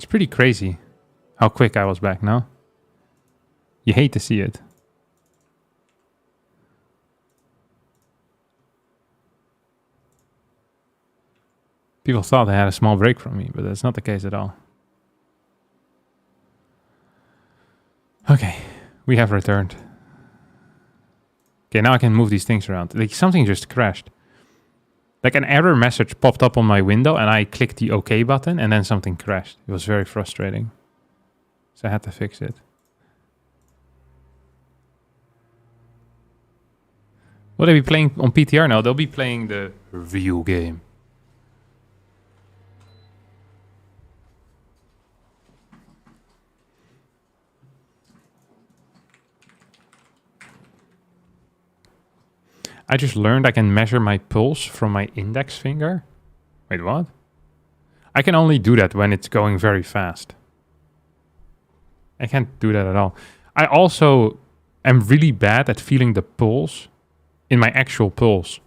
pretty crazy how quick I was back, no? You hate to see it. People thought they had a small break from me, but that's not the case at all. Okay, we have returned. Okay, now I can move these things around. Like something just crashed. Like an error message popped up on my window and I clicked the OK button and then something crashed. It was very frustrating. So I had to fix it. Will they be playing on PTR now? They'll be playing the review game. I just learned I can measure my pulse from my index finger. Wait, what? I can only do that when it's going very fast. I can't do that at all. I also am really bad at feeling the pulse in my actual pulse.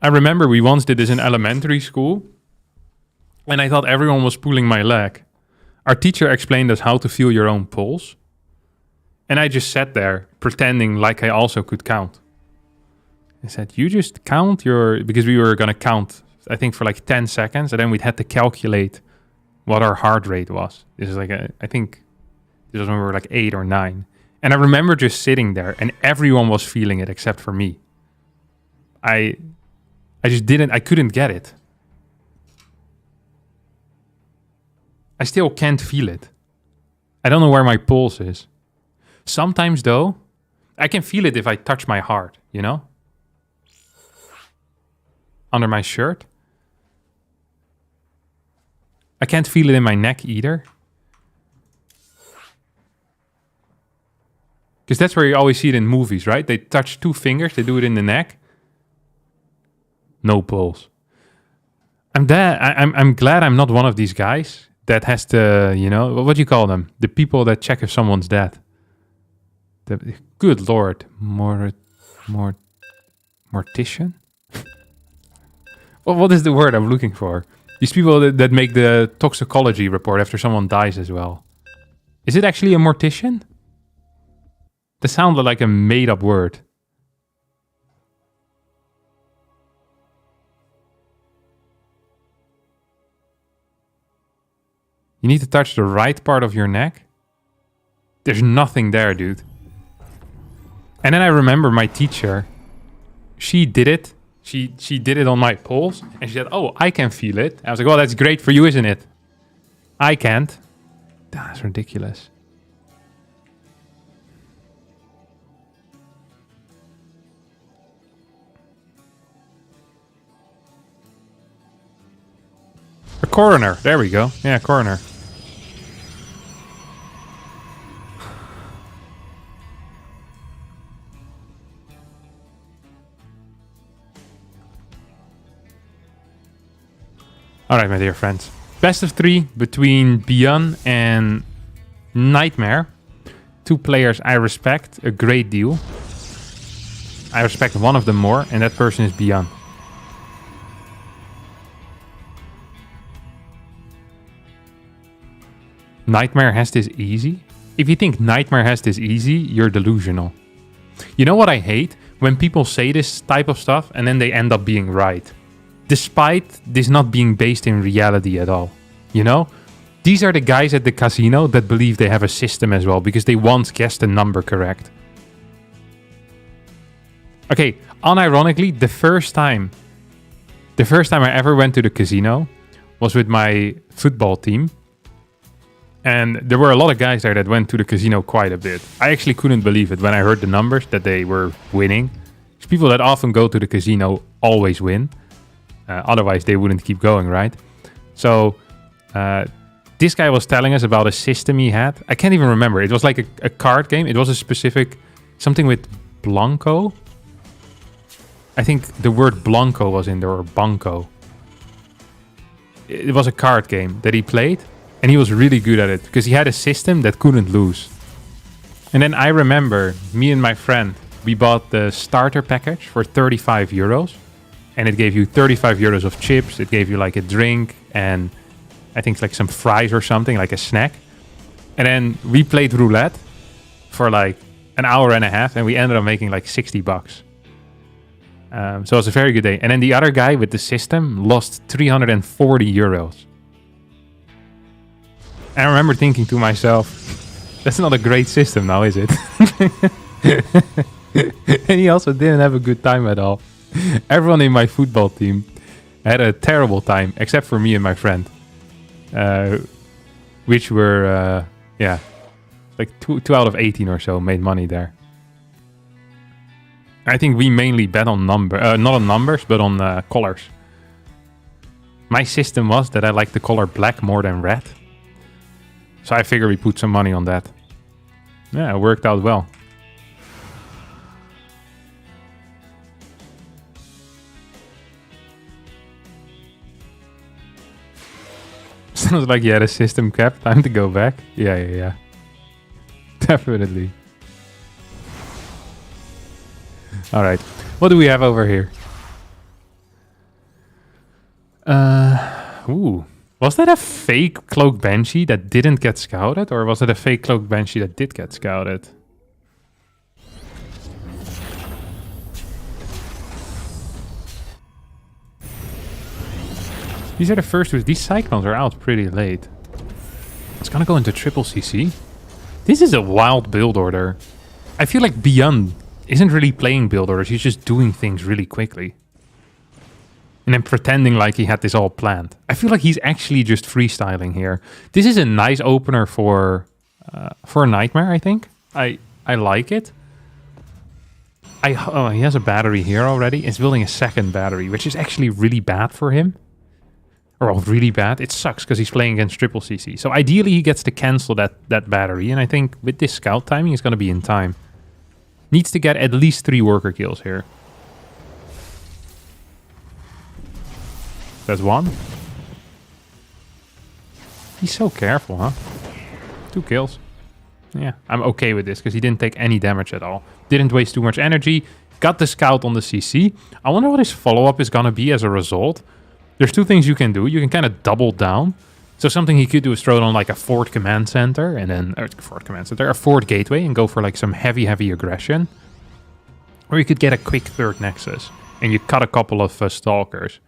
I remember we once did this in elementary school and I thought everyone was pulling my leg. Our teacher explained us how to feel your own pulse. And I just sat there pretending like I also could count. I said, you just count your... Because we were going to count, I think, for like 10 seconds. And then we'd had to calculate what our heart rate was. This is like, I think this was when we were like 8 or 9. And I remember just sitting there and everyone was feeling it except for me. I just didn't... I couldn't get it. I still can't feel it. I don't know where my pulse is. Sometimes, though, I can feel it if I touch my heart, you know? Under my shirt. I can't feel it in my neck either. Because that's where you always see it in movies, right? They touch 2 fingers, they do it in the neck. No pulse. I'm glad I'm not one of these guys that has to, you know, what do you call them? The people that check if someone's dead. Good Lord, mortician? What is the word I'm looking for? These people that make the toxicology report after someone dies as well. Is it actually a mortician? That sounded like a made-up word. You need to touch the right part of your neck? There's nothing there, dude. And then I remember my teacher, she did it. She did it on my pulse. And she said, oh, I can feel it. I was like, well, that's great for you, isn't it? I can't. That's ridiculous. A coroner. There we go. Yeah, coroner. Alright, my dear friends. Best of 3 between BYUN and Nightmare. 2 players I respect a great deal. I respect one of them more, and that person is BYUN. Nightmare has this easy? If you think Nightmare has this easy, you're delusional. You know what I hate? When people say this type of stuff and then they end up being right. Despite this not being based in reality at all. You know? These are the guys at the casino that believe they have a system as well because they once guessed the number correct. Okay, unironically, the first time I ever went to the casino was with my football team. And there were a lot of guys there that went to the casino quite a bit. I actually couldn't believe it when I heard the numbers that they were winning. Because people that often go to the casino always win. Otherwise, they wouldn't keep going, right? So, this guy was telling us about a system he had. I can't even remember. It was like a card game. It was a specific... Something with Blanco. I think the word Blanco was in there, or Banco. It was a card game that he played. And he was really good at it. Because he had a system that couldn't lose. And then I remember, me and my friend, we bought the starter package for 35 euros. And it gave you 35 euros of chips. It gave you like a drink and I think like some fries or something, like a snack. And then we played roulette for like an hour and a half, and we ended up making like $60. So it was a very good day. And then the other guy with the system lost 340 euros. And I remember thinking to myself, that's not a great system now, is it? And he also didn't have a good time at all. Everyone in my football team had a terrible time, except for me and my friend. Which were, like 2 out of 18 or so made money there. I think we mainly bet on not on numbers, but on colors. My system was that I like the color black more than red. So I figure we put some money on that. Yeah, it worked out well. Sounds like you had a system cap. Time to go back. Yeah. Definitely. Alright. What do we have over here? Ooh. Was that a fake cloak banshee that didn't get scouted? Or was it a fake cloak banshee that did get scouted? These are the first two. These cyclones are out pretty late. It's gonna go into triple CC. This is a wild build order. I feel like BYUN isn't really playing build orders. He's just doing things really quickly. And then pretending like he had this all planned. I feel like he's actually just freestyling here. This is a nice opener for a Nightmare, I think. I like it. He has a battery here already. He's building a second battery, which is actually really bad for him. Or really bad. It sucks because he's playing against triple CC. So ideally he gets to cancel that battery. And I think with this scout timing, he's going to be in time. Needs to get at least 3 worker kills here. That's 1. He's so careful, huh? 2 kills. Yeah, I'm okay with this because he didn't take any damage at all. Didn't waste too much energy. Got the scout on the CC. I wonder what his follow-up is going to be as a result. There's 2 things you can do. You can kind of double down. So something he could do is throw it on like a Fort Command Center and then a Fort Gateway and go for like some heavy aggression. Or you could get a quick 3rd Nexus and you cut a couple of Stalkers.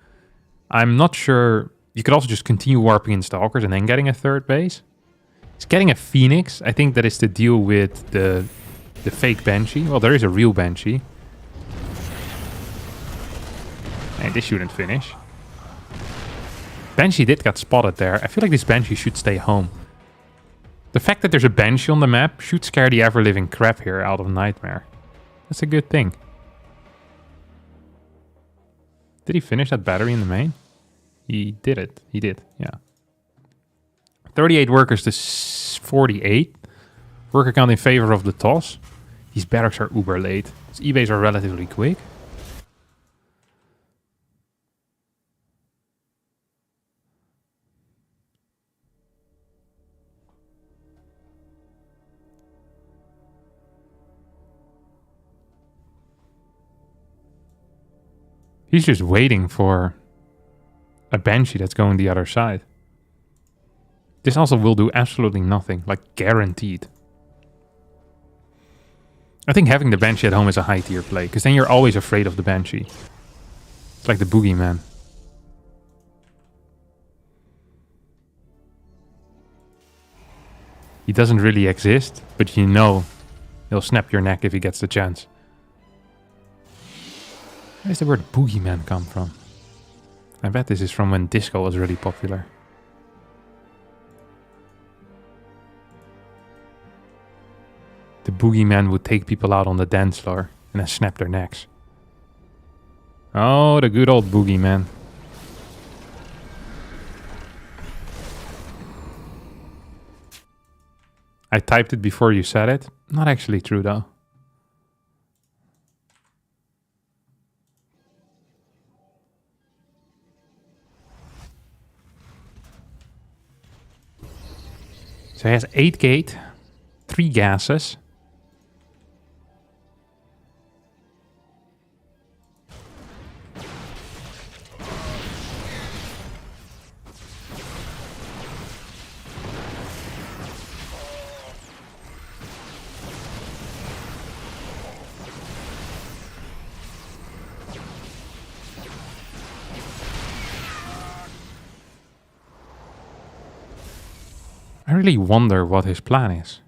I'm not sure. You could also just continue warping in Stalkers and then getting a 3rd base. He's getting a Phoenix. I think that is to deal with the fake Banshee. Well, there is a real Banshee. And this shouldn't finish. Banshee did get spotted there. I feel like this Banshee should stay home. The fact that there's a Banshee on the map should scare the ever-living crap here out of Nightmare. That's a good thing. Did he finish that battery in the main? He did it. He did, yeah. 38 workers to 48. Worker count in favor of the toss. These barracks are uber late. His eBays are relatively quick. He's just waiting for a Banshee that's going the other side. This also will do absolutely nothing, like guaranteed. I think having the Banshee at home is a high tier play, because then you're always afraid of the Banshee. It's like the boogeyman. He doesn't really exist, but you know he'll snap your neck if he gets the chance. Where's the word boogeyman come from? I bet this is from when disco was really popular. The boogeyman would take people out on the dance floor and then snap their necks. Oh, the good old boogeyman. I typed it before you said it. Not actually true though. So he has 8 gate, 3 gases. really wonder what his plan is.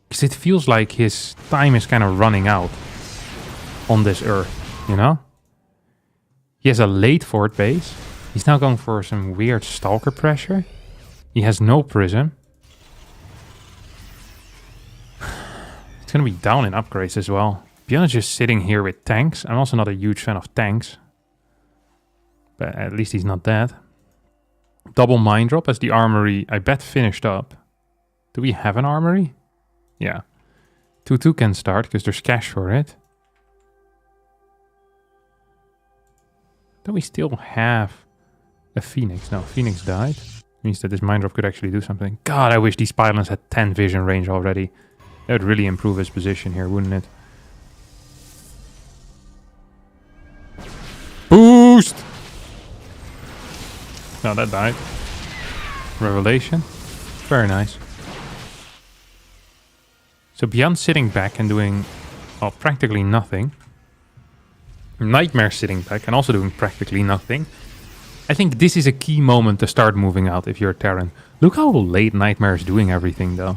Because it feels like his time is kind of running out on this Earth, you know? He has a late fort base. He's now going for some weird stalker pressure. He has no prism. It's going to be down in upgrades as well. BYUN is just sitting here with tanks. I'm also not a huge fan of tanks. But at least he's not dead. Double mine drop as the armory, I bet, finished up. Do we have an armory? Yeah. 2-2 can start because there's cash for it. Do we still have a Phoenix? No, Phoenix died. Means that this mine drop could actually do something. God, I wish these pylons had 10 vision range already. That would really improve his position here, wouldn't it? Boost! No, that died. Revelation. Very nice. So BYUN sitting back and doing, well, practically nothing. Nightmare sitting back and also doing practically nothing. I think this is a key moment to start moving out if you're Terran. Look how late Nightmare is doing everything though.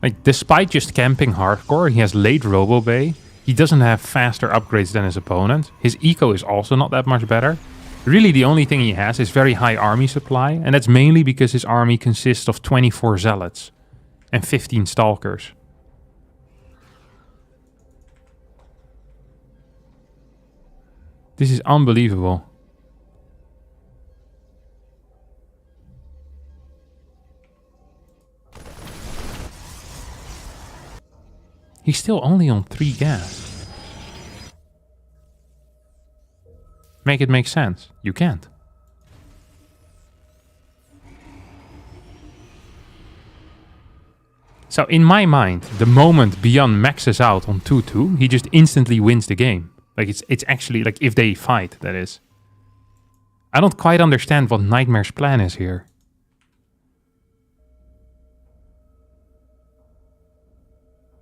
Like, despite just camping hardcore, he has late Robo Bay. He doesn't have faster upgrades than his opponent. His eco is also not that much better. Really, the only thing he has is very high army supply, and that's mainly because his army consists of 24 zealots and 15 stalkers. This is unbelievable. He's still only on 3 gas. Make it make sense. You can't. So in my mind, the moment BYUN maxes out on 2-2, he just instantly wins the game. Like it's actually like if they fight, that is. I don't quite understand what Nightmare's plan is here.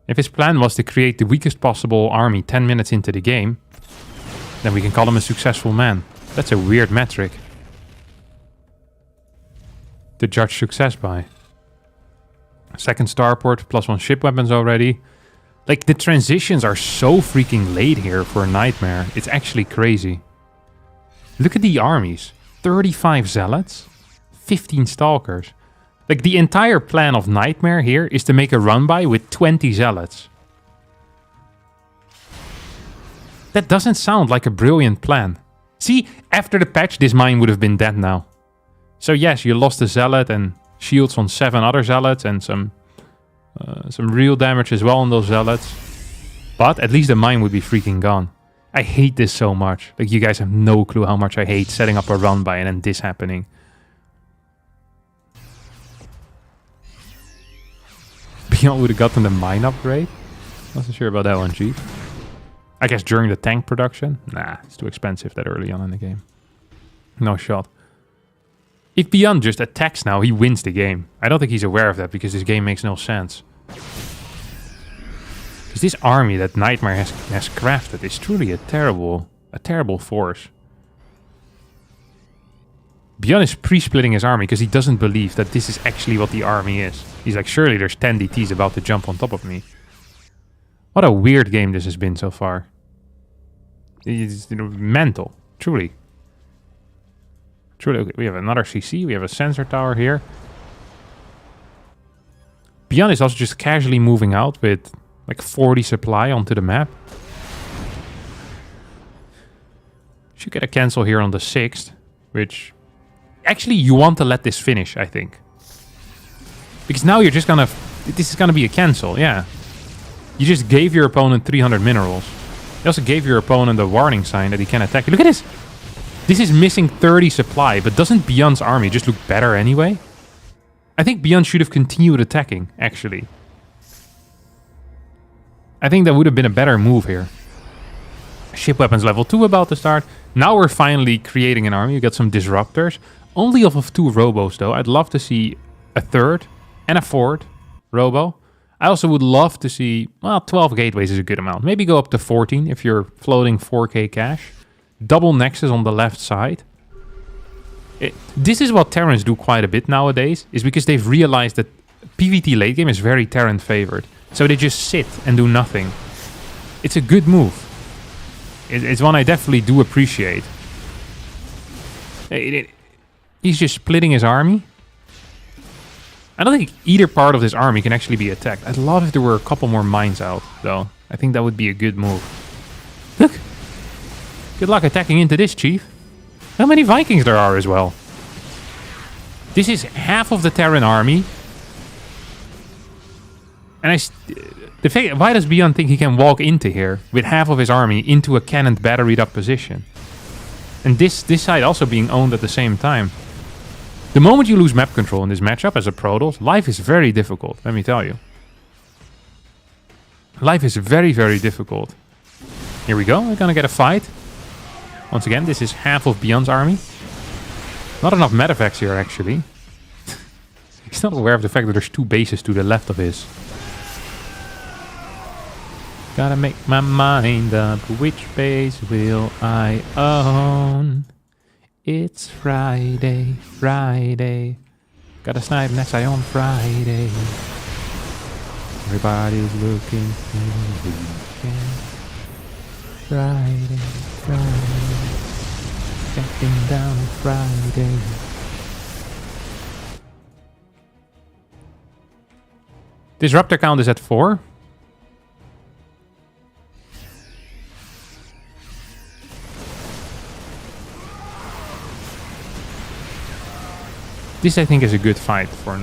If his plan was to create the weakest possible army 10 minutes into the game, then we can call him a successful man. That's a weird metric to judge success by. Second starport, +1 ship weapons already. Like, the transitions are so freaking late here for Nightmare. It's actually crazy. Look at the armies. 35 zealots, 15 stalkers. Like, the entire plan of Nightmare here is to make a run-by with 20 zealots. That doesn't sound like a brilliant plan. See, after the patch, this mine would have been dead now. So yes, you lost a zealot and shields on 7 other zealots and some real damage as well on those zealots. But at least the mine would be freaking gone. I hate this so much. Like, you guys have no clue how much I hate setting up a run-by and then this happening. BYUN would have gotten the mine upgrade. Wasn't sure about that one, Chief. I guess during the tank production? Nah, it's too expensive that early on in the game. No shot. If BYUN just attacks now, he wins the game. I don't think he's aware of that because this game makes no sense. Because this army that Nightmare has crafted is truly a terrible force. BYUN is pre-splitting his army because he doesn't believe that this is actually what the army is. He's like, surely there's 10 DTs about to jump on top of me. What a weird game this has been so far. It's mental, truly. Truly, okay, we have another CC, we have a sensor tower here. BYUN is also just casually moving out with like 40 supply onto the map. Should get a cancel here on the 6th, which... Actually, you want to let this finish, I think. Because now you're just gonna... This is gonna be a cancel, yeah. You just gave your opponent 300 minerals. You also gave your opponent a warning sign that he can attack you. Look at this! This is missing 30 supply, but doesn't BYUN's army just look better anyway? I think BYUN should have continued attacking, actually. I think that would have been a better move here. Ship weapons level 2 about to start. Now we're finally creating an army. We got some disruptors. Only off of 2 robos, though. I'd love to see a 3rd and a 4th robo. I also would love to see... Well, 12 gateways is a good amount. Maybe go up to 14 if you're floating 4k cash. Double nexus on the left side. This is what Terrans do quite a bit nowadays, is because they've realized that PvT late game is very Terran favored. So they just sit and do nothing. It's a good move. It's one I definitely do appreciate. He's just splitting his army. I don't think either part of this army can actually be attacked. I'd love if there were a couple more mines out, though. I think that would be a good move. Look! Good luck attacking into this, Chief. How many Vikings there are as well. This is half of the Terran army. And why does BYUN think he can walk into here with half of his army into a cannon batteried up position? And this side also being owned at the same time. The moment you lose map control in this matchup as a Protoss, life is very difficult, let me tell you. Life is very, very difficult. Here we go, we're gonna get a fight. Once again, this is half of BYUN's army. Not enough medevacs here, actually. He's not aware of the fact that there's 2 bases to the left of his. Gotta make my mind up, which base will I own? It's Friday, Friday. Gotta snipe next eye on Friday. Everybody's looking for the weekend. Friday, Friday. Getting down Friday. Disruptor count is at 4. This, I think, is a good fight for...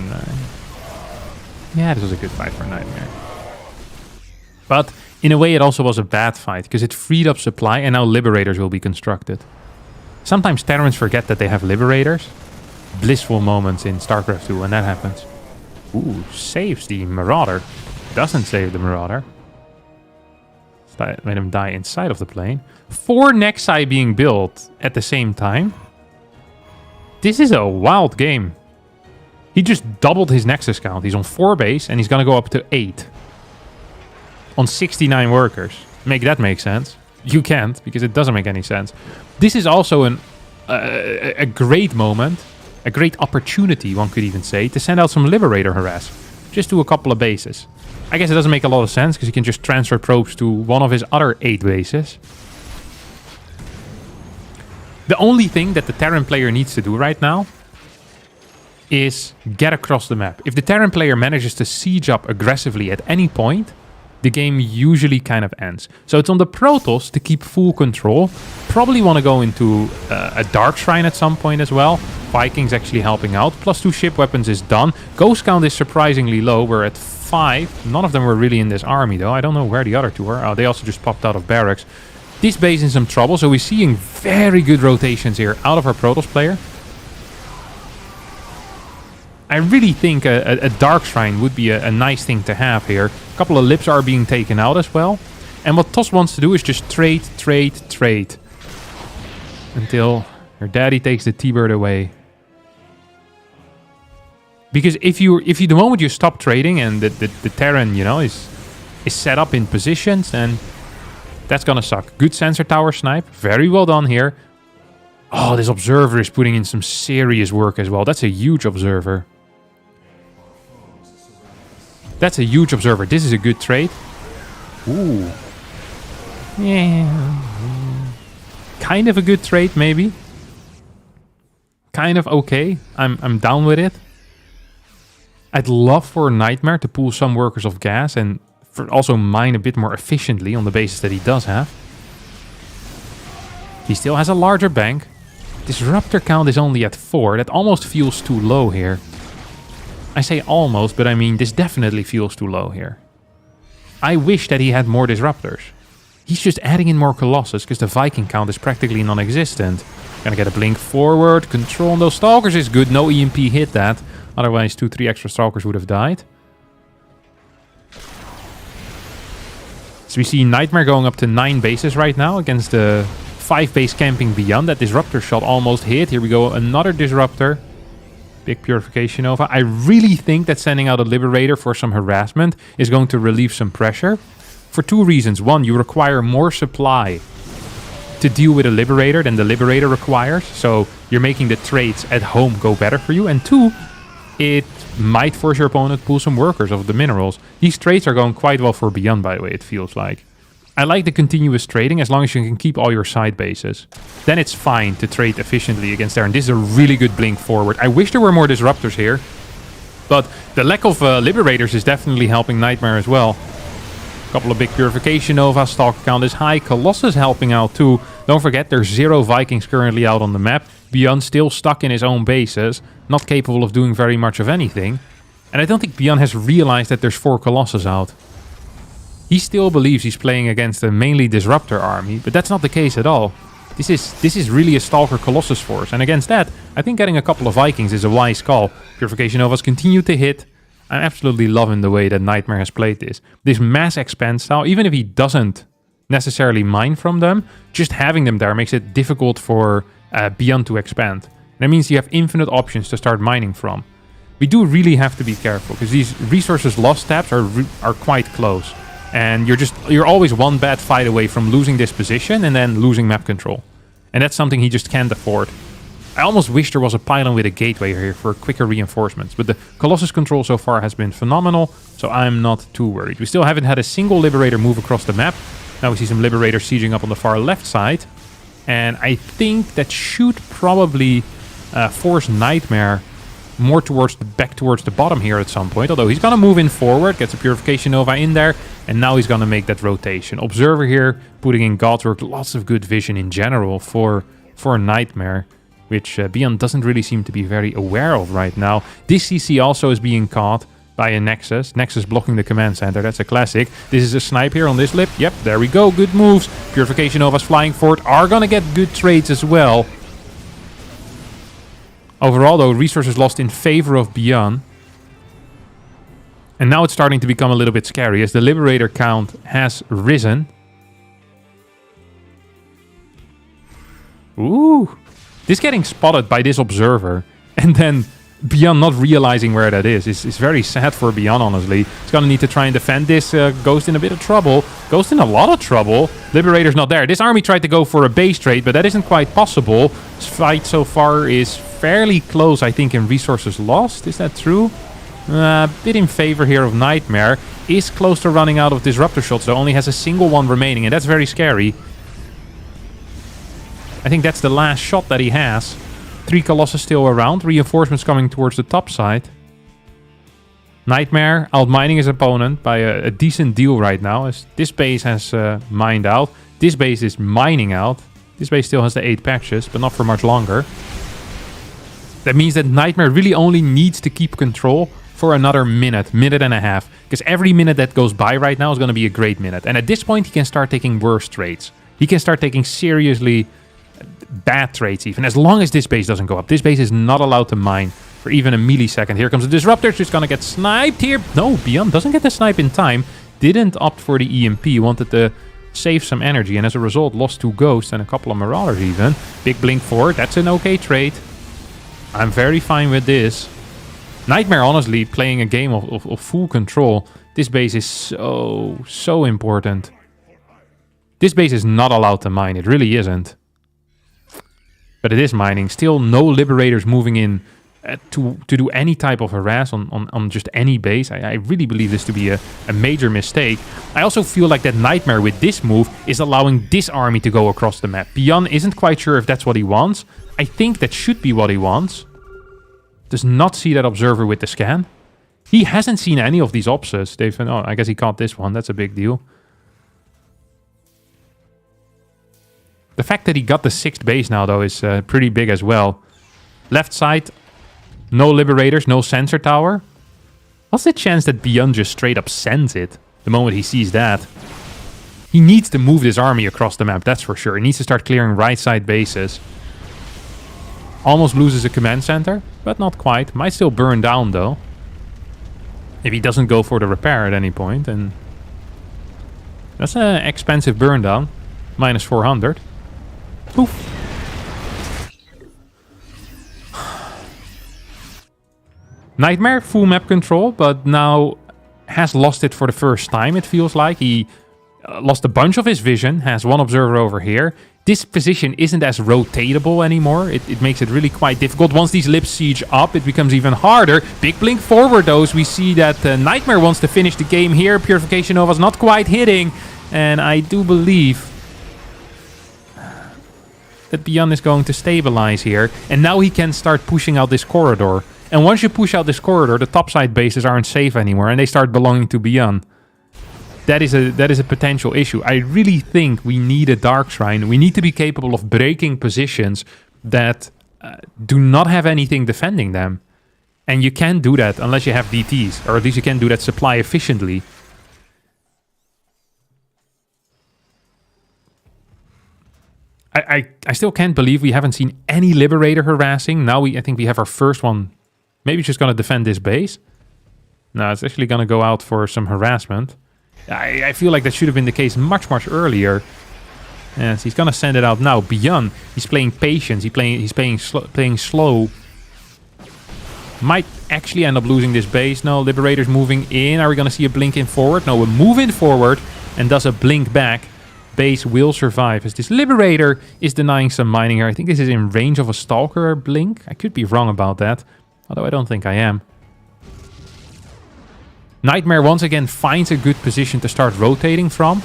yeah, this was a good fight for Nightmare. But, in a way, it also was a bad fight, because it freed up supply, and now Liberators will be constructed. Sometimes Terrans forget that they have Liberators. Blissful moments in StarCraft 2 when that happens. Ooh, saves the Marauder. Doesn't save the Marauder. Made him die inside of the plane. 4 Nexi being built at the same time. This is a wild game. He just doubled his Nexus count. He's on 4 base and he's going to go up to 8. On 69 workers. Make that make sense? You can't, because it doesn't make any sense. This is also a great moment. A great opportunity, one could even say, to send out some Liberator harass. Just to a couple of bases. I guess it doesn't make a lot of sense, because he can just transfer probes to one of his other 8 bases. The only thing that the Terran player needs to do right now is get across the map. If the Terran player manages to siege up aggressively at any point, the game usually kind of ends. So it's on the Protoss to keep full control. Probably want to go into a Dark Shrine at some point as well. Vikings actually helping out. +2 ship weapons is done. Ghost count is surprisingly low. We're at 5. None of them were really in this army though. I don't know where the other 2 were. Oh, they also just popped out of barracks. This base in some trouble, so we're seeing very good rotations here out of our Protoss player. I really think a Dark Shrine would be a nice thing to have here. A couple of lips are being taken out as well. And what TOS wants to do is just trade. Until her daddy takes the T-Bird away. Because if you the moment you stop trading and the Terran, you know, is set up in positions, then that's gonna suck. Good sensor tower snipe. Very well done here. Oh, this observer is putting in some serious work as well. That's a huge observer. That's a huge observer. This is a good trade. Ooh. Yeah. Kind of a good trade, maybe. Kind of okay. I'm down with it. I'd love for Nightmare to pull some workers of gas and also mine a bit more efficiently on the basis that he does have. He still has a larger bank. Disruptor count is only at 4. That almost feels too low here. I say almost, but I mean this definitely feels too low here. I wish that he had more disruptors. He's just adding in more Colossus because the Viking count is practically non-existent. Gonna get a blink forward. Control on those Stalkers is good. No EMP hit that. Otherwise 2-3 extra Stalkers would have died. So we see Nightmare going up to 9 bases right now against the 5 base camping BYUN. That Disruptor shot almost hit. Here we go, another Disruptor. Big Purification Nova. I really think that sending out a Liberator for some harassment is going to relieve some pressure. For 2 reasons. 1, you require more supply to deal with a Liberator than the Liberator requires. So you're making the trades at home go better for you. And 2, it might force your opponent to pull some workers of the minerals. These trades are going quite well for BYUN, by the way, it feels like. I like the continuous trading as long as you can keep all your side bases. Then it's fine to trade efficiently against there. And this is a really good blink forward. I wish there were more disruptors here. But the lack of Liberators is definitely helping Nightmare as well. A couple of big Purification Nova. Stalker count is high. Colossus helping out too. Don't forget, there's 0 Vikings currently out on the map. BYUN still stuck in his own bases. Not capable of doing very much of anything. And I don't think BYUN has realized that there's 4 Colossus out. He still believes he's playing against a mainly Disruptor army, but that's not the case at all. This is really a Stalker Colossus force, and against that, I think getting a couple of Vikings is a wise call. Purification Novas continue to hit. I'm absolutely loving the way that Nightmare has played this. This mass expand style, even if he doesn't necessarily mine from them, just having them there makes it difficult for BYUN to expand. That means you have infinite options to start mining from. We do really have to be careful, because these resources lost tabs are quite close. And you're always one bad fight away from losing this position and then losing map control. And that's something he just can't afford. I almost wish there was a pylon with a gateway here for quicker reinforcements. But the Colossus control so far has been phenomenal, so I'm not too worried. We still haven't had a single Liberator move across the map. Now we see some Liberators sieging up on the far left side. And I think that should probably force Nightmare more back towards the bottom here at some point. Although he's going to move in forward, gets a Purification Nova in there, and now he's going to make that rotation. Observer here, putting in God's Work, lots of good vision in general for Nightmare, which BYUN doesn't really seem to be very aware of right now. This CC also is being caught by a Nexus. Nexus blocking the command center, that's a classic. This is a snipe here on this lip. Yep, there we go, good moves. Purification Novas flying forward are going to get good trades as well. Overall, though, resources lost in favor of BYUN. And now it's starting to become a little bit scary as the Liberator count has risen. Ooh. This getting spotted by this Observer. And then BYUN not realizing where that is very sad for BYUN, honestly. He's going to need to try and defend this. Ghost in a bit of trouble. Ghost in a lot of trouble. Liberator's not there. This army tried to go for a base trade, but that isn't quite possible. This fight so far is fairly close, I think, in resources lost. Is that true? A bit in favor here of Nightmare. Is close to running out of Disruptor shots, though. Only has a single one remaining, and that's very scary. I think that's the last shot that he has. 3 Colossus still around. Reinforcements coming towards the top side. Nightmare outmining his opponent by a decent deal right now, as this base has mined out. This base is mining out. This base still has the 8 patches, but not for much longer. That means that Nightmare really only needs to keep control for another minute and a half. Because every minute that goes by right now is going to be a great minute. And at this point, he can start taking worse trades. He can start taking seriously bad trades even, as long as this base doesn't go up. This base is not allowed to mine for even a millisecond. Here comes the Disruptor. She's going to get sniped here. No, BYUN doesn't get the snipe in time. Didn't opt for the EMP. Wanted to save some energy, and as a result, lost 2 Ghosts and a couple of Marauders even. Big blink forward. That's an okay trade. I'm very fine with this. Nightmare, honestly, playing a game of full control. This base is so important. This base is not allowed to mine. It really isn't. But it is mining. Still no Liberators moving in to do any type of harass on just any base. I really believe this to be a major mistake. I also feel like that Nightmare with this move is allowing this army to go across the map. BYUN isn't quite sure if that's what he wants. I think that should be what he wants. Does not see that Observer with the scan. He hasn't seen any of these opses. Oh, I guess he caught this one. That's a big deal. The fact that he got the 6th base now, though, is pretty big as well. Left side, no Liberators, no Sensor Tower. What's the chance that BYUN just straight up sends it the moment he sees that? He needs to move this army across the map, that's for sure. He needs to start clearing right side bases. Almost loses a command center, but not quite. Might still burn down, though. If he doesn't go for the repair at any point. And that's an expensive burn down. Minus 400. Poof. Nightmare, full map control, but now has lost it for the first time, it feels like. He lost a bunch of his vision, has one Observer over here. this position isn't as rotatable anymore. It makes it really quite difficult. Once these lips siege up, it becomes even harder. Big blink forward, though. We see that Nightmare wants to finish the game here. Purification Nova's not quite hitting. And I do believe that BYUN is going to stabilize here. And now he can start pushing out this corridor. And once you push out this corridor, the topside bases aren't safe anymore. And they start belonging to BYUN. That is a potential issue. I really think we need a Dark Shrine. We need to be capable of breaking positions that do not have anything defending them. And you can't do that unless you have DTs. Or at least you can't do that supply efficiently. I still can't believe we haven't seen any Liberator harassing. Now I think we have our first one. Maybe it's just going to defend this base. No, it's actually going to go out for some harassment. I feel like that should have been the case much earlier. And he's going to send it out now. BYUN, he's playing patience. He's playing slow. Might actually end up losing this base. No, Liberator's moving in. Are we going to see a blink in forward? No, a move in forward and does a blink back. Base will survive as this Liberator is denying some mining here. I think this is in range of a Stalker blink. I could be wrong about that, although I don't think I am. Nightmare once again finds a good position to start rotating from.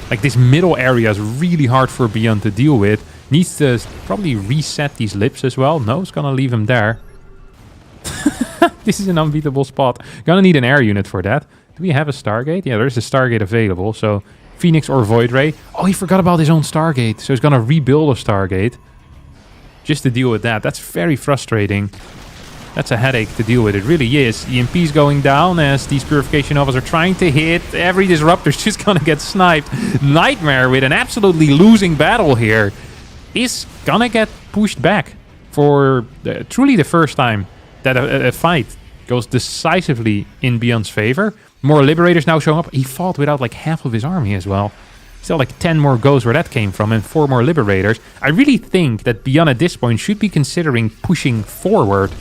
Like this middle area is really hard for BYUN to deal with. Needs to probably reset these lips as well. No, it's gonna leave him there. This is an unbeatable spot. Gonna need an air unit for that. Do we have a Stargate? Yeah, there's a Stargate available, so Phoenix or Void Ray. Oh, he forgot about his own Stargate. So he's going to rebuild a Stargate just to deal with that. That's very frustrating. That's a headache to deal with. It really is. EMP's going down as these Purification Novas are trying to hit. Every Disruptor's just going to get sniped. Nightmare with an absolutely losing battle here is going to get pushed back for truly the first time that a fight goes decisively in BYUN's favor. More Liberators now showing up. He fought without like half of his army as well. Still like 10 more goes where that came from and 4 more Liberators. I really think that BYUN at this point should be considering pushing forward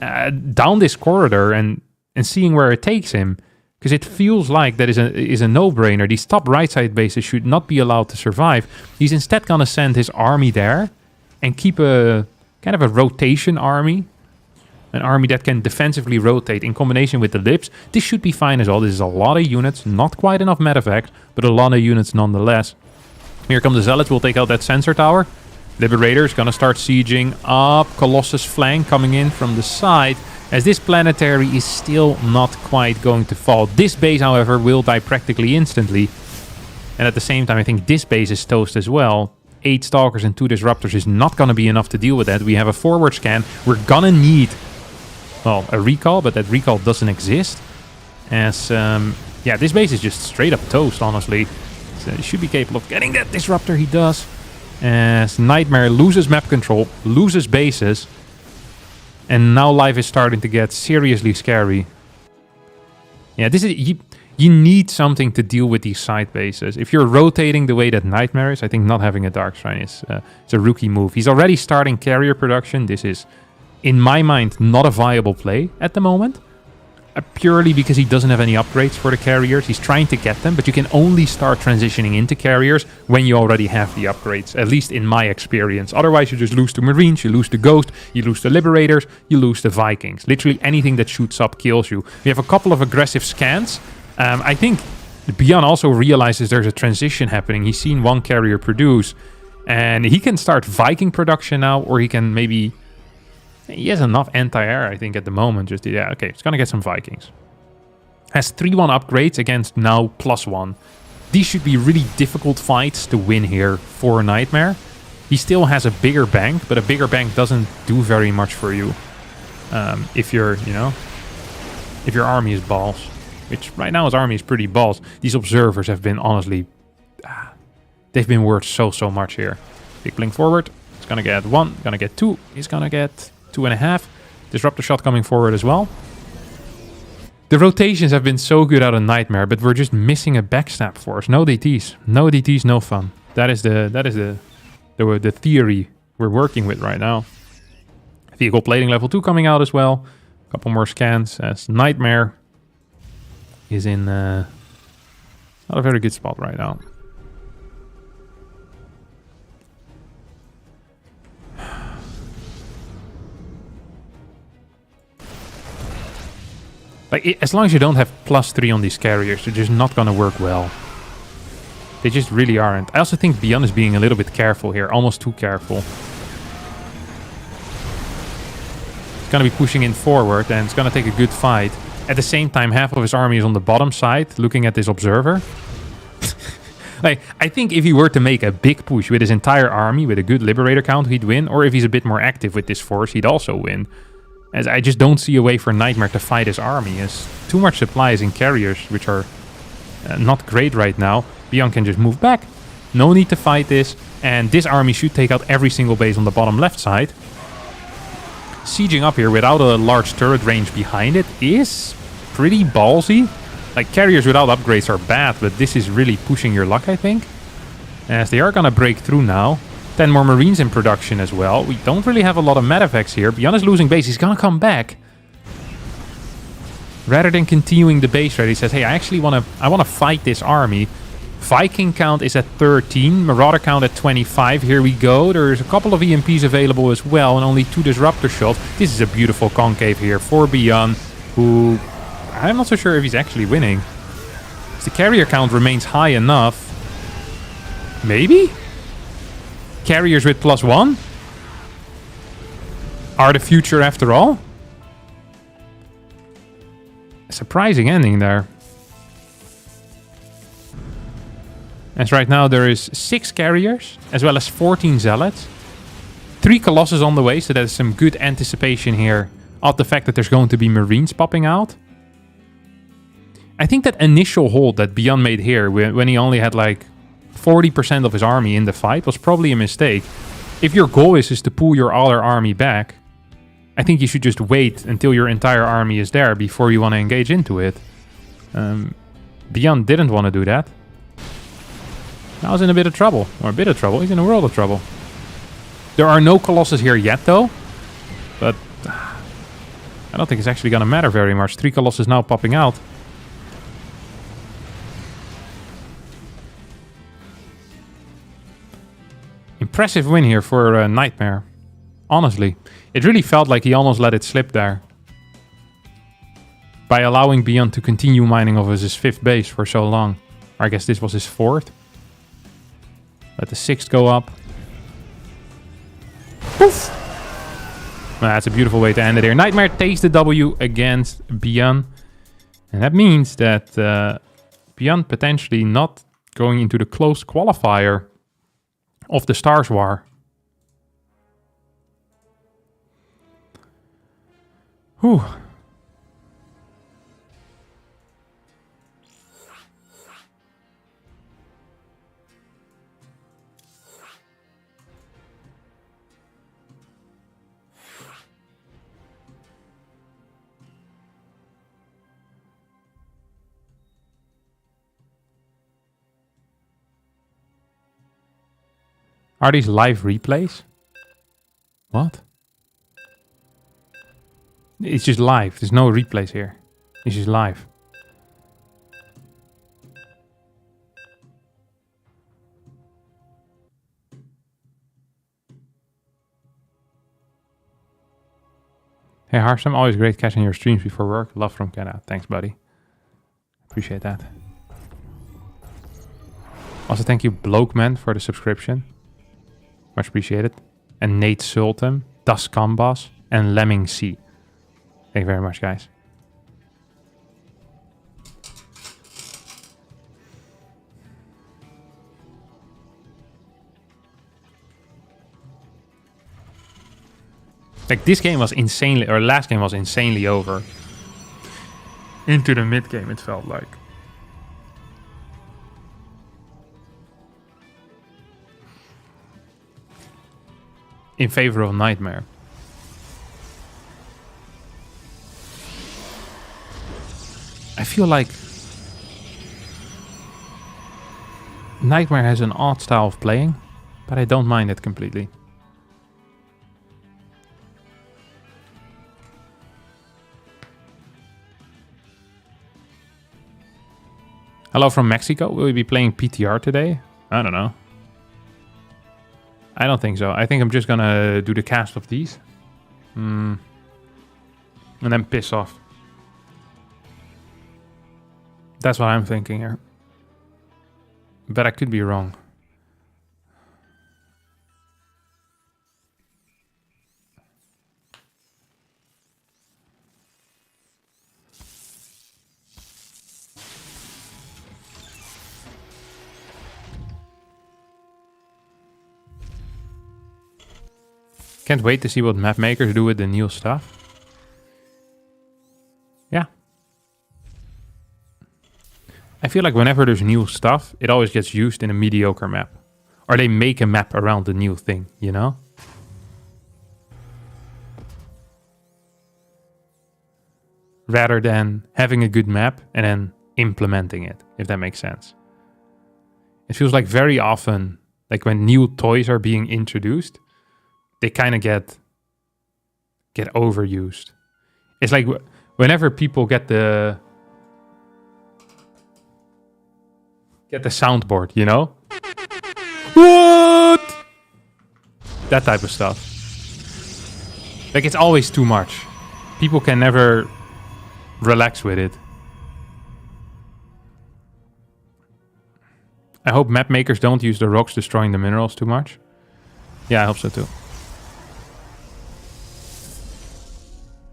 down this corridor and seeing where it takes him. Because it feels like that is a no-brainer. These top right side bases should not be allowed to survive. He's instead going to send his army there and keep a kind of a rotation army. An army that can defensively rotate in combination with the lips. This should be fine as well. This is a lot of units. Not quite enough medevacs, but a lot of units nonetheless. Here come the Zealots. We'll take out that sensor tower. Liberator's gonna start sieging up. Colossus flank coming in from the side. As this planetary is still not quite going to fall. This base, however, will die practically instantly. And at the same time, I think this base is toast as well. 8 Stalkers and 2 Disruptors is not gonna be enough to deal with that. We have a forward scan. We're gonna need... well, a recall, but that recall doesn't exist. As, yeah, this base is just straight up toast, honestly. So he should be capable of getting that Disruptor, he does. As Nightmare loses map control, loses bases. And now life is starting to get seriously scary. Yeah, this is... You need something to deal with these side bases. If you're rotating the way that Nightmare is, I think not having a Dark Shrine is it's a rookie move. He's already starting carrier production. This is... in my mind, not a viable play at the moment. Purely because he doesn't have any upgrades for the carriers. He's trying to get them, but you can only start transitioning into carriers when you already have the upgrades. At least in my experience. Otherwise, you just lose to Marines, you lose to Ghost, you lose to Liberators, you lose to Vikings. Literally anything that shoots up kills you. We have a couple of aggressive scans. I think BYUN also realizes there's a transition happening. He's seen one carrier produce. And he can start Viking production now, or he can maybe... he has enough anti-air, I think, at the moment. Just, yeah, okay, he's going to get some Vikings. Has 3-1 upgrades against now +1. These should be really difficult fights to win here for Nightmare. He still has a bigger bank, but a bigger bank doesn't do very much for you. If you're, you know, if your army is balls. Which right now his army is pretty balls. These observers have been, honestly, they've been worth so much here. Big blink forward. He's going to get 1, going to get 2. He's going to get... 2.5. Disruptor shot coming forward as well. The rotations have been so good out of Nightmare, but we're just missing a backstab force. No DTs. No DTs, no fun. That is the theory we're working with right now. Vehicle plating level 2 coming out as well. A couple more scans as Nightmare is in not a very good spot right now. Like, as long as you don't have +3 on these carriers, they're just not going to work well. They just really aren't. I also think BYUN is being a little bit careful here. Almost too careful. It's going to be pushing in forward, and it's going to take a good fight. At the same time, half of his army is on the bottom side, looking at this observer. Like, I think if he were to make a big push with his entire army, with a good liberator count, he'd win. Or if he's a bit more active with this force, he'd also win. As I just don't see a way for Nightmare to fight his army. As too much supplies in carriers, which are not great right now. BYUN can just move back. No need to fight this. And this army should take out every single base on the bottom left side. Sieging up here without a large turret range behind it is pretty ballsy. Like, carriers without upgrades are bad, but this is really pushing your luck, I think. As they are going to break through now. 10 more Marines in production as well. We don't really have a lot of medevacts here. BYUN is losing base. He's going to come back. Rather than continuing the base raid, he says, hey, I actually want to fight this army. Viking count is at 13. Marauder count at 25. Here we go. There's a couple of EMPs available as well, and only 2 disruptor shots. This is a beautiful concave here for BYUN, who... I'm not so sure if he's actually winning. The carrier count remains high enough. Maybe? Carriers with +1 are the future after all. A surprising ending there. As right now there is 6 carriers as well as 14 zealots. 3 colossus on the way, so there's some good anticipation here of the fact that there's going to be marines popping out. I think that initial hold that BYUN made here, when he only had like 40% of his army in the fight, was probably a mistake. If your goal is to pull your other army back, I think you should just wait until your entire army is there before you want to engage into it. BYUN didn't want to do that. Now he's in a bit of trouble. Or a bit of trouble. He's in a world of trouble. There are no colossus here yet, though. But I don't think it's actually going to matter very much. 3 colossus now popping out. Impressive win here for Nightmare. Honestly. It really felt like he almost let it slip there. By allowing BYUN to continue mining off his 5th base for so long. Or I guess this was his 4th. Let the 6th go up. Poof! That's a beautiful way to end it here. Nightmare takes the W against BYUN. And that means that BYUN potentially not going into the closed qualifier of the Stars War. Whew. Are these live replays? What? It's just live. There's no replays here. It's just live. Hey Harsam, always great catching your streams before work. Love from Canada. Thanks, buddy. Appreciate that. Also, thank you, Blokeman, for the subscription. Much appreciated. And Nate Sultan, Das Kambas, and Lemming C. Thank you very much, guys. Like, this game was insanely, or last game was insanely over. Into the mid game, it felt like. In favor of Nightmare. I feel like Nightmare has an odd style of playing, but I don't mind it completely. Hello from Mexico. Will we be playing PTR today? I don't know. I don't think so. I think I'm just gonna do the cast of these. And then piss off. That's what I'm thinking here. But I could be wrong. Can't wait to see what map makers do with the new stuff. Yeah. I feel like whenever there's new stuff, it always gets used in a mediocre map. Or they make a map around the new thing, you know? Rather than having a good map and then implementing it, if that makes sense. It feels like very often, like when new toys are being introduced, they kind of get overused. It's like whenever people get the soundboard, you know? What? That type of stuff. Like it's always too much. People can never relax with it. I hope map makers don't use the rocks destroying the minerals too much. Yeah, I hope so too.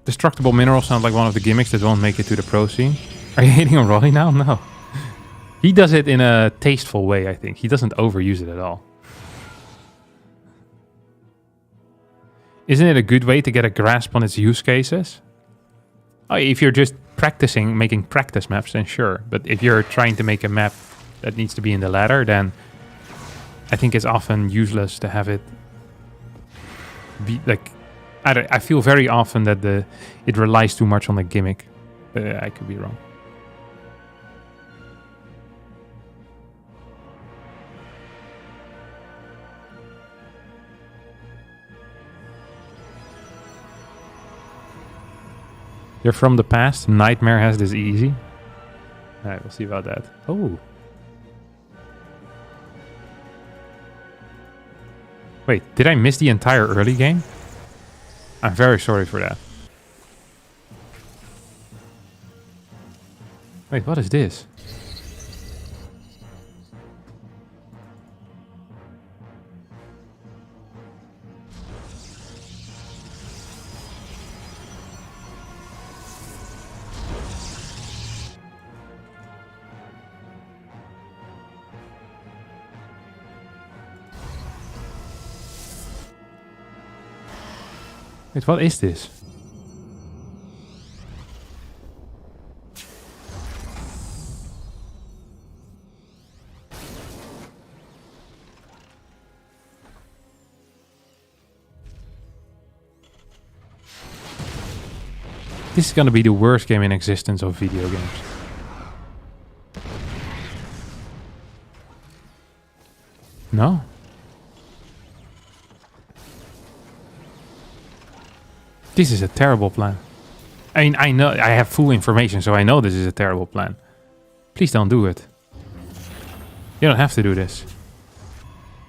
Destructible minerals sound like one of the gimmicks that won't make it to the pro scene. Are you hating on Rolly now? No. He does it in a tasteful way, I think. He doesn't overuse it at all. Isn't it a good way to get a grasp on its use cases? Oh, if you're just practicing, making practice maps, then sure. But if you're trying to make a map that needs to be in the ladder, then I think it's often useless to have it be like... I feel very often that it relies too much on the gimmick. But I could be wrong. You're from the past. Nightmare has this easy. Alright, we'll see about that. Oh. Wait, did I miss the entire early game? I'm very sorry for that. Wait, what is this? Wait, what is this? This is gonna be the worst game in existence of video games. No? This is a terrible plan. I mean, I know I have full information, so I know this is a terrible plan. Please don't do it. You don't have to do this.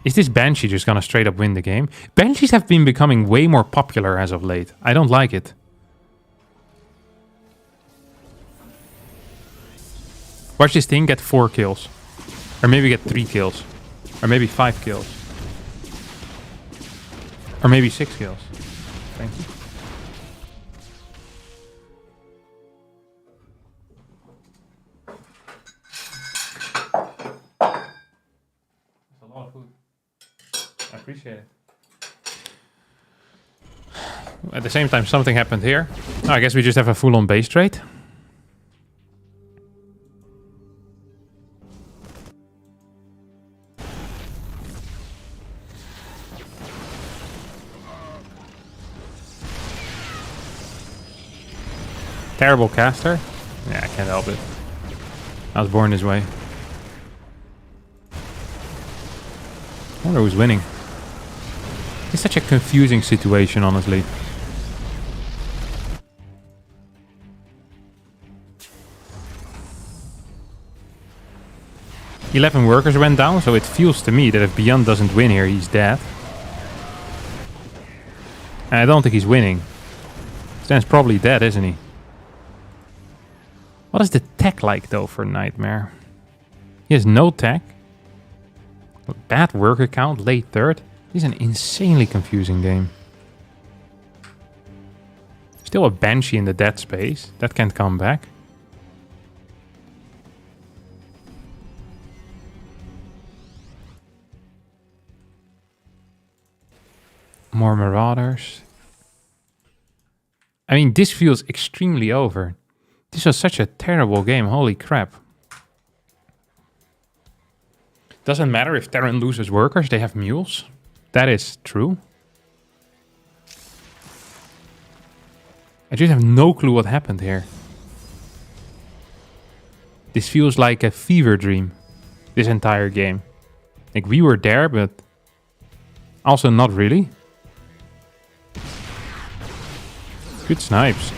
Is this Banshee just gonna straight up win the game? Banshees have been becoming way more popular as of late. I don't like it. Watch this thing get 4 kills. Or maybe get 3 kills. Or maybe 5 kills. Or maybe 6 kills. Thank you. I appreciate it. At the same time, something happened here. Oh, I guess we just have a full-on base trade. Terrible caster. Yeah, I can't help it. I was born this way. I wonder who's winning. It's such a confusing situation, honestly. "11 workers went down, so it feels to me that if BYUN doesn't win here, he's dead. And I don't think he's winning. Stan's probably dead, isn't he? What is the tech like, though, for Nightmare? He has no tech. Bad worker count, late third. This is an insanely confusing game. Still a Banshee in the dead space. That can't come back. More Marauders. I mean, this feels extremely over. This was such a terrible game. Holy crap. Doesn't matter if Terran loses workers, they have mules. That is true. I just have no clue what happened here. This feels like a fever dream. This entire game. Like, we were there, but also not really. Good snipes.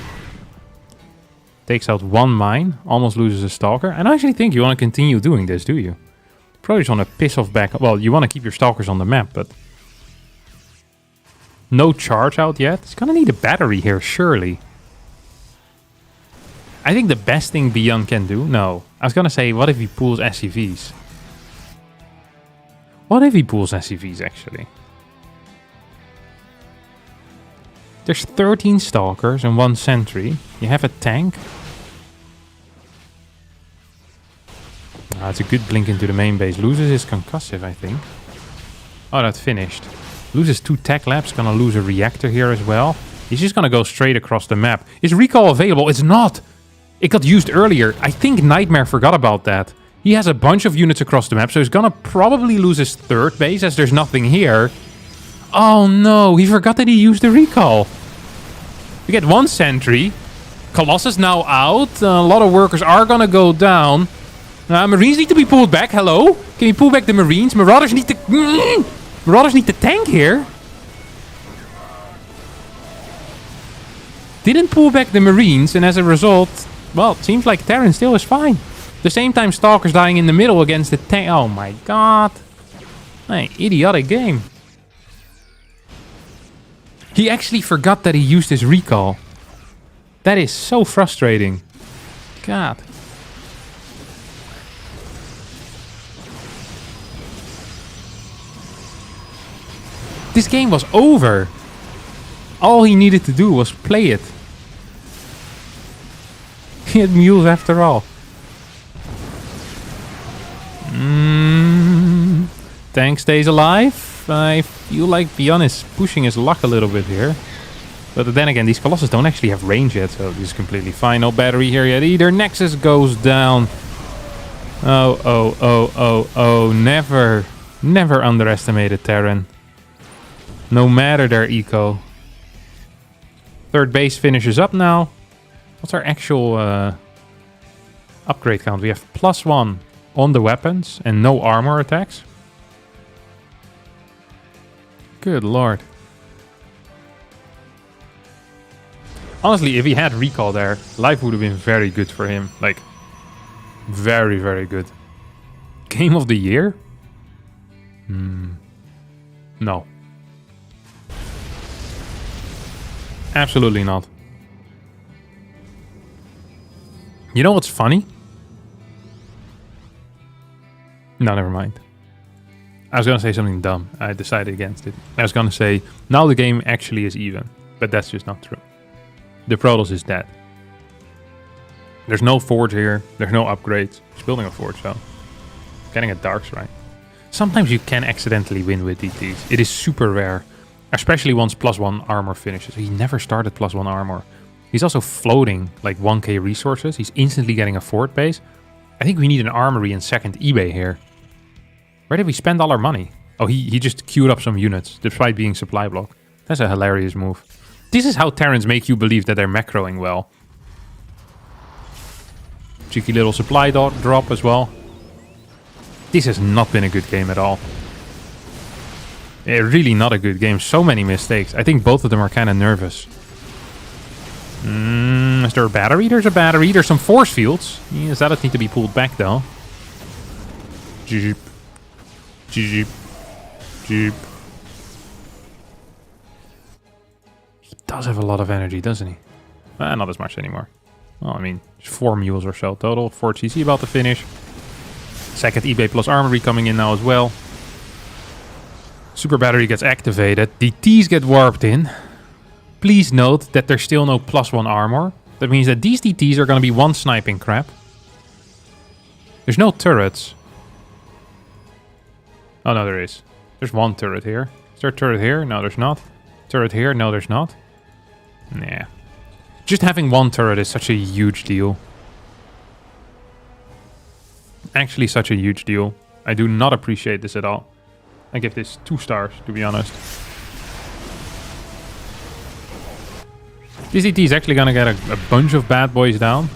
Takes out one mine, almost loses a stalker. And I actually think you want to continue doing this, do you? Probably just want to piss off back. Well, you want to keep your stalkers on the map, but no charge out yet. It's gonna need a battery here, surely. I think the best thing BYUN can do. No, I was gonna say, what if he pulls SCVs? What if he pulls SCVs actually? There's 13 stalkers and 1 sentry. You have a tank. It's a good blink into the main base. Loses his concussive, I think. Oh, that finished. Loses 2 tech labs. Gonna lose a reactor here as well. He's just gonna go straight across the map. Is recall available? It's not! It got used earlier. I think Nightmare forgot about that. He has a bunch of units across the map, so he's gonna probably lose his 3rd base as there's nothing here. Oh no, he forgot that he used the recall. We get 1 sentry. Colossus now out. A lot of workers are gonna go down. Marines need to be pulled back. Hello? Can you pull back the Marines? Marauders need to... Marauders need to tank here. Didn't pull back the Marines, and as a result... Well, it seems like Terran still is fine. At the same time, Stalker's dying in the middle against the tank. Oh my god. An idiotic game. He actually forgot that he used his recall. That is so frustrating. God. This game was over. All he needed to do was play it. He had mules after all. Tank stays alive. I feel like BYUN is pushing his luck a little bit here. But then again, these Colossus don't actually have range yet, so this is completely fine. No battery here yet either. Nexus goes down. Oh. Never underestimate a Terran. No matter their eco. 3rd base finishes up now. What's our actual upgrade count? We have +1 on the weapons and no armor attacks. Good lord. Honestly, if he had recall there, life would have been very good for him. Like, very, very good. Game of the year? No. Absolutely not. You know what's funny? No, never mind. I was gonna say something dumb. I decided against it. I was gonna say, now the game actually is even. But that's just not true. The Protoss is dead. There's no forge here. There's no upgrades. He's building a forge, though. Getting a dark strike. Sometimes you can accidentally win with DTs. It is super rare. Especially once +1 armor finishes. He never started +1 armor. He's also floating like 1k resources. He's instantly getting a fort base. I think we need an armory and 2nd eBay here. Where did we spend all our money? Oh, he just queued up some units, despite being supply block. That's a hilarious move. This is how Terrans make you believe that they're macroing well. Cheeky little supply drop as well. This has not been a good game at all. Really not a good game. So many mistakes. I think both of them are kind of nervous. Is there a battery? There's a battery. There's some force fields. Yes, that'll need to be pulled back though. Jeep. Jeep. Jeep. He does have a lot of energy, doesn't he? Not as much anymore. Well, I mean, 4 mules or so total. 4 GC about to finish. Second eBay plus armory coming in now as well. Super battery gets activated. The Ts get warped in. Please note that there's still no +1 armor. That means that these DTs are going to be one sniping crap. There's no turrets. Oh, no, there is. There's one turret here. Is there a turret here? No, there's not. Turret here? No, there's not. Nah. Just having one turret is such a huge deal. Actually, such a huge deal. I do not appreciate this at all. I give this 2 stars, to be honest. This DT is actually gonna get a bunch of bad boys down.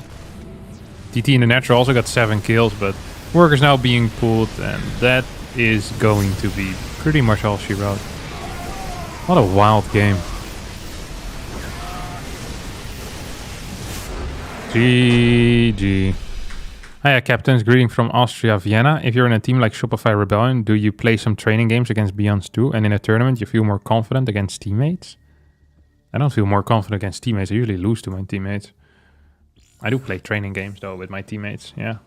DT in the natural also got 7 kills, but workers now being pulled, and that is going to be pretty much all she wrote. What a wild game. GG. Hiya, captains. Greeting from Austria, Vienna. If you're in a team like Shopify Rebellion, do you play some training games against BYUNs too? And in a tournament, you feel more confident against teammates? I don't feel more confident against teammates. I usually lose to my teammates. I do play training games, though, with my teammates. Yeah.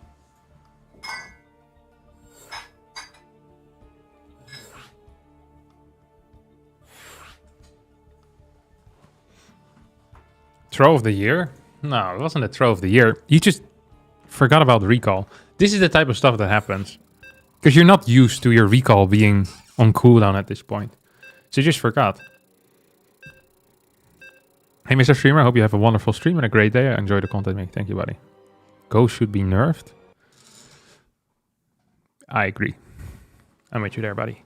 Throw of the year? No, it wasn't a throw of the year. You just forgot about recall. This is the type of stuff that happens. Because you're not used to your recall being on cooldown at this point. So you just forgot. Hey, Mr. Streamer, I hope you have a wonderful stream and a great day. I enjoy the content make. Thank you, buddy. Ghost should be nerfed. I agree. I'm with you there, buddy.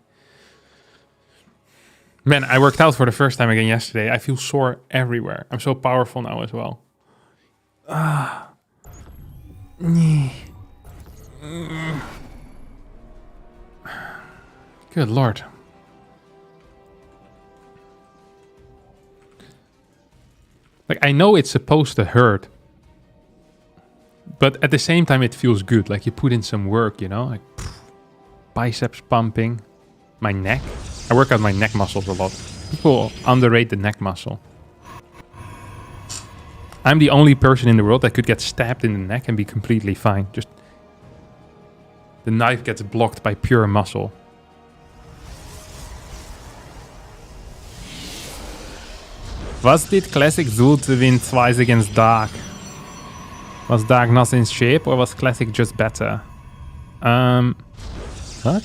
Man, I worked out for the first time again yesterday. I feel sore everywhere. I'm so powerful now as well. Good lord. Like, I know it's supposed to hurt, but at the same time it feels good. Like, you put in some work, you know? Like, biceps pumping. My neck. I work out my neck muscles a lot. People underrate the neck muscle. I'm the only person in the world that could get stabbed in the neck and be completely fine. Just the knife gets blocked by pure muscle. Was did Classic do to win twice against Dark? Was Dark not in shape or was Classic just better? What?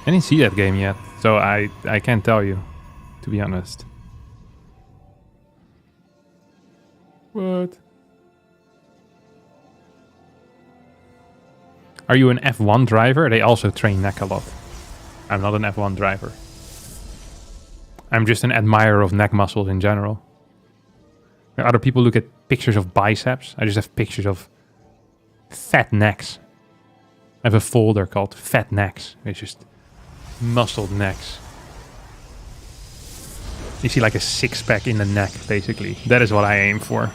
I didn't see that game yet, so I can't tell you, to be honest. What? Are you an F1 driver? They also train neck a lot. I'm not an F1 driver. I'm just an admirer of neck muscles in general. When other people look at pictures of biceps, I just have pictures of fat necks. I have a folder called Fat Necks. It's just muscled necks. You see like a six-pack in the neck, basically. That is what I aim for.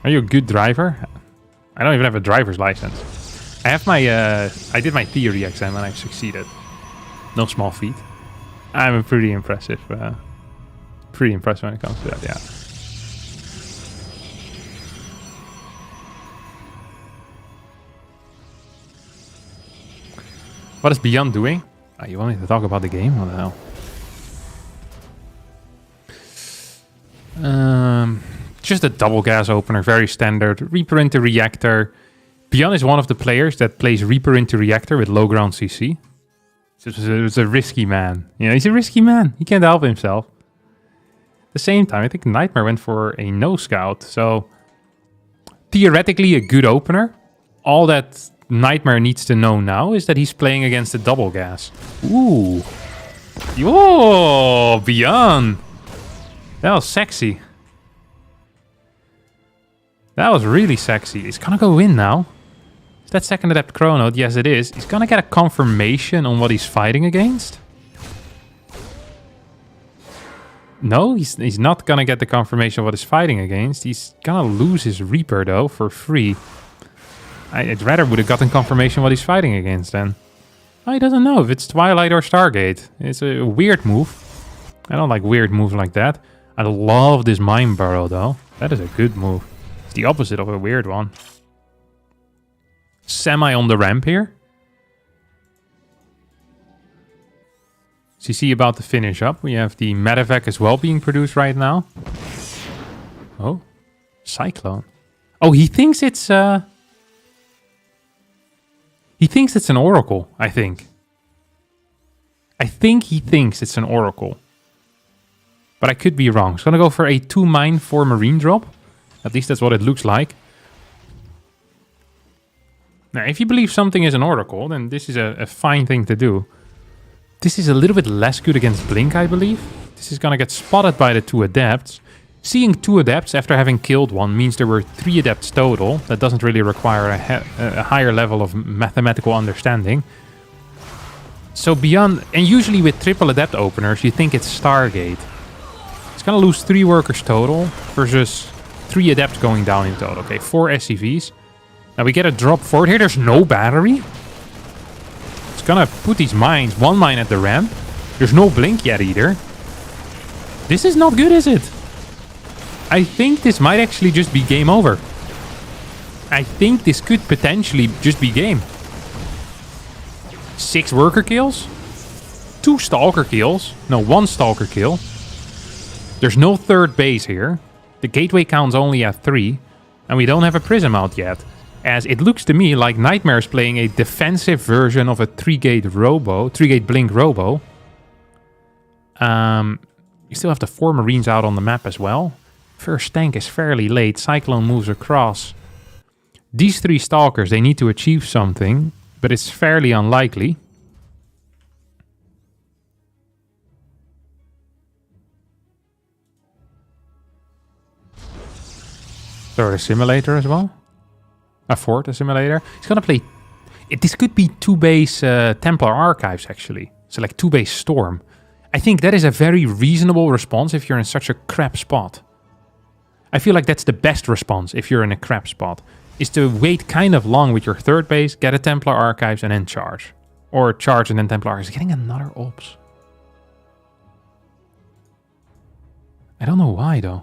Are you a good driver? I don't even have a driver's license. I have my, I did my theory exam and I succeeded. No small feat. I'm pretty impressive. Pretty impressed when it comes to that, yeah. What is BYUN doing? Oh, you want me to talk about the game? What the hell? Just a double gas opener, very standard. Reaper into Reactor. BYUN is one of the players that plays Reaper into Reactor with low ground CC. It's a risky man. You know, he's a risky man. He can't help himself. At the same time, I think Nightmare went for a no scout. So, theoretically a good opener. All that Nightmare needs to know now is that he's playing against a double gas. Ooh. Yo, BYUN. That was sexy. That was really sexy. He's gonna go in now. Is that second adept chrono? Yes, it is. He's gonna get a confirmation on what he's fighting against. No, he's not gonna get the confirmation of what he's fighting against. He's gonna lose his Reaper, though, for free. I'd rather would have gotten confirmation what he's fighting against, then. Oh, he doesn't know if it's Twilight or Stargate. It's a weird move. I don't like weird moves like that. I love this mine burrow, though. That is a good move. It's the opposite of a weird one. Semi on the ramp here. CC about to finish up. We have the medevac as well being produced right now. Oh, Cyclone. Oh, he thinks it's he thinks it's an oracle, I think. I think he thinks it's an oracle. But I could be wrong. He's gonna go for a 2 mine 4 marine drop. At least that's what it looks like. Now, if you believe something is an oracle, then this is a fine thing to do. This is a little bit less good against Blink, I believe. This is gonna get spotted by the 2 adepts. Seeing 2 adepts after having killed one means there were 3 adepts total. That doesn't really require a higher level of mathematical understanding. So beyond, and usually with triple adept openers, you think it's Stargate. It's gonna lose 3 workers total versus 3 adepts going down in total. Okay, 4 SCVs. Now we get a drop forward here. There's no battery. It's gonna put these mines, 1 mine at the ramp. There's no blink yet either. This is not good, is it? I think this might actually just be game over. I think this could potentially just be game. 6 worker kills. 2 stalker kills. No, 1 stalker kill. There's no 3rd base here. The gateway count's only at 3. And we don't have a prism out yet. As it looks to me like Nightmare is playing a defensive version of a 3-gate blink robo. You still have the 4 marines out on the map as well. First tank is fairly late. Cyclone moves across. These 3 stalkers, they need to achieve something, but it's fairly unlikely. Throw a simulator as well. A fort, a simulator. He's gonna play... This could be 2 base Templar Archives, actually. So like 2 base Storm. I think that is a very reasonable response if you're in such a crap spot. I feel like that's the best response if you're in a crap spot. Is to wait kind of long with your 3rd base, get a Templar Archives and then charge. Or charge and then Templar Archives. Getting another Ops. I don't know why though.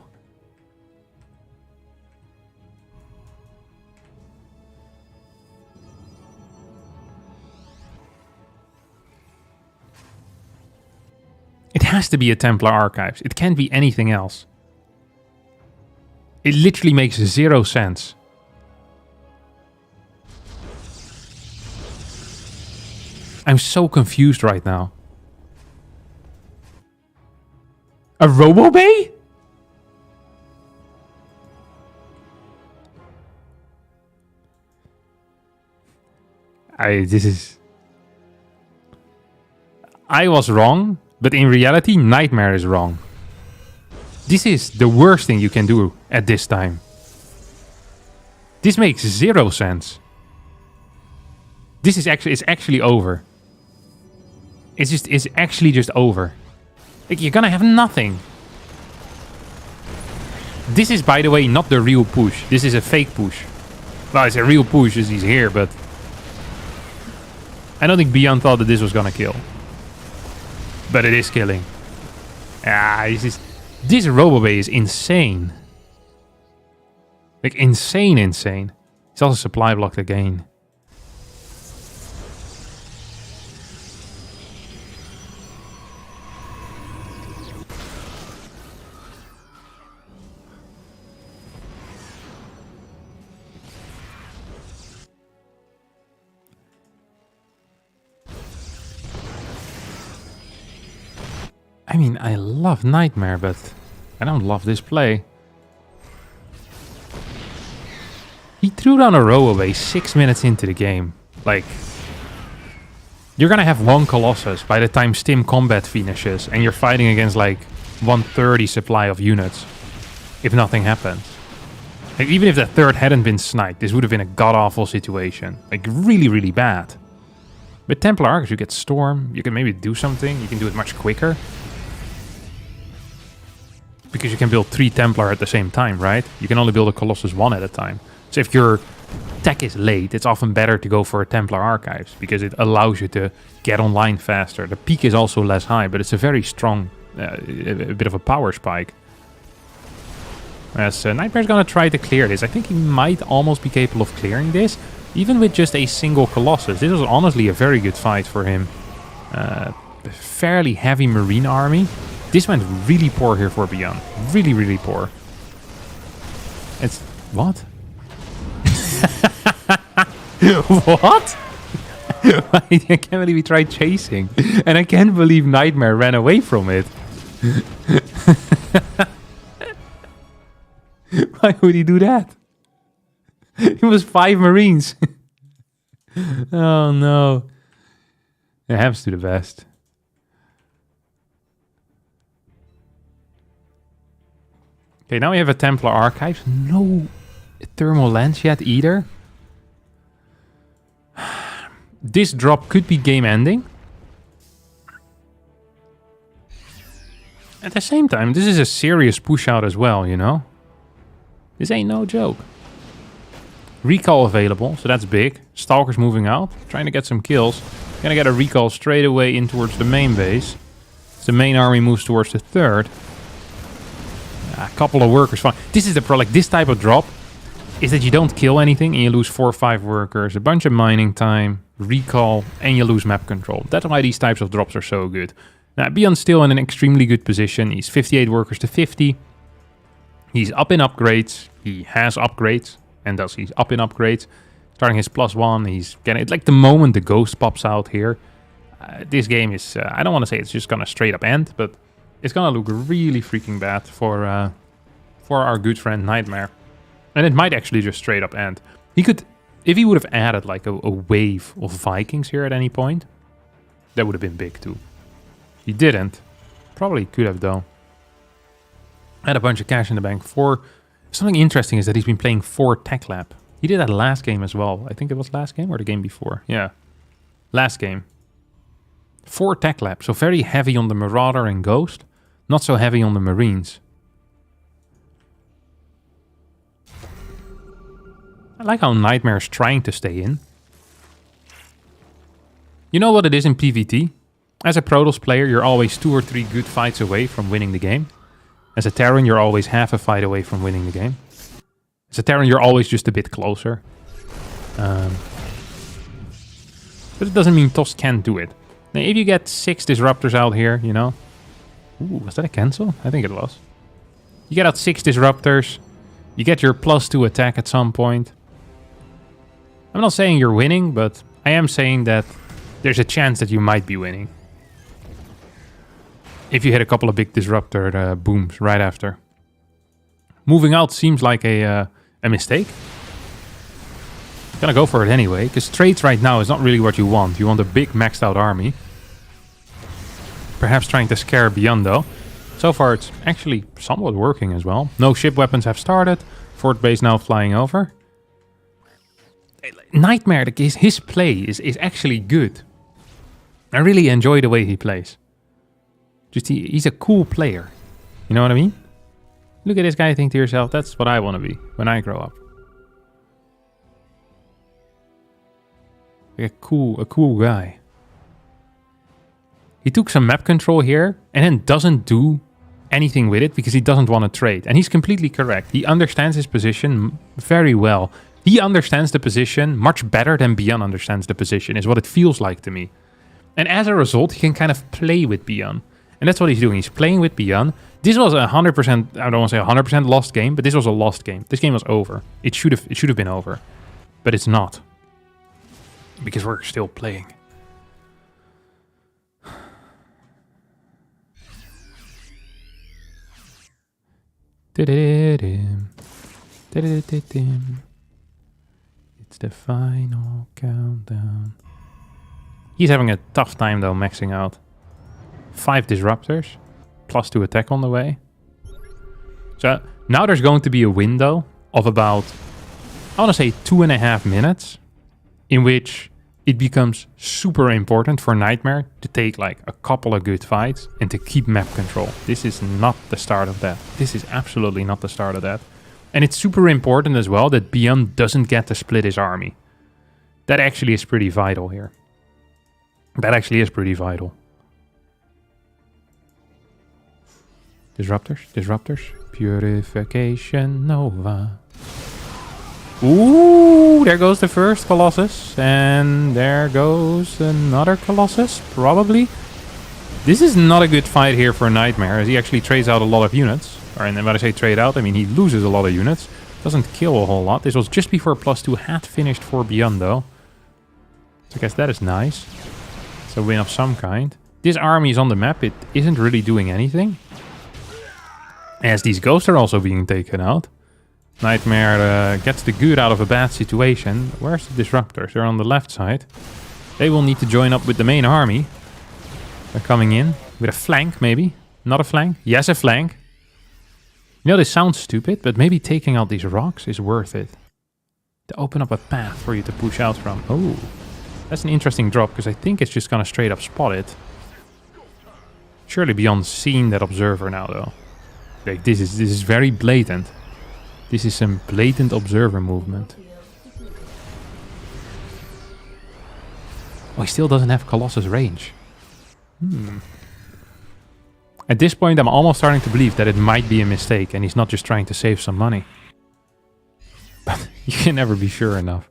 It has to be a Templar Archives. It can't be anything else. It literally makes 0 sense. I'm so confused right now. A Robo-Bay? I was wrong, but in reality, Nightmare is wrong. This is the worst thing you can do at this time. This makes 0 sense. This is actually, it's actually over. It's actually just over. Like, you're gonna have nothing. This is, by the way, not the real push. This is a fake push. Well, it's a real push as he's here, but I don't think BYUN thought that this was gonna kill. But it is killing. This Robo-Bay is insane. Like, insane. It's also supply blocked again. I mean, I love Nightmare, but I don't love this play. He threw down a Robo-Bay 6 minutes into the game. Like, you're gonna have 1 Colossus by the time Stim Combat finishes, and you're fighting against like 130 supply of units. If nothing happens. Like, even if the 3rd hadn't been sniped, this would have been a god-awful situation. Like, really, really bad. With Templar Archives, you get Storm, you can maybe do something, you can do it much quicker. Because you can build 3 Templar at the same time, right? You can only build a Colossus 1 at a time. So if your tech is late, it's often better to go for a Templar Archives, because it allows you to get online faster. The peak is also less high, but it's a very strong, a bit of a power spike. As Nightmare's gonna try to clear this. I think he might almost be capable of clearing this, even with just a single Colossus. This was honestly a very good fight for him. A fairly heavy Marine army. This went really poor here for BYUN. Really, really poor. It's... what? What? I can't believe he tried chasing. And I can't believe Nightmare ran away from it. Why would he do that? It was 5 Marines. Oh no. It happens to the best. Okay, now we have a Templar Archives. No Thermal Lens yet either. This drop could be game ending. At the same time, this is a serious push out as well, you know? This ain't no joke. Recall available, so that's big. Stalkers moving out, trying to get some kills. Gonna get a recall straight away in towards the main base. The main army moves towards the third. A couple of workers fine. This is the pro, like this type of drop is that you don't kill anything and you lose 4 or 5 workers, a bunch of mining time, recall, and you lose map control. That's why these types of drops are so good. Now, BYUN's still in an extremely good position. He's 58 workers to 50. He's up in upgrades. He has upgrades, and thus he's up in upgrades. Starting his +1, he's getting it. Like the moment the ghost pops out here, this game is, I don't want to say it's just going to straight up end, but it's going to look really freaking bad for our good friend Nightmare. And it might actually just straight up end. He could, if he would have added like a wave of Vikings here at any point, that would have been big too. He didn't. Probably could have though. Had a bunch of cash in the bank. Something interesting is that he's been playing 4 Tech Lab. He did that last game as well. I think it was last game or the game before. Yeah. Last game. 4 Tech Lab. So very heavy on the Marauder and Ghost. Not so heavy on the Marines. I like how Nightmare's trying to stay in. You know what it is in PvT? As a Protoss player, you're always 2 or 3 good fights away from winning the game. As a Terran, you're always half a fight away from winning the game. As a Terran, you're always just a bit closer. But it doesn't mean TOS can't do it. Now, if you get 6 Disruptors out here, you know... Ooh, was that a cancel? I think it was. You get out 6 Disruptors. You get your +2 attack at some point. I'm not saying you're winning, but I am saying that there's a chance that you might be winning. If you hit a couple of big Disruptor booms right after. Moving out seems like a mistake. Gonna go for it anyway, because trades right now is not really what you want. You want a big maxed out army. Perhaps trying to scare BYUN though. So far it's actually somewhat working as well. No ship weapons have started. Fort base now flying over. Nightmare, his play is actually good. I really enjoy the way he plays. Just he's a cool player. You know what I mean? Look at this guy, think to yourself, that's what I want to be when I grow up. Like a cool guy. He took some map control here and then doesn't do anything with it because he doesn't want to trade. And he's completely correct. He understands his position very well. He understands the position much better than BYUN understands the position, is what it feels like to me. And as a result, he can kind of play with BYUN. And that's what he's doing. He's playing with BYUN. This was a 100%, I don't want to say 100% lost game, but this was a lost game. This game was over. It should have been over. But it's not. Because we're still playing. It's the final countdown. He's having a tough time though, maxing out. 5 Disruptors, +2 attack on the way. So now there's going to be a window of about, I want to say 2.5 minutes, in which it becomes super important for Nightmare to take like a couple of good fights and to keep map control. This is not the start of that. This is absolutely not the start of that. And it's super important as well that BYUN doesn't get to split his army. That actually is pretty vital here. That actually is pretty vital. Disruptors, disruptors. Purification Nova. Ooh, there goes the first Colossus. And there goes another Colossus, probably. This is not a good fight here for Nightmare, as he actually trades out a lot of units. And when I say trade out, I mean he loses a lot of units. Doesn't kill a whole lot. This was just before +2 had finished for BYUN, though. So I guess that is nice. It's a win of some kind. This army is on the map. It isn't really doing anything, as these ghosts are also being taken out. Nightmare gets the good out of a bad situation. Where's the disruptors? They're on the left side. They will need to join up with the main army. They're coming in with a flank, maybe. Not a flank. Yes, a flank. You know, this sounds stupid, but maybe taking out these rocks is worth it. To open up a path for you to push out from. Oh, that's an interesting drop, because I think it's just going to straight up spot it. Surely beyond seeing that observer now, though. Like, this is very blatant. This is some blatant observer movement. Oh, he still doesn't have Colossus range. At this point, I'm almost starting to believe that it might be a mistake and he's not just trying to save some money. But you can never be sure enough.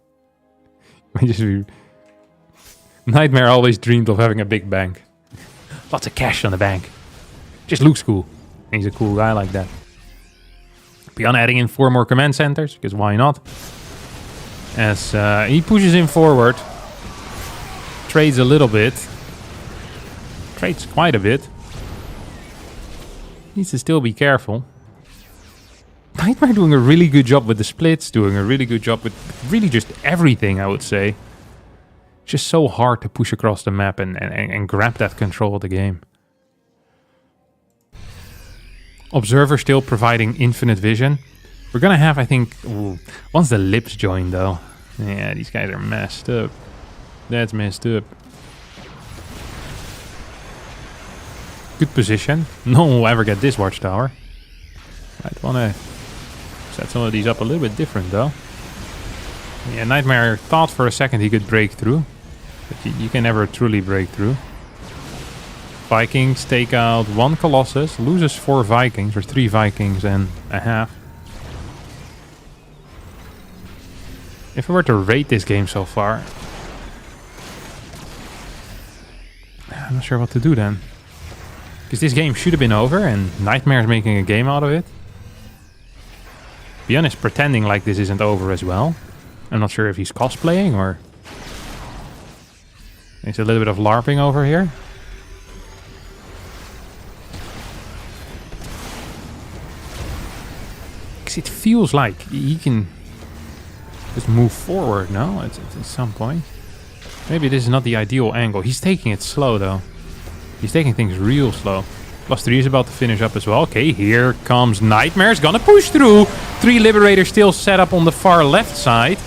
Nightmare always dreamed of having a big bank. Lots of cash on the bank. Just looks cool. And he's a cool guy like that. BYUN adding in 4 more command centers, because why not? As he pushes him forward. Trades a little bit. Trades quite a bit. Needs to still be careful. Nightmare doing a really good job with the splits, doing a really good job with really just everything, I would say. Just so hard to push across the map and grab that control of the game. Observer still providing infinite vision. We're gonna have, I think, once the lips join though. Yeah, these guys are messed up. That's messed up. Good position. No one will ever get this watchtower. I'd wanna set some of these up a little bit different though. Yeah, Nightmare thought for a second he could break through. But you can never truly break through. Vikings take out 1 Colossus, loses 4 Vikings, or 3 Vikings and a half. If I were to rate this game so far, I'm not sure what to do then. Because this game should have been over and Nightmare's making a game out of it. BYUN is pretending like this isn't over as well. I'm not sure if he's cosplaying or... There's a little bit of LARPing over here. Because it feels like he can just move forward, no? At some point. Maybe this is not the ideal angle. He's taking it slow, though. He's taking things real slow. +3 is about to finish up as well. Okay, here comes Nightmare's gonna push through. 3 Liberators still set up on the far left side.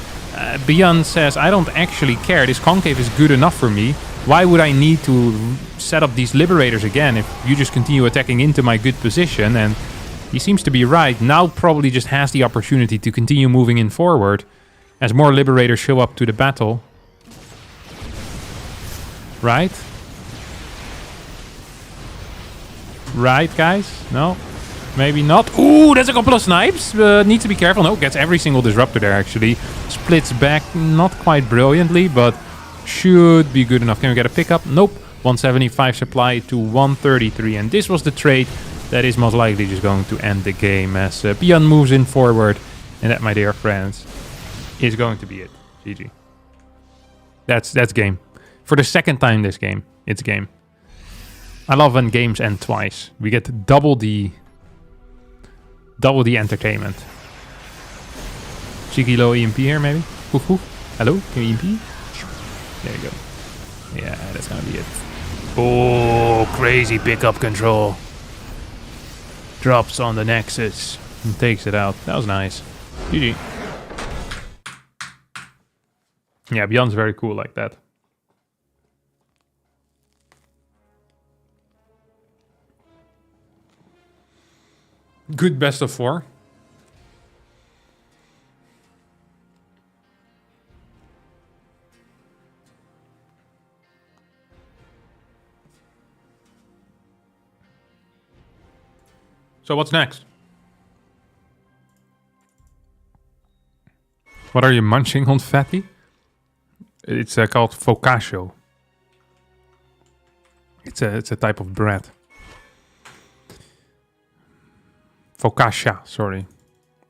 BYUN says, I don't actually care. This concave is good enough for me. Why would I need to set up these Liberators again if you just continue attacking into my good position? And he seems to be right. Now probably just has the opportunity to continue moving in forward as more Liberators show up to the battle. Right? Right, guys? No? Maybe not. Ooh, there's a couple of snipes. Needs to be careful. No, gets every single disruptor there, actually. Splits back, not quite brilliantly, but should be good enough. Can we get a pickup? Nope. 175 supply to 133. And this was the trade that is most likely just going to end the game as BYUN moves in forward. And that, my dear friends, is going to be it. GG. That's game. For the second time this game, it's game. I love when games end twice. We get double the entertainment. Cheeky low EMP here, maybe? Hoof hoof. Hello? Can you EMP? There you go. Yeah, that's gonna be it. Oh, crazy pickup control. Drops on the Nexus and takes it out. That was nice. GG. Yeah, BYUN's very cool like that. Good best of 4. So what's next? What are you munching on, Fatty? It's called Focaccia. It's a type of bread. Focaccia, sorry.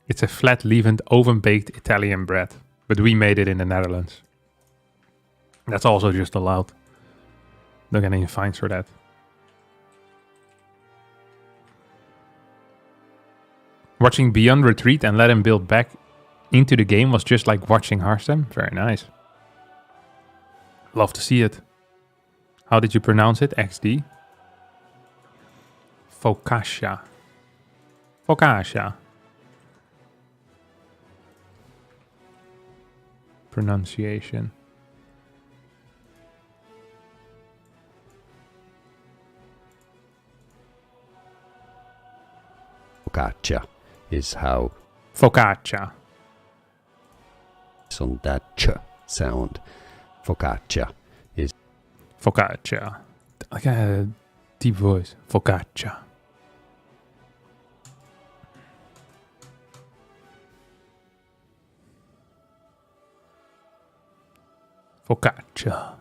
It's a flat leavened oven-baked Italian bread. But we made it in the Netherlands. That's also just allowed. Don't get any fines for that. Watching BYUN retreat and let him build back into the game was just like watching Hearthstone. Very nice. Love to see it. How did you pronounce it? XD? Focaccia. Focaccia. Pronunciation. Focaccia is how Focaccia. it's on that ch sound. Focaccia is Focaccia. Like a deep voice. Focaccia. Focaccia.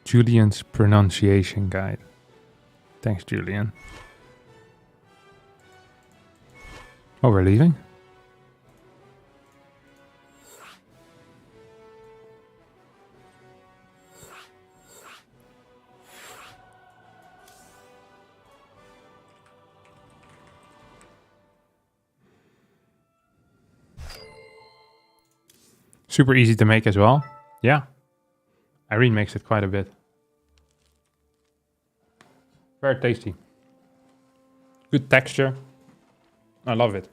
Julian's pronunciation guide. Thanks, Julian. Oh, we're leaving? Super easy to make as well. Yeah. Irene makes it quite a bit. Very tasty. Good texture. I love it.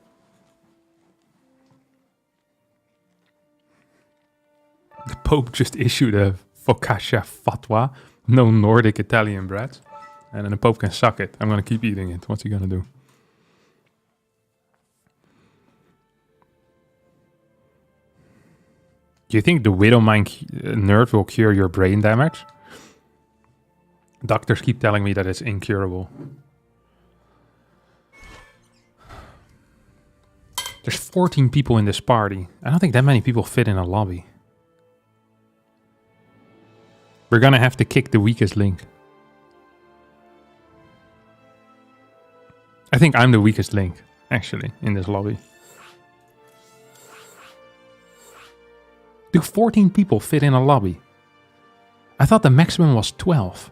The Pope just issued a Focaccia fatwa. No Nordic Italian breads. And then the Pope can suck it. I'm going to keep eating it. What's he going to do? Do you think the Widowmine nerve will cure your brain damage? Doctors keep telling me that it's incurable. There's 14 people in this party. I don't think that many people fit in a lobby. We're gonna have to kick the weakest link. I think I'm the weakest link, actually, in this lobby. Do 14 people fit in a lobby? I thought the maximum was 12.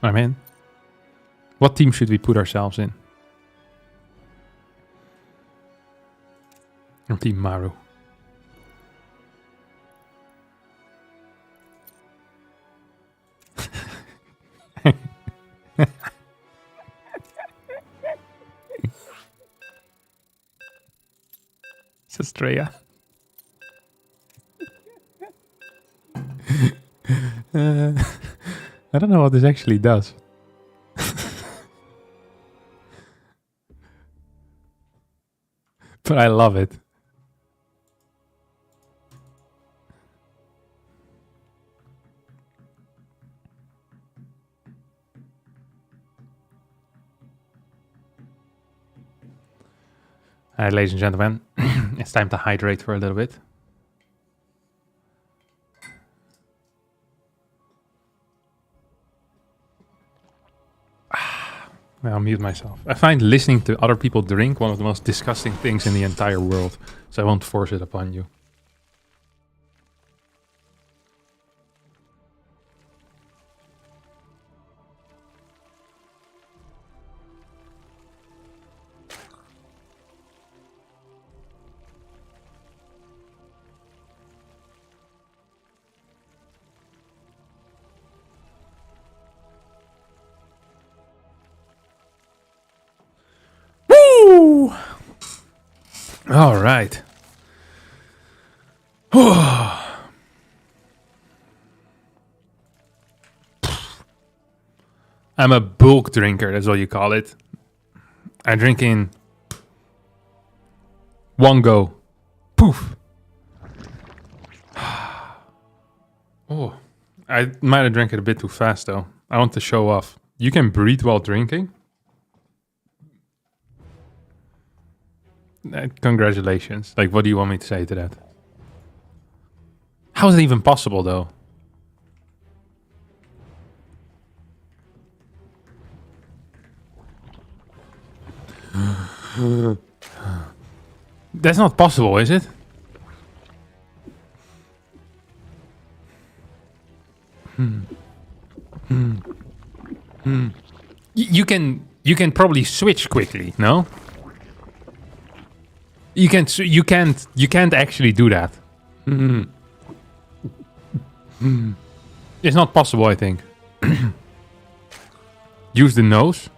I'm in. What team should we put ourselves in? I'm Team Maru. It's Estrella. I don't know what this actually does. But I love it. Alright, ladies and gentlemen, it's time to hydrate for a little bit. I'll mute myself. I find listening to other people drink one of the most disgusting things in the entire world, so I won't force it upon you. All right. I'm a bulk drinker, that's what you call it. I drink in one go. Poof. Oh, I might have drank it a bit too fast though. I want to show off. You can breathe while drinking. Congratulations. Like, what do you want me to say to that? How is it even possible though? That's not possible, is it? You can probably switch quickly, no? You can't actually do that. It's not possible, I think. Use the nose.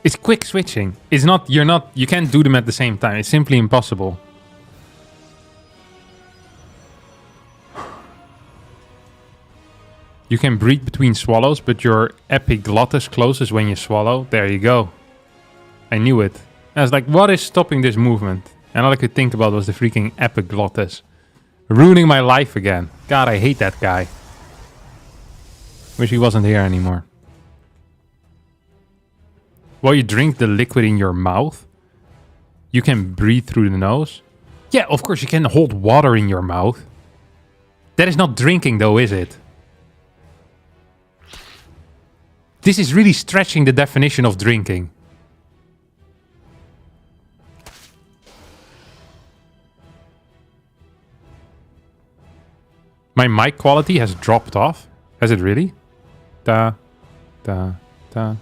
It's quick switching. It's not, you can't do them at the same time. It's simply impossible. You can breathe between swallows, but your epiglottis closes when you swallow. There you go. I knew it. I was like, what is stopping this movement? And all I could think about was the freaking epiglottis. Ruining my life again. God, I hate that guy. Wish he wasn't here anymore. While you drink the liquid in your mouth, you can breathe through the nose. Yeah, of course you can hold water in your mouth. That is not drinking though, is it? This is really stretching the definition of drinking. My mic quality has dropped off. Has it really? Da, da, da.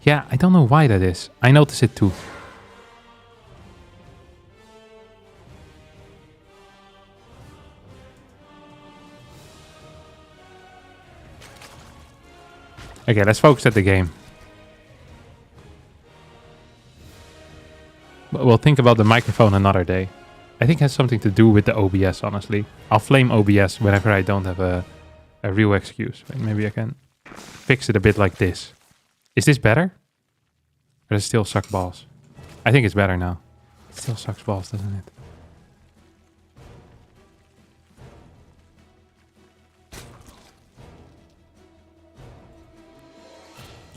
Yeah, I don't know why that is. I notice it too. Okay, let's focus at the game. We'll think about the microphone another day. I think it has something to do with the OBS, honestly. I'll flame OBS whenever I don't have a real excuse. Maybe I can fix it a bit like this. Is this better? Or does it still suck balls? I think it's better now. It still sucks balls, doesn't it?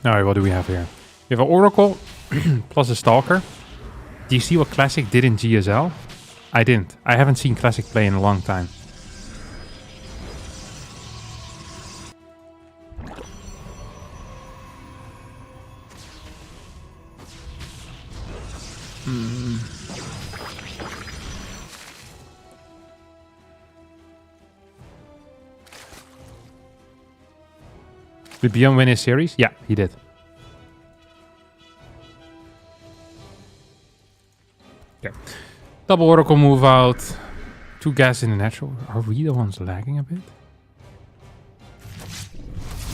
Alright, what do we have here? We have an Oracle plus a Stalker. Do you see what Classic did in GSL? I didn't. I haven't seen Classic play in a long time. Did BYUN win his series? Yeah, he did. Okay. Double Oracle move out. 2 gas in the natural. Are we the ones lagging a bit?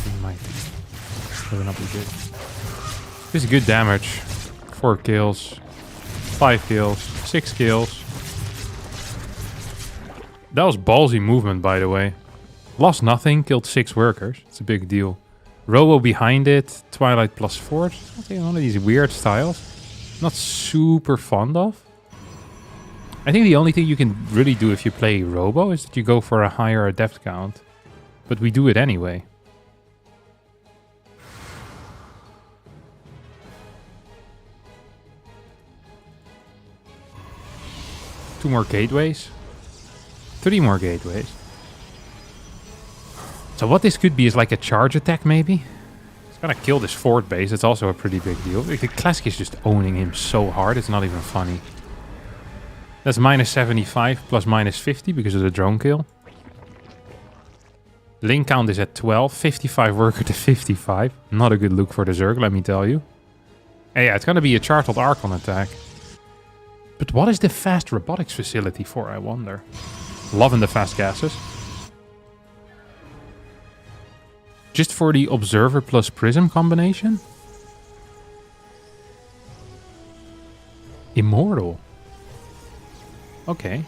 We might. That would not be good. This is good damage. 4 kills. 5 kills. 6 kills. That was ballsy movement, by the way. Lost nothing. Killed 6 workers. It's a big deal. Robo behind it. Twilight plus Force. One of these weird styles. Not super fond of. I think the only thing you can really do if you play Robo is that you go for a higher adept count. But we do it anyway. Two more gateways. 3 more gateways. So what this could be is like a charge attack maybe. It's gonna kill this fort base. It's also a pretty big deal. The Classic is just owning him so hard. It's not even funny. That's minus 75 plus minus 50 because of the drone kill. Link count is at 12. 55 worker to 55. Not a good look for the Zerg, let me tell you. And yeah, it's gonna be a Chartled Archon attack. But what is the fast robotics facility for, I wonder? Loving the fast gases. Just for the Observer plus Prism combination? Immortal. Okay.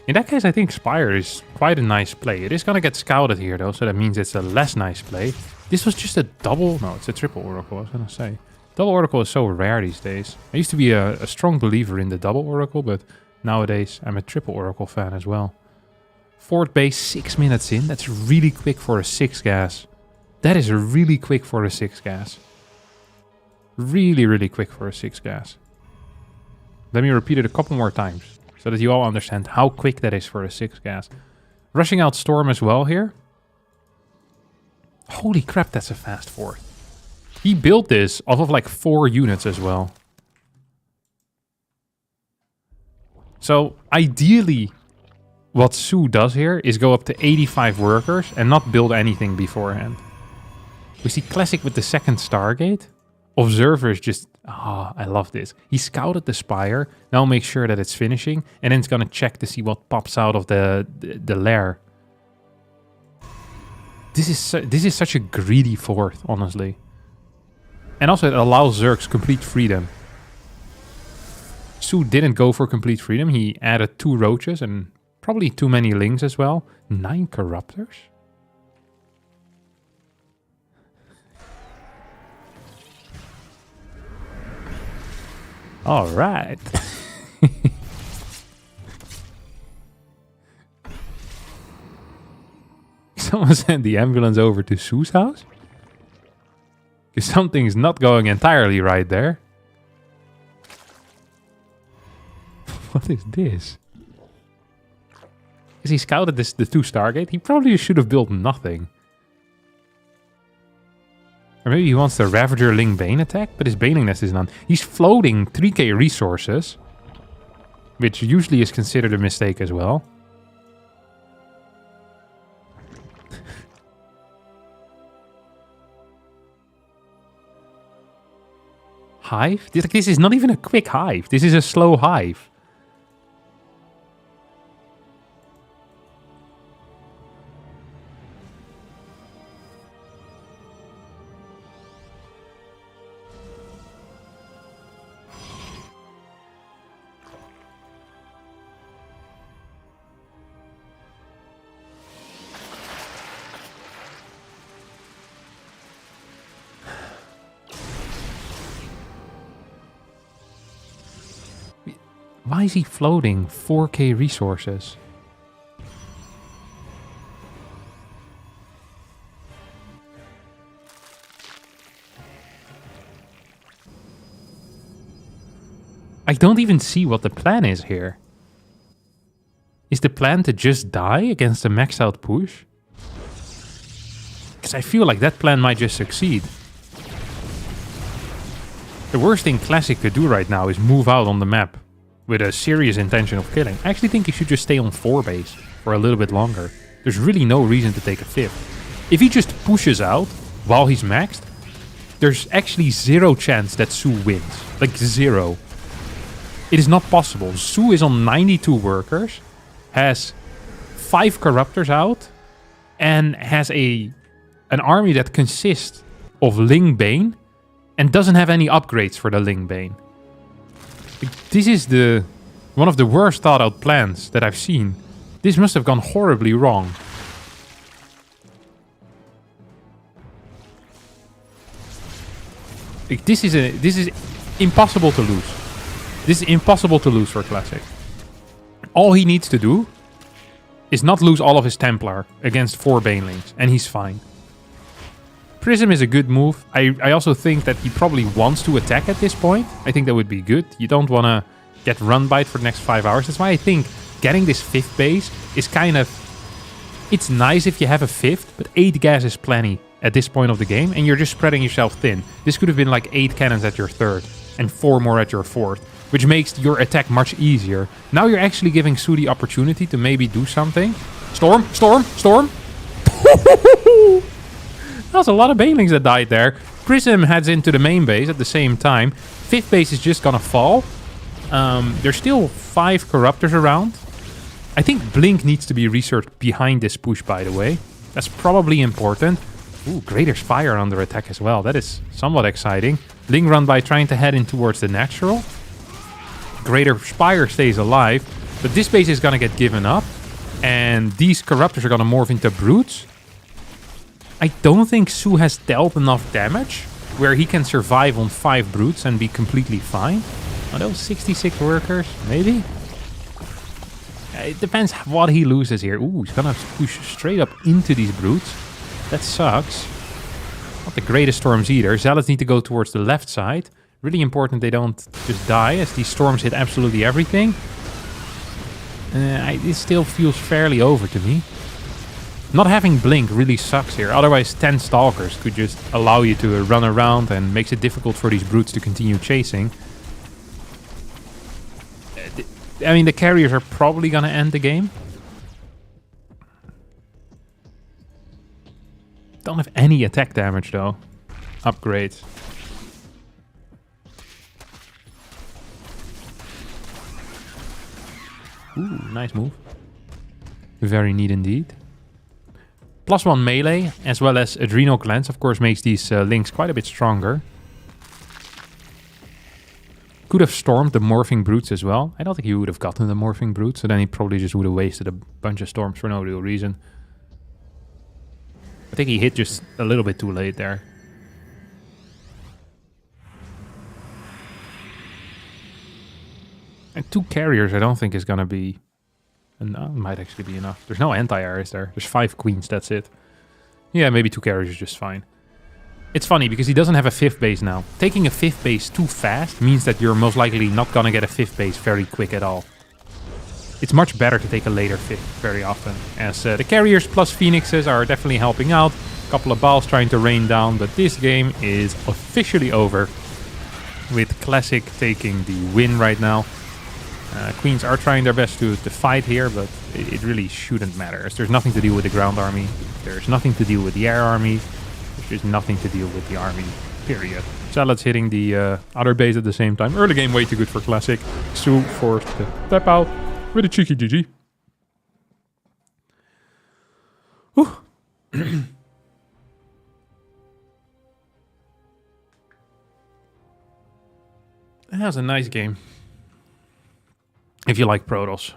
In that case, I think Spire is quite a nice play. It is going to get scouted here, though, so that means it's a less nice play. This was just a double... No, it's a triple Oracle, I was going to say. Double Oracle is so rare these days. I used to be a strong believer in the double Oracle, but nowadays I'm a triple Oracle fan as well. Fourth base, 6 minutes in. That's really quick for a 6 gas. That is really quick for a 6 gas. Really, really quick for a 6 gas. Let me repeat it a couple more times, so that you all understand how quick that is for a 6 gas. Rushing out Storm as well here. Holy crap, that's a fast 4th. He built this off of like 4 units as well. So ideally, what Su does here is go up to 85 workers and not build anything beforehand. We see Classic with the second Stargate. Observer is just... Ah, I love this. He scouted the Spire. Now make sure that it's finishing. And then it's going to check to see what pops out of the lair. This is such a greedy 4th, honestly. And also it allows Zerg's complete freedom. Su didn't go for complete freedom. He added 2 roaches and probably too many lings as well. 9 corruptors? All right. Someone sent the ambulance over to Su's house? Because something's not going entirely right there. What is this? Because he scouted the 2 Stargate. He probably should have built nothing. Or maybe he wants the Ravager Ling Bane attack, but his Baning Nest is none. He's floating 3k resources, which usually is considered a mistake as well. Hive? This is not even a quick hive. This is a slow hive. Why is he floating 4k resources? I don't even see what the plan is here. Is the plan to just die against a maxed out push? Because I feel like that plan might just succeed. The worst thing Classic could do right now is move out on the map with a serious intention of killing. I actually think he should just stay on 4 base for a little bit longer. There's really no reason to take a 5th. If he just pushes out while he's maxed, there's actually 0 chance that Su wins. Like 0. It is not possible. Su is on 92 workers, has 5 corruptors out, and has an army that consists of Ling Bane and doesn't have any upgrades for the Ling Bane. This is one of the worst thought out plans that I've seen. This must have gone horribly wrong. This is impossible to lose. This is impossible to lose for Classic. All he needs to do is not lose all of his Templar against 4 Banelings, and he's fine. Prism is a good move. I also think that he probably wants to attack at this point. I think that would be good. You don't want to get run by it for the next 5 hours. That's why I think getting this 5th base is kind of... It's nice if you have a 5th, but 8 gas is plenty at this point of the game, and you're just spreading yourself thin. This could have been like 8 cannons at your 3rd, and 4 more at your 4th, which makes your attack much easier. Now you're actually giving Su the opportunity to maybe do something. Storm! Storm! Storm! That's a lot of Banelings that died there. Prism heads into the main base at the same time. 5th base is just gonna fall. There's still 5 Corruptors around. I think Blink needs to be researched behind this push, by the way. That's probably important. Ooh, Greater Spire under attack as well. That is somewhat exciting. Ling Run by trying to head in towards the natural. Greater Spire stays alive, but this base is gonna get given up. And these Corruptors are gonna morph into Brutes. I don't think Su has dealt enough damage where he can survive on 5 Brutes and be completely fine. Are those 66 workers? Maybe? It depends what he loses here. Ooh, he's gonna push straight up into these Brutes. That sucks. Not the greatest storms either. Zealots need to go towards the left side. Really important they don't just die as these storms hit absolutely everything. It still feels fairly over to me. Not having Blink really sucks here. Otherwise 10 Stalkers could just allow you to run around and makes it difficult for these Brutes to continue chasing. I mean, the carriers are probably gonna end the game. Don't have any attack damage though. Upgrades. Ooh, nice move. Very neat indeed. +1 melee, as well as Adrenal Glands, of course, makes these links quite a bit stronger. Could have stormed the Morphing Brutes as well. I don't think he would have gotten the Morphing Brutes, so then he probably just would have wasted a bunch of storms for no real reason. I think he hit just a little bit too late there. And 2 carriers I don't think is gonna be... No, it might actually be enough. There's no anti-air, is there? There's 5 queens, that's it. Yeah, maybe 2 carriers is just fine. It's funny because he doesn't have a 5th base now. Taking a 5th base too fast means that you're most likely not gonna get a 5th base very quick at all. It's much better to take a later 5th very often. As the carriers plus Phoenixes are definitely helping out. A couple of balls trying to rain down, but this game is officially over. With Classic taking the win right now. Queens are trying their best to fight here, but it really shouldn't matter. As there's nothing to deal with the ground army. There's nothing to deal with the air army. There's just nothing to deal with the army, period. Zealots hitting the other base at the same time. Early game way too good for Classic. Su forced to tap out with a cheeky GG. That was a nice game. If you like Protoss.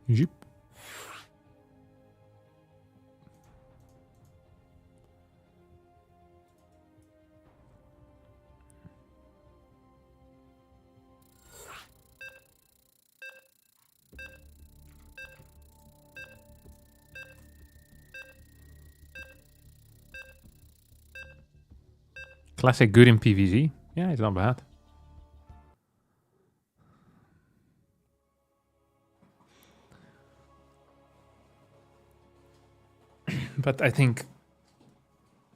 Yep. Classic good in PvZ. Yeah, it's not bad. But I think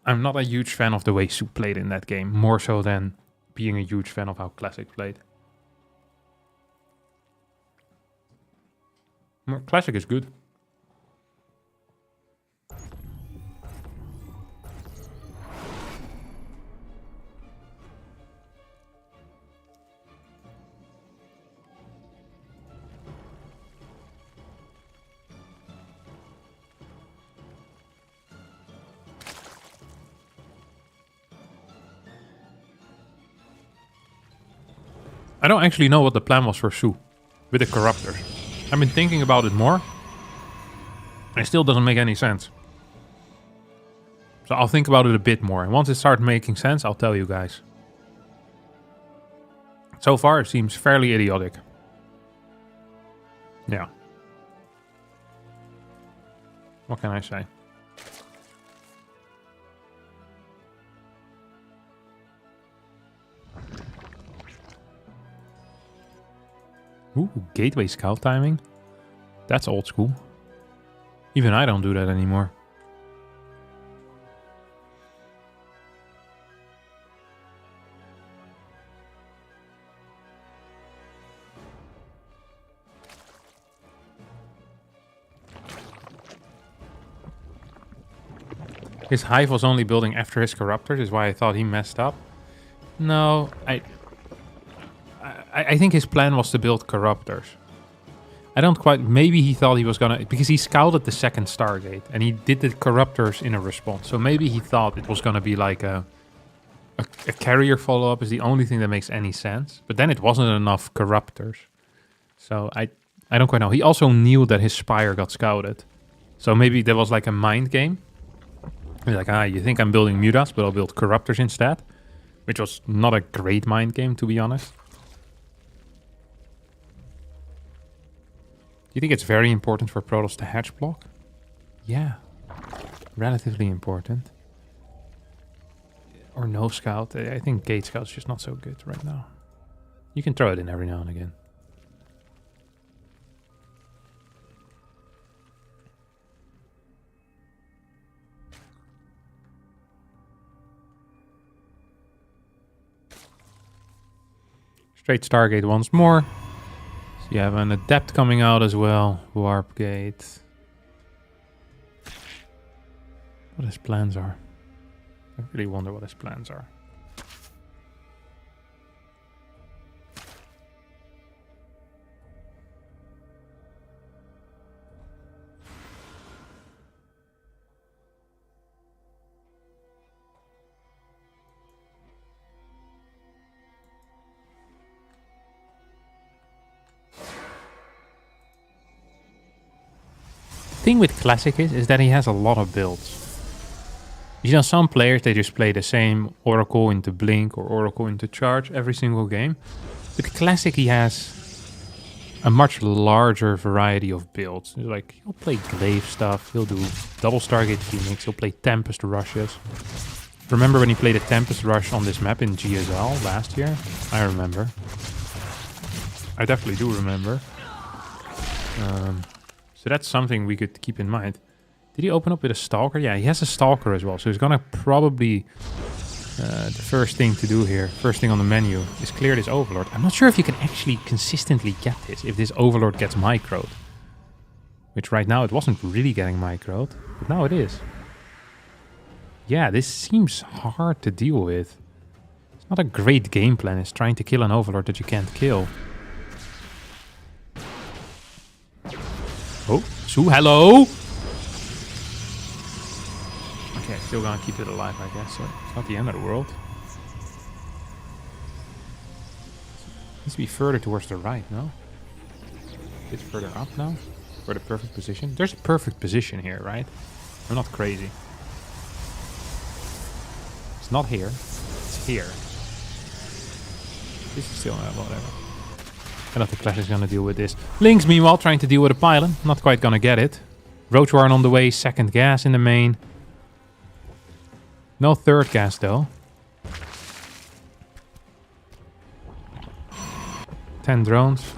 I'm not a huge fan of the way Su played in that game. More so than being a huge fan of how Classic played. Classic is good. I don't actually know what the plan was for Su with the Corruptors. I've been thinking about it more. And it still doesn't make any sense. So I'll think about it a bit more. And once it starts making sense, I'll tell you guys. So far, it seems fairly idiotic. Yeah. What can I say? Ooh, gateway scout timing. That's old school. Even I don't do that anymore. His hive was only building after his corruptors, is why I thought he messed up. No, I think his plan was to build corruptors. I don't quite... Maybe he thought he was gonna... Because he scouted the second Stargate, and he did the corruptors in a response. So maybe he thought it was gonna be like a carrier follow-up is the only thing that makes any sense. But then it wasn't enough corruptors. So I don't quite know. He also knew that his spire got scouted. So maybe there was like a mind game. He's like, you think I'm building mutas, but I'll build corruptors instead. Which was not a great mind game, to be honest. Do you think it's very important for Protoss to hatch block? Yeah. Relatively important. Or no scout. I think gate scout's just not so good right now. You can throw it in every now and again. Straight Stargate once more. So you have an Adept coming out as well. Warp Gate. What his plans are. I really wonder what his plans are. The thing with Classic is that he has a lot of builds. You know, some players, they just play the same Oracle into Blink or Oracle into Charge every single game. With Classic, he has a much larger variety of builds. Like, he'll play Glaive stuff, he'll do double Stargate Phoenix, he'll play Tempest Rushes. Remember when he played a Tempest Rush on this map in GSL last year? I remember. I definitely do remember. So that's something we could keep in mind. Did he open up with a Stalker? Yeah, he has a Stalker as well. So he's gonna probably... the first thing to do here, first thing on the menu, is clear this Overlord. I'm not sure if you can actually consistently get this, if this Overlord gets microed. Which right now it wasn't really getting microed, but now it is. Yeah, this seems hard to deal with. It's not a great game plan, it's trying to kill an Overlord that you can't kill. Oh, Sue, hello! Okay, still gonna keep it alive, I guess. So it's not the end of the world. Needs to be further towards the right, no? A bit further up now? For the perfect position. There's a perfect position here, right? I'm not crazy. It's not here. It's here. This is still whatever. I don't think Clash is gonna deal with this. Lynx, meanwhile, trying to deal with a pylon. Not quite gonna get it. Roach Warren on the way. Second gas in the main. No third gas, though. 10 drones.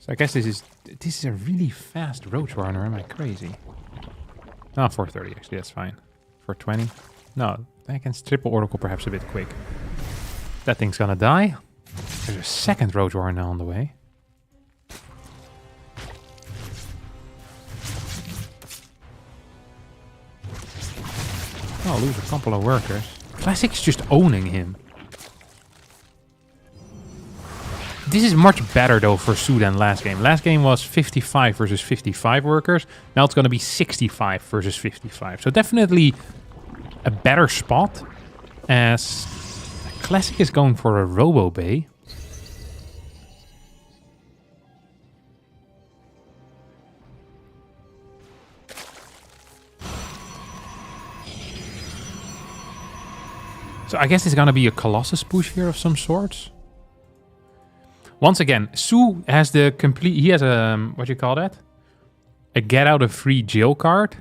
So I guess this is a really fast Roach Warner. Am I crazy? Oh, 430 actually, that's fine. 420. No, against triple Oracle perhaps a bit quick. That thing's gonna die. There's a second Roach Warner now on the way. Oh, lose a couple of workers. Classic's just owning him. This is much better, though, for Sue than last game. Last game was 55 versus 55 workers. Now it's going to be 65 versus 55. So definitely a better spot, as Classic is going for a Robo Bay. So I guess it's going to be a Colossus push here of some sorts. Once again, Sue has the complete... He has a... What do you call that? A get out of free jail card.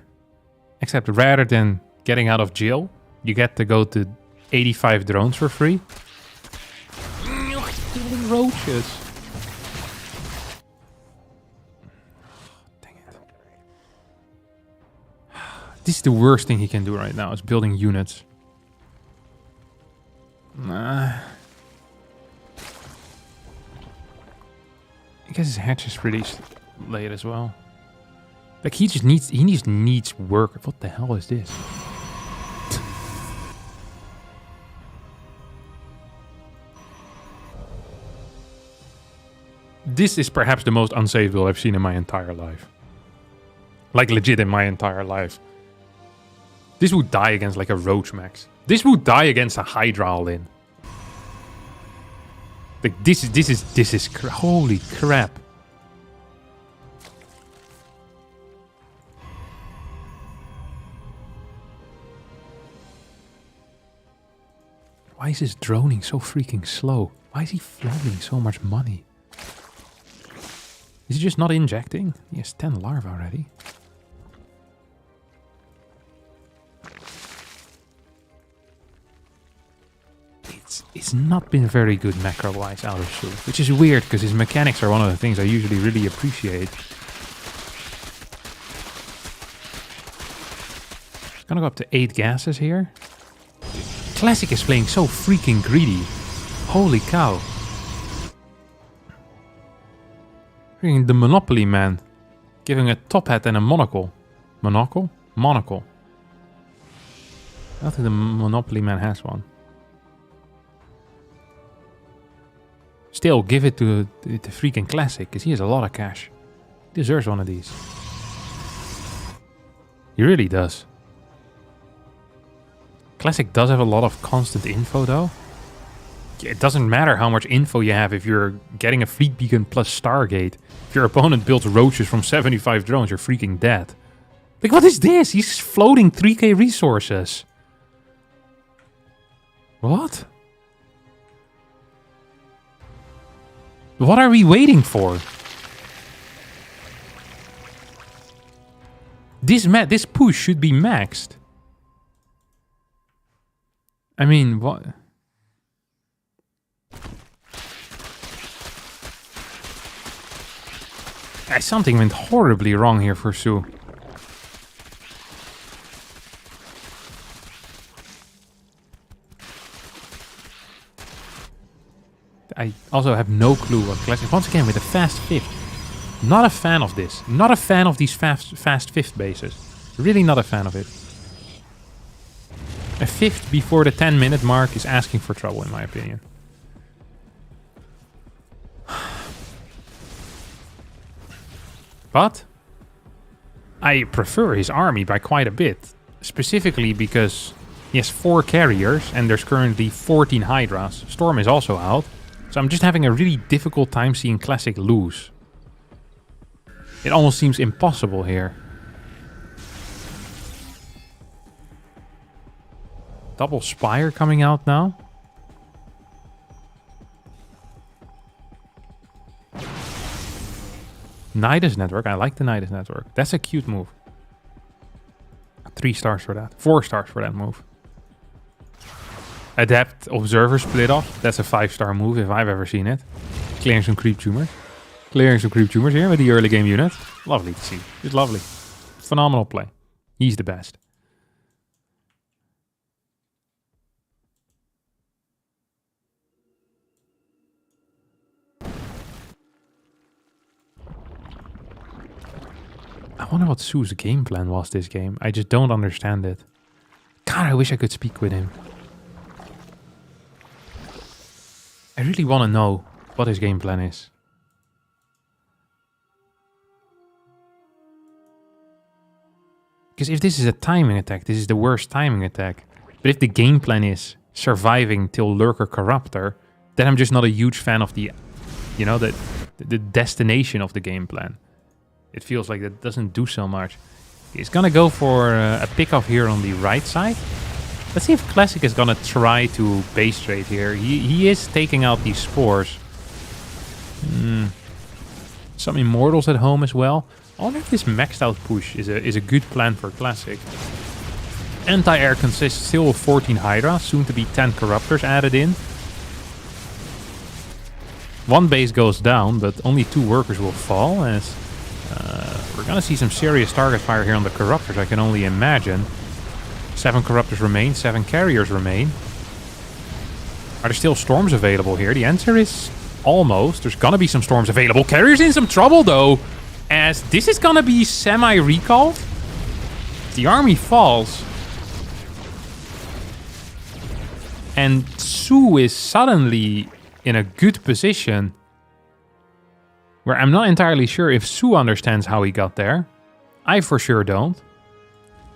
Except rather than getting out of jail, you get to go to 85 drones for free. Killing roaches. Dang it. This is the worst thing he can do right now, is building units. I guess his hatch is pretty late as well. Like he just needs work. What the hell is this? This is perhaps the most unsafe build I've seen in my entire life. Like legit in my entire life. This would die against like a Roach Max. This would die against a Hydra all-in. Like this is holy crap. Why is this droning so freaking slow? Why is he floating so much money? Is he just not injecting? He has 10 larvae already. It's not been very good macro-wise out of Shu, which is weird because his mechanics are one of the things I usually really appreciate. Gonna go up to 8 gases here. Classic is playing so freaking greedy. Holy cow. Freaking the Monopoly man. Giving a top hat and a monocle. Monocle? Monocle. I don't think the Monopoly man has one. Still, give it to the freaking Classic, because he has a lot of cash. He deserves one of these. He really does. Classic does have a lot of constant info, though. It doesn't matter how much info you have if you're getting a Fleet Beacon plus Stargate. If your opponent builds roaches from 75 drones, you're freaking dead. Like, what is this? He's floating 3k resources. What? What are we waiting for? This push should be maxed. I mean, what? Something went horribly wrong here for Sue. I also have no clue what Classic... Once again, with a fast fifth. Not a fan of this. Not a fan of these fast fifth bases. Really not a fan of it. A fifth before the 10-minute mark is asking for trouble, in my opinion. But I prefer his army by quite a bit. Specifically because he has 4 carriers and there's currently 14 Hydras. Storm is also out. So I'm just having a really difficult time seeing Classic lose. It almost seems impossible here. Double Spire coming out now. Nidus Network. I like the Nidus Network. That's a cute move. 3 stars for that. 4 stars for that move. Adept Observer Split Off. That's a 5-star move if I've ever seen it. Clearing some creep tumors. Clearing some creep tumors here with the early game unit. Lovely to see. Just lovely. Phenomenal play. He's the best. I wonder what Sue's game plan was this game. I just don't understand it. God, I wish I could speak with him. I really want to know what his game plan is. Because if this is a timing attack, this is the worst timing attack. But if the game plan is surviving till Lurker Corruptor, then I'm just not a huge fan of the, you know, the destination of the game plan. It feels like that doesn't do so much. He's gonna go for a pickoff here on the right side. Let's see if Classic is gonna try to base trade here. He is taking out these spores. Some Immortals at home as well. I wonder if this maxed out push is a good plan for Classic. Anti-air consists still of 14 Hydra, soon to be 10 Corruptors added in. 1 base goes down, but only 2 workers will fall, as we're gonna see some serious target fire here on the Corruptors, I can only imagine. 7 Corruptors remain, 7 carriers remain. Are there still storms available here? The answer is almost. There's gonna be some storms available. Carrier's in some trouble, though, as this is gonna be semi-recalled. The army falls. And Su is suddenly in a good position where I'm not entirely sure if Su understands how he got there. I for sure don't.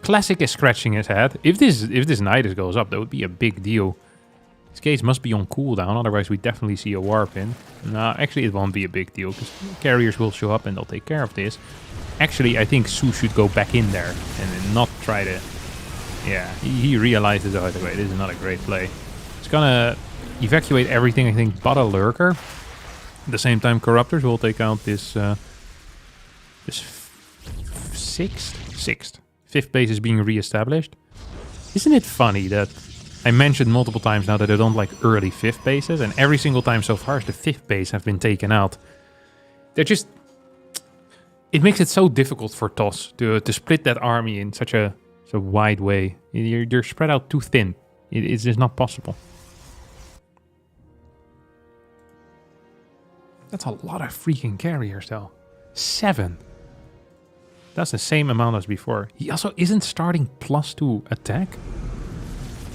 Classic is scratching his head. If this Nidus goes up, that would be a big deal. This case must be on cooldown, otherwise we definitely see a warp in. No, actually it won't be a big deal, because carriers will show up and they'll take care of this. Actually, I think Su should go back in there and not try to... Yeah, he realizes, oh, wait, this is not a great play. It's gonna evacuate everything, I think, but a lurker. At the same time, Corruptors will take out this... this sixth. Fifth base is being re-established. Isn't it funny that I mentioned multiple times now that I don't like early fifth bases, and every single time so far as the fifth base have been taken out. They're just... It makes it so difficult for TOS to split that army in such a wide way. You're spread out too thin. It's just not possible. That's a lot of freaking carriers, though. 7. That's the same amount as before. He also isn't starting +2 attack,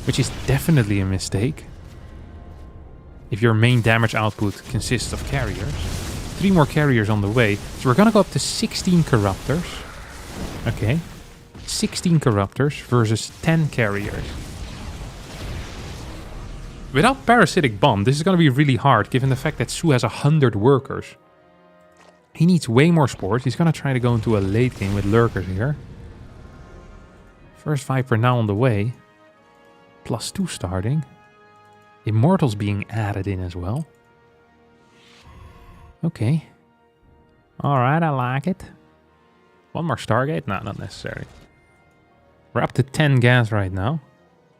which is definitely a mistake. If your main damage output consists of carriers. 3 more carriers on the way. So we're gonna go up to 16 Corruptors. Okay. 16 Corruptors versus 10 carriers. Without Parasitic Bomb, this is gonna be really hard, given the fact that Su has 100 workers. He needs way more spores. He's gonna try to go into a late game with lurkers here. First Viper now on the way. +2 starting. Immortals being added in as well. Okay. Alright, I like it. One more Stargate? No, not necessary. We're up to 10 gas right now.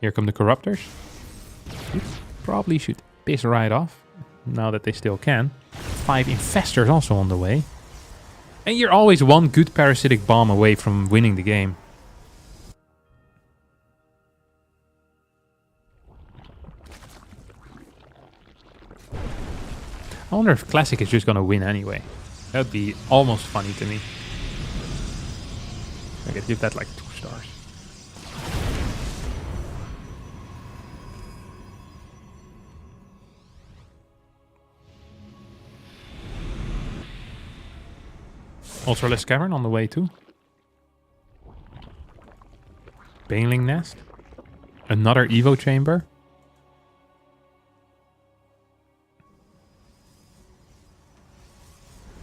Here come the Corruptors. You probably should piss right off, now that they still can. 5 Infestors also on the way. And you're always one good Parasitic Bomb away from winning the game. I wonder if Classic is just gonna win anyway. That would be almost funny to me. I could give that like 2 stars. Ultralisk Cavern on the way too. Baneling Nest. Another Evo Chamber.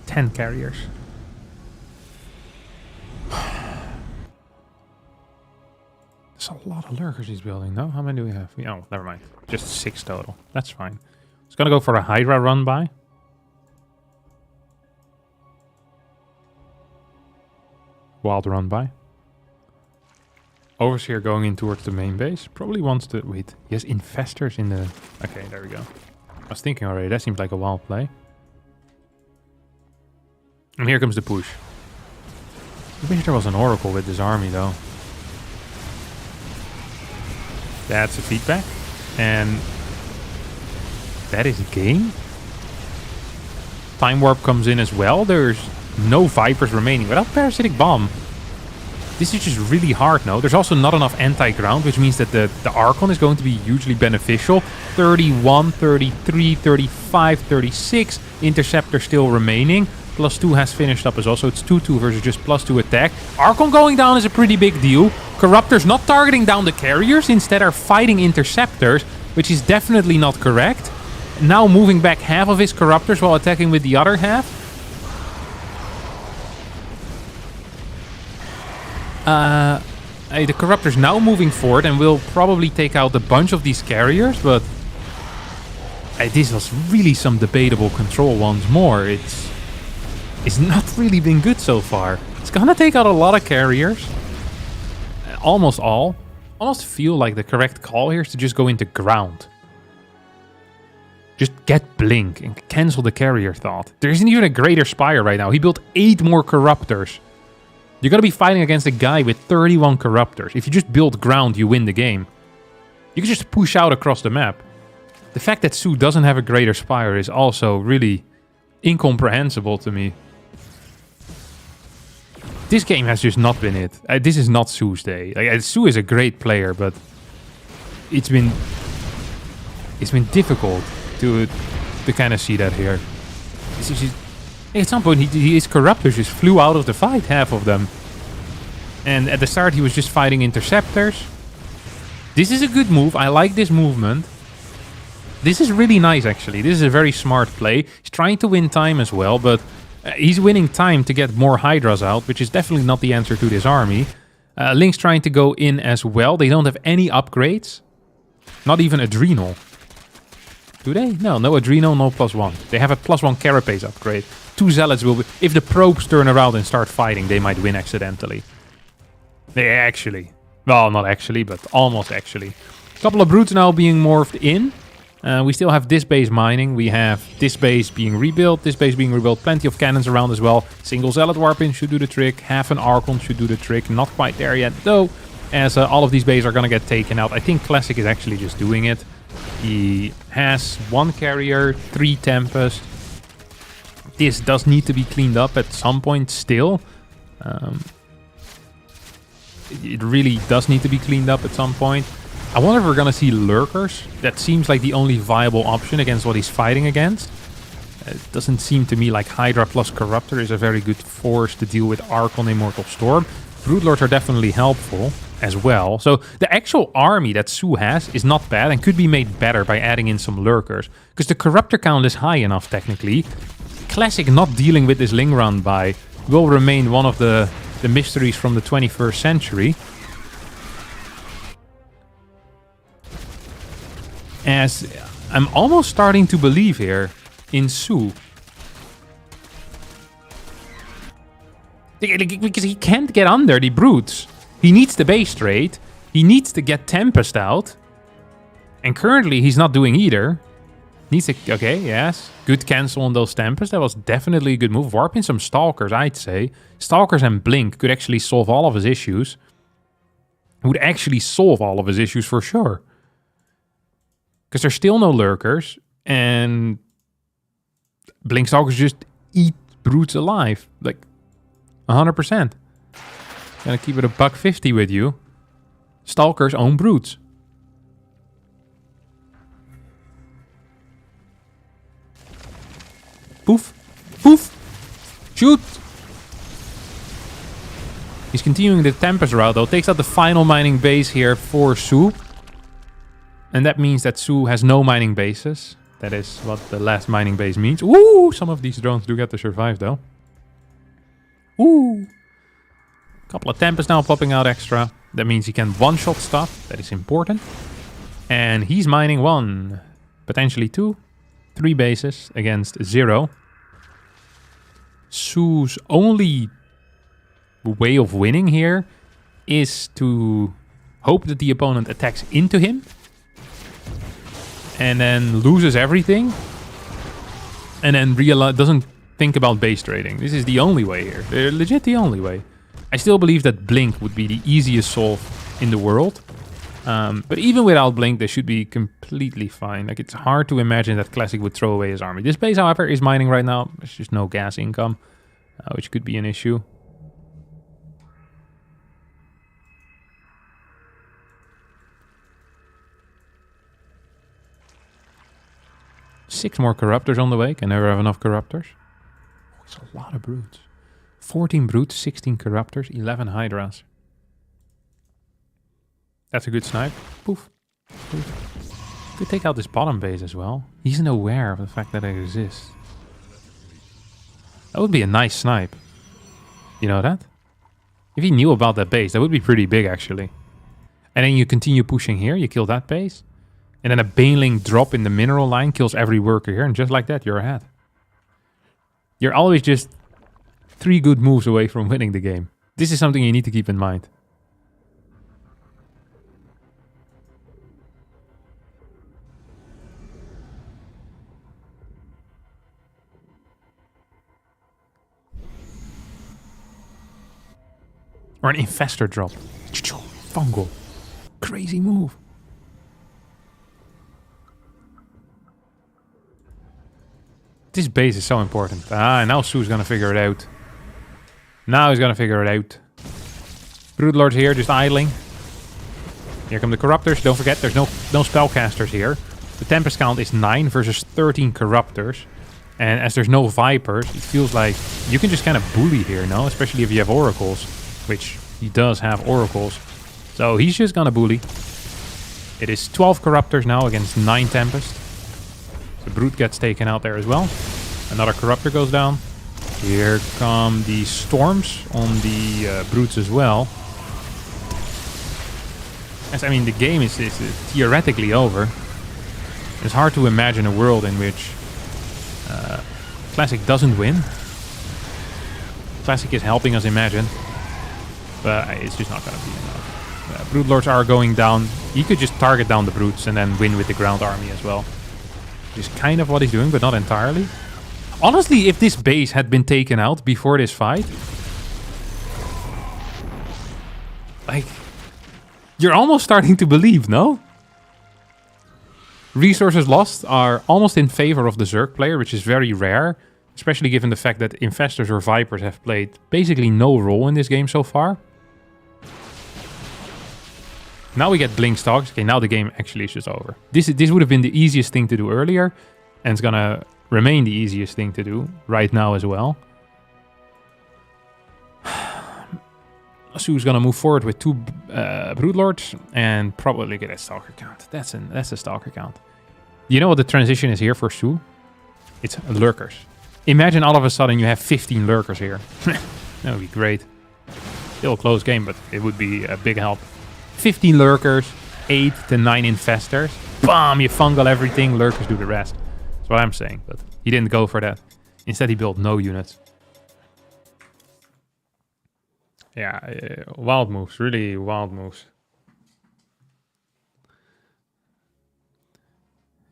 Ten carriers. There's a lot of lurkers he's building, no? How many do we have? Oh, never mind. Just 6 total. That's fine. It's gonna go for a Hydra run by. Wild run by. Overseer going in towards the main base. Probably wants to... Wait, he has Infestors in the... Okay, there we go. I was thinking already, that seems like a wild play. And here comes the push. I wish there was an Oracle with this army, though. That's a feedback. And... that is game. Time Warp comes in as well. There's no Vipers remaining without Parasitic Bomb. This is just really hard now. There's also not enough anti-ground, which means that the Archon is going to be hugely beneficial. 31, 33, 35, 36. Interceptor still remaining. +2 has finished up as well, so it's 2-2 versus just +2 attack. Archon going down is a pretty big deal. Corruptors not targeting down the carriers, instead are fighting Interceptors, which is definitely not correct. Now moving back half of his Corruptors while attacking with the other half. The Corruptor's now moving forward and will probably take out a bunch of these carriers, but this was really some debatable control once more. It's not really been good so far. It's gonna take out a lot of carriers. Almost all. Almost feel like the correct call here is to just go into ground. Just get Blink and cancel the carrier thought. There isn't even a greater Spire right now. He built 8 more Corruptors. You're going to be fighting against a guy with 31 Corruptors. If you just build ground, you win the game. You can just push out across the map. The fact that Su doesn't have a Greater Spire is also really incomprehensible to me. This game has just not been it. This is not Su's day. Like, Su is a great player, but it's been difficult to kind of see that here. At some point, his Corruptors just flew out of the fight, half of them. And at the start, he was just fighting Interceptors. This is a good move. I like this movement. This is really nice, actually. This is a very smart play. He's trying to win time as well, but he's winning time to get more Hydras out, which is definitely not the answer to this army. Link's trying to go in as well. They don't have any upgrades. Not even Adrenal. Do they? No, no Adrenal, no +1. They have a +1 Carapace upgrade. 2 Zealots will be... If the probes turn around and start fighting, they might win accidentally. They actually... Well, not actually, but almost actually. A couple of Brutes now being morphed in. We still have this base mining. We have this base being rebuilt. This base being rebuilt. Plenty of cannons around as well. Single Zealot Warpin should do the trick. Half an Archon should do the trick. Not quite there yet, though. As all of these bases are going to get taken out. I think Classic is actually just doing it. He has 1 Carrier, 3 Tempest. This does need to be cleaned up at some point still. It really does need to be cleaned up at some point. I wonder if we're going to see Lurkers. That seems like the only viable option against what he's fighting against. It doesn't seem to me like Hydra plus Corruptor is a very good force to deal with Archon Immortal Storm. Broodlords are definitely helpful as well. So the actual army that Su has is not bad and could be made better by adding in some Lurkers. Because the Corruptor count is high enough technically. Classic not dealing with this Ling run by will remain one of the mysteries from the 21st century. As I'm almost starting to believe here in Su. Because he can't get under the Brutes. He needs the base trade. He needs to get Tempest out. And currently he's not doing either. Needs to... Okay, yes. Good cancel on those Tempests. That was definitely a good move. Warp in some Stalkers, I'd say. Stalkers and Blink could actually solve all of his issues. Would actually solve all of his issues for sure. Because there's still no Lurkers. And Blink Stalkers just eat Brutes alive. Like, 100%. Gonna keep it a $1.50 with you. Stalkers own Brutes. Poof. Poof. Shoot. He's continuing the Tempest route though. Takes out the final mining base here for Su. And that means that Su has no mining bases. That is what the last mining base means. Ooh, some of these drones do get to survive though. Ooh. Couple of Tempests now popping out extra. That means he can one-shot stuff. That is important. And he's mining 1, potentially 2, 3 bases against 0. Su's only way of winning here is to hope that the opponent attacks into him and then loses everything and then doesn't think about base trading. This is the only way here. They're legit the only way. I still believe that Blink would be the easiest solve in the world. But even without Blink, they should be completely fine. Like, it's hard to imagine that Classic would throw away his army. This base, however, is mining right now. There's just no gas income, which could be an issue. Six more Corruptors on the way. Can never have enough Corruptors. Oh, it's a lot of Brutes. 14 Brutes, 16 Corruptors, 11 Hydras. That's a good snipe. Poof. Poof. Could take out this bottom base as well. He isn't aware of the fact that it exists. That would be a nice snipe. You know that? If he knew about that base, that would be pretty big actually. And then you continue pushing here, you kill that base. And then a Baneling drop in the mineral line kills every worker here. And just like that, you're ahead. You're always just 3 good moves away from winning the game. This is something you need to keep in mind. Or an Infestor drop. Fungal. Crazy move. This base is so important. Ah, now Sue's gonna figure it out. Now he's gonna figure it out. Broodlord's here, just idling. Here come the Corruptors. Don't forget, there's no spellcasters here. The Tempest count is 9 versus 13 Corruptors. And as there's no Vipers, it feels like you can just kind of bully here, no? Especially if you have Oracles, which he does have Oracles. So he's just gonna bully. It is 12 Corruptors now against 9 Tempest. The Brute gets taken out there as well. Another Corruptor goes down. Here come the Storms on the Brutes as well. As I mean, the game is theoretically over. It's hard to imagine a world in which Classic doesn't win. Classic is helping us imagine, but it's just not going to be enough. Broodlords are going down. He could just target down the Brutes and then win with the ground army as well. Which is kind of what he's doing, but not entirely. Honestly, if this base had been taken out before this fight, like, you're almost starting to believe, no? Resources lost are almost in favor of the Zerg player, which is very rare, especially given the fact that Infestors or Vipers have played basically no role in this game so far. Now we get Blink Stalks. Okay, now the game actually is just over. This would have been the easiest thing to do earlier, and it's gonna remain the easiest thing to do right now as well. Sue's gonna move forward with 2 Broodlords and probably get a Stalker count. That's a Stalker count. You know what the transition is here for Sue? It's Lurkers. Imagine all of a sudden you have 15 Lurkers here. That would be great. Still a close game, but it would be a big help. 15 Lurkers, 8 to 9 Infestors. Bam! You fungal everything, Lurkers do the rest. That's what I'm saying, but he didn't go for that. Instead he built no units. Yeah, wild moves, really wild moves.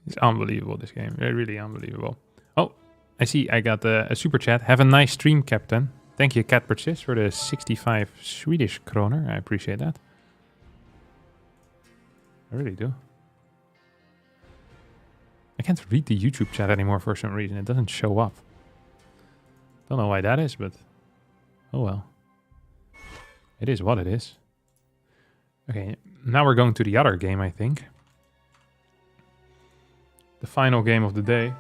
It's unbelievable, this game. Really unbelievable. Oh, I see I got a super chat. Have a nice stream, Captain. Thank you, Cat Purchase, for the 65 Swedish kroner. I appreciate that. I really do. I can't read the YouTube chat anymore for some reason. It doesn't show up. Don't know why that is, but oh well. It is what it is. Okay, now we're going to the other game, I think. The final game of the day.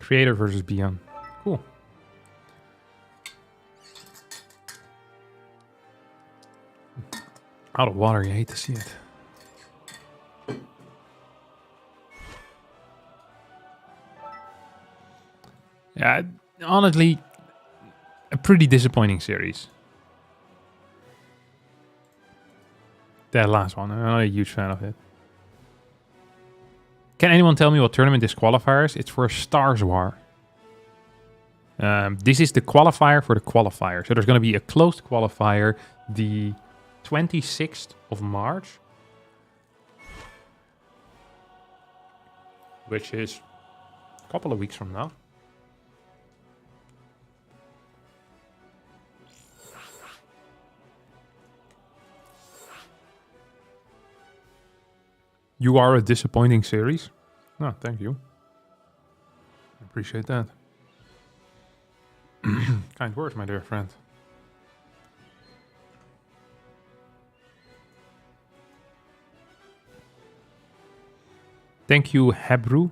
Creator versus BYUN. Cool. Out of water, you hate to see it. Yeah, honestly, a pretty disappointing series. That last one, I'm not a huge fan of it. Can anyone tell me what tournament this qualifiers? It's for Stars War. This is the qualifier for the qualifier. So there's going to be a closed qualifier the 26th of March. Which is a couple of weeks from now. You are a disappointing series. Oh, thank you. I appreciate that. Kind words, my dear friend. Thank you, Hebrew,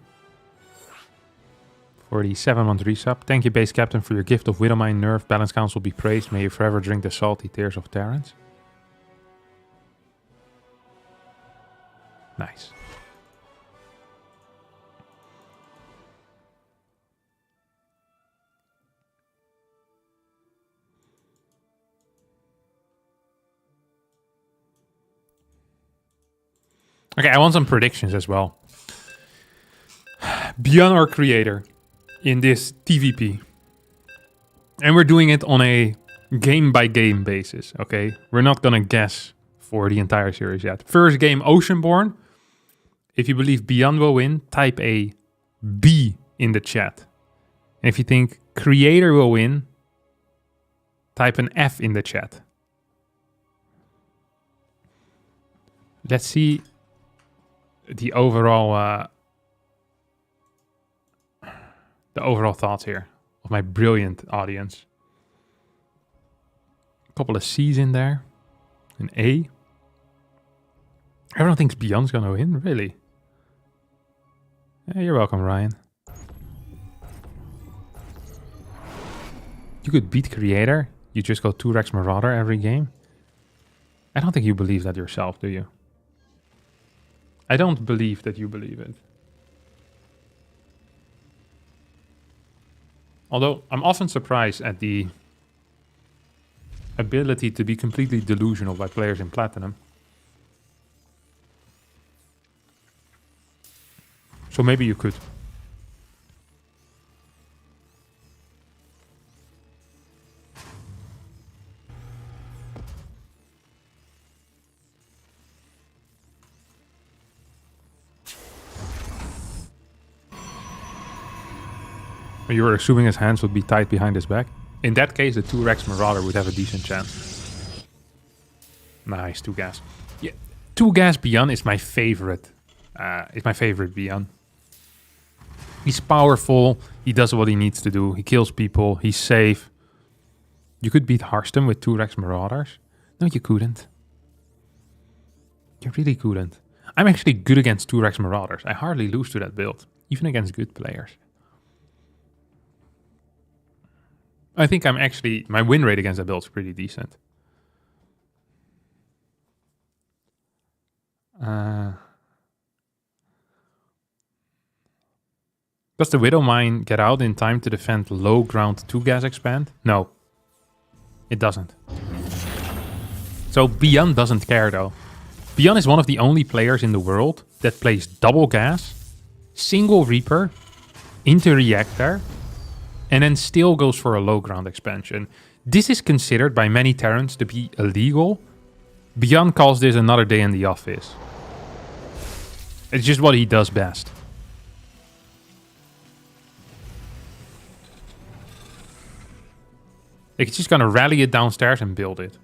for the 7-month resub. Thank you, Base Captain, for your gift of Widowmine Nerf. Balance Council be praised. May you forever drink the salty tears of Terrans. Nice. Okay, I want some predictions as well. BYUN or Creator in this TVP. And we're doing it on a game-by-game basis, okay? We're not gonna guess for the entire series yet. First game, Oceanborn. If you believe BYUN will win, type a B in the chat. And if you think Creator will win, type an F in the chat. Let's see the overall thoughts here of my brilliant audience. A couple of C's in there, an A. Everyone thinks BYUN's gonna win, really? Yeah, you're welcome, Ryan. You could beat Creator. You just go 2 Rex Marauder every game. I don't think you believe that yourself, do you? I don't believe that you believe it. Although, I'm often surprised at the ability to be completely delusional by players in Platinum. So maybe you could. You were assuming his hands would be tied behind his back. In that case, the 2 Rex Marauder would have a decent chance. Nice, 2 gas. Yeah, 2 gas BYUN is my favorite. It's my favorite BYUN. He's powerful. He does what he needs to do. He kills people. He's safe. You could beat Harston with 2 Rex Marauders. No, you couldn't. You really couldn't. I'm actually good against 2 Rex Marauders. I hardly lose to that build, even against good players. I think I'm actually... My win rate against that build is pretty decent. Does the Widow Mine get out in time to defend low ground 2 gas expand? No. It doesn't. So BYUN doesn't care though. BYUN is one of the only players in the world that plays double gas, single Reaper, into Reactor, and then still goes for a low ground expansion. This is considered by many Terrans to be illegal. BYUN calls this another day in the office. It's just what he does best. Like, he's just gonna rally it downstairs and build it.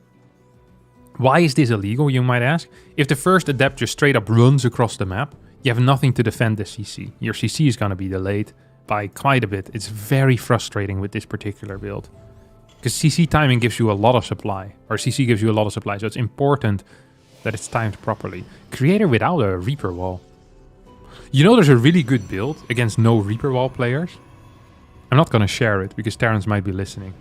Why is this illegal, you might ask? If the first adept just straight up runs across the map, you have nothing to defend the CC. Your CC is gonna be delayed by quite a bit. It's very frustrating with this particular build. Because CC timing gives you a lot of supply. Or CC gives you a lot of supply, so it's important that it's timed properly. Creator without a Reaper wall. You know there's a really good build against no Reaper wall players? I'm not gonna share it, because Terrans might be listening.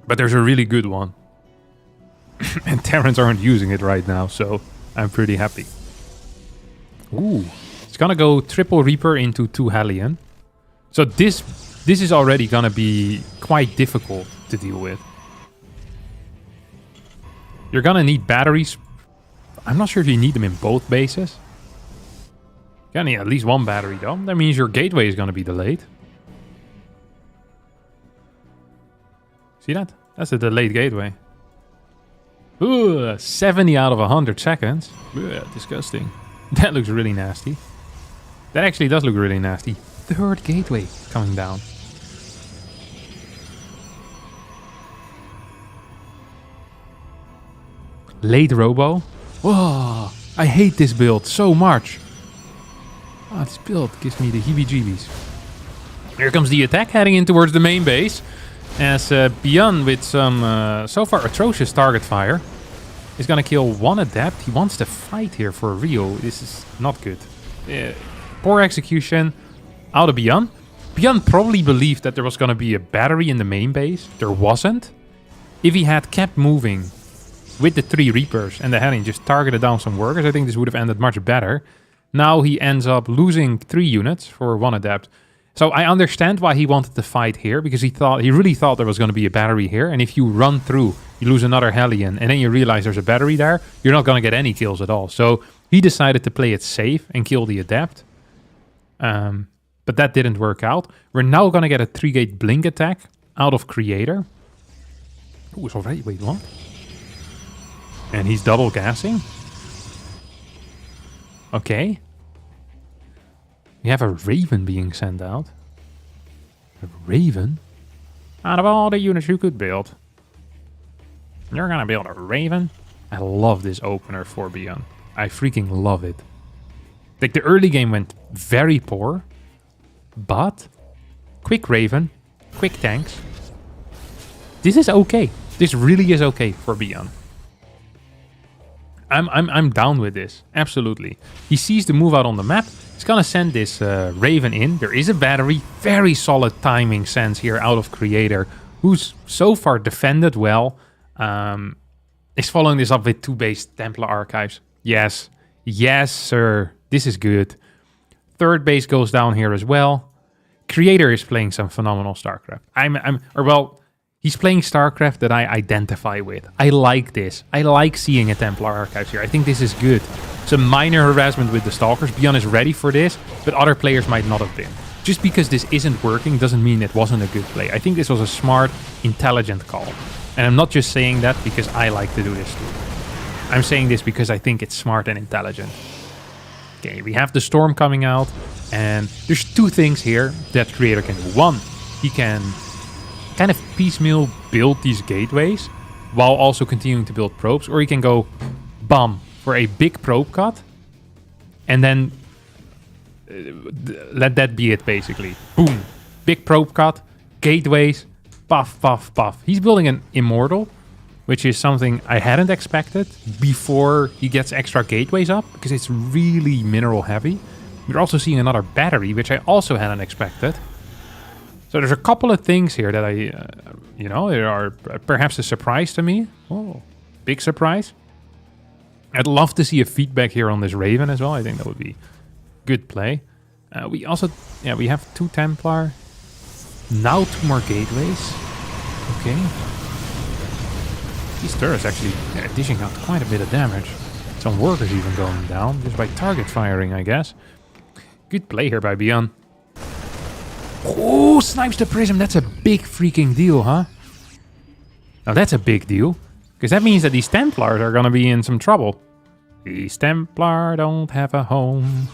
But there's a really good one. And Terrans aren't using it right now, so I'm pretty happy. Ooh, it's gonna go triple Reaper into 2 Hellion. So this is already gonna be quite difficult to deal with. You're gonna need batteries. I'm not sure if you need them in both bases. You're gonna need at least 1 battery though. That means your gateway is gonna be delayed. See that? That's a delayed gateway. Ooh, 70 out of 100 seconds. Ugh, disgusting. That looks really nasty. That actually does look really nasty. 3rd gateway coming down. Late Robo. Whoa, I hate this build so much. Oh, this build gives me the heebie-jeebies. Here comes the attack heading in towards the main base. As BYUN with some so far atrocious target fire is gonna kill 1 adept. He wants to fight here for real. This is not good. Poor execution out of BYUN. BYUN probably believed that there was gonna be a battery in the main base. There wasn't. If he had kept moving with the 3 Reapers and the Hellion just targeted down some workers, I think this would have ended much better. Now he ends up losing 3 units for 1 adept. So I understand why he wanted to fight here, because he really thought there was going to be a battery here, and if you run through, you lose another Hellion, and then you realize there's a battery there, you're not going to get any kills at all. So he decided to play it safe and kill the adept. But that didn't work out. We're now going to get a 3-gate blink attack out of Creator. Oh, it's already... Wait, what? And he's double gassing? Okay. We have a Raven being sent out. A Raven? Out of all the units you could build, you're gonna build a Raven? I love this opener for BYUN. I freaking love it. Like, the early game went very poor, but quick Raven, quick tanks. This is okay. This really is okay for BYUN. I'm down with this. Absolutely. He sees the move out on the map. He's gonna send this Raven in. There is a battery. Very solid timing sense here out of Creator, who's so far defended well. Is following this up with 2 base Templar Archives. Yes. Yes, sir. This is good. 3rd base goes down here as well. Creator is playing some phenomenal StarCraft. He's playing StarCraft that I identify with. I like this. I like seeing a Templar Archives here. I think this is good. Some minor harassment with the Stalkers. BYUN is ready for this, but other players might not have been. Just because this isn't working doesn't mean it wasn't a good play. I think this was a smart, intelligent call. And I'm not just saying that because I like to do this too. I'm saying this because I think it's smart and intelligent. Okay, we have the Storm coming out, and there's 2 things here that Creator can do. 1, he can kind of piecemeal build these gateways while also continuing to build probes, or he can go bam for a big probe cut and then let that be it, basically. Boom, big probe cut, gateways, puff, puff, puff. He's building an Immortal, which is something I hadn't expected before he gets extra gateways up, because it's really mineral heavy. We're also seeing another battery, which I also hadn't expected. So there's a couple of things here that they are perhaps a surprise to me. Oh, big surprise. I'd love to see a feedback here on this Raven as well. I think that would be good play. We have 2 Templar. Now 2 more gateways. Okay. These turrets actually dishing out quite a bit of damage. Some workers even going down just by target firing, I guess. Good play here by BYUN. Oh, snipes the Prism. That's a big freaking deal, huh? Now that's a big deal, because that means that these Templars are gonna be in some trouble. These Templar don't have a home.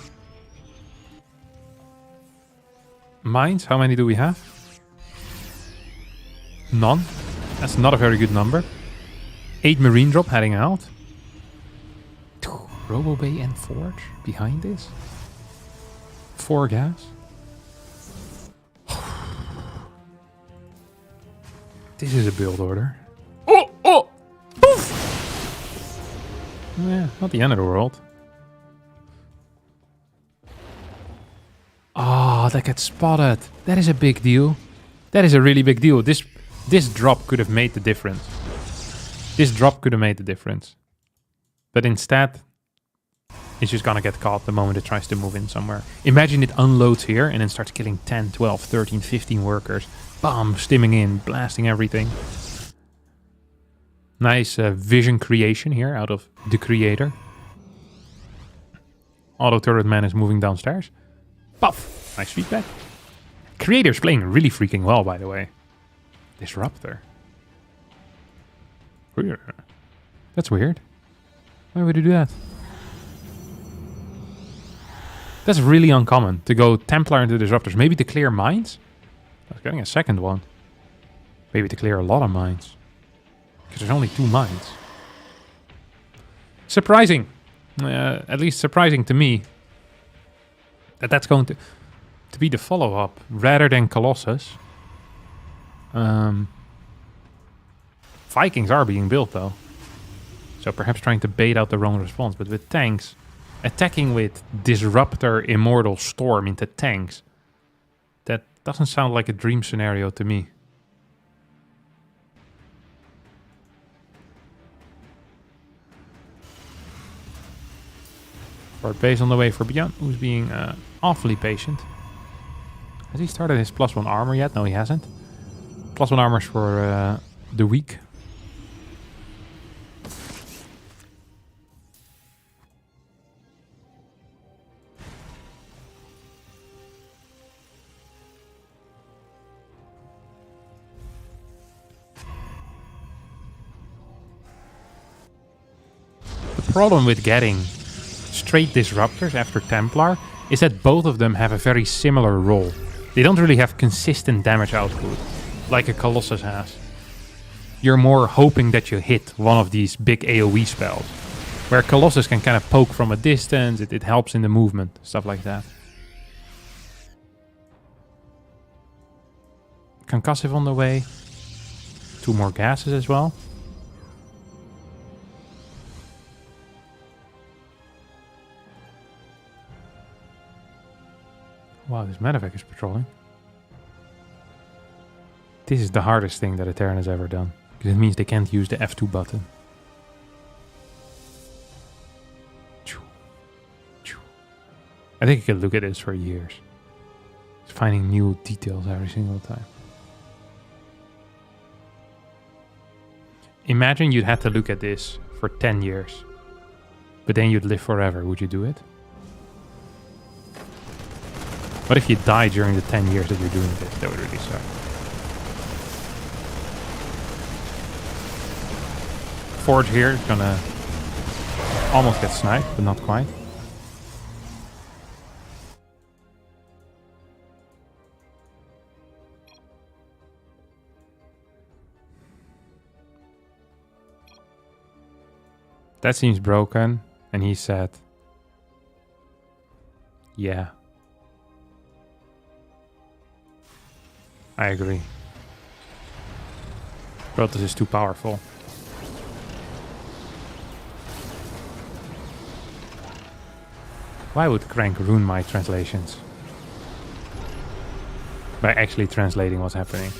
Mines, how many do we have? None. That's not a very good number. 8 Marine drop heading out. Robo Bay and Forge behind this. 4 gas. This is a build order. Oh! Poof! Yeah, not the end of the world. Oh, that gets spotted. That is a big deal. That is a really big deal. This drop could have made the difference. This drop could have made the difference. But instead, it's just gonna get caught the moment it tries to move in somewhere. Imagine it unloads here and then starts killing 10, 12, 13, 15 workers. Bam! Stimming in, blasting everything. Nice vision creation here out of the Creator. Auto turret man is moving downstairs. Puff! Nice feedback. Creator's playing really freaking well, by the way. Disruptor. Weird. That's weird. Why would you do that? That's really uncommon, to go Templar into Disruptors. Maybe to clear mines? I was getting a second one. Maybe to clear a lot of mines. Because there's only 2 mines. Surprising. At least surprising to me. That's going to be the follow-up rather than Colossus. Vikings are being built though. So perhaps trying to bait out the wrong response. But with tanks, attacking with Disruptor, Immortal, Storm into tanks. That doesn't sound like a dream scenario to me. Forward base on the way for BYUN, who's being awfully patient. Has he started his +1 armor yet? No, he hasn't. +1 armors for the week. The problem with getting straight Disruptors after Templar is that both of them have a very similar role. They don't really have consistent damage output like a Colossus has. You're more hoping that you hit one of these big AoE spells. Where Colossus can kind of poke from a distance, it helps in the movement, stuff like that. Concussive on the way. 2 more gases as well. Wow, this medevac is patrolling. This is the hardest thing that a Terran has ever done. Because it means they can't use the F2 button. I think you can look at this for years. It's finding new details every single time. Imagine you'd had to look at this for 10 years. But then you'd live forever. Would you do it? What if you die during the 10 years that you're doing this? That would really suck. Forge here is gonna almost get sniped, but not quite. That seems broken, and he said, yeah. I agree. Protoss is too powerful. Why would Crank ruin my translations? By actually translating what's happening.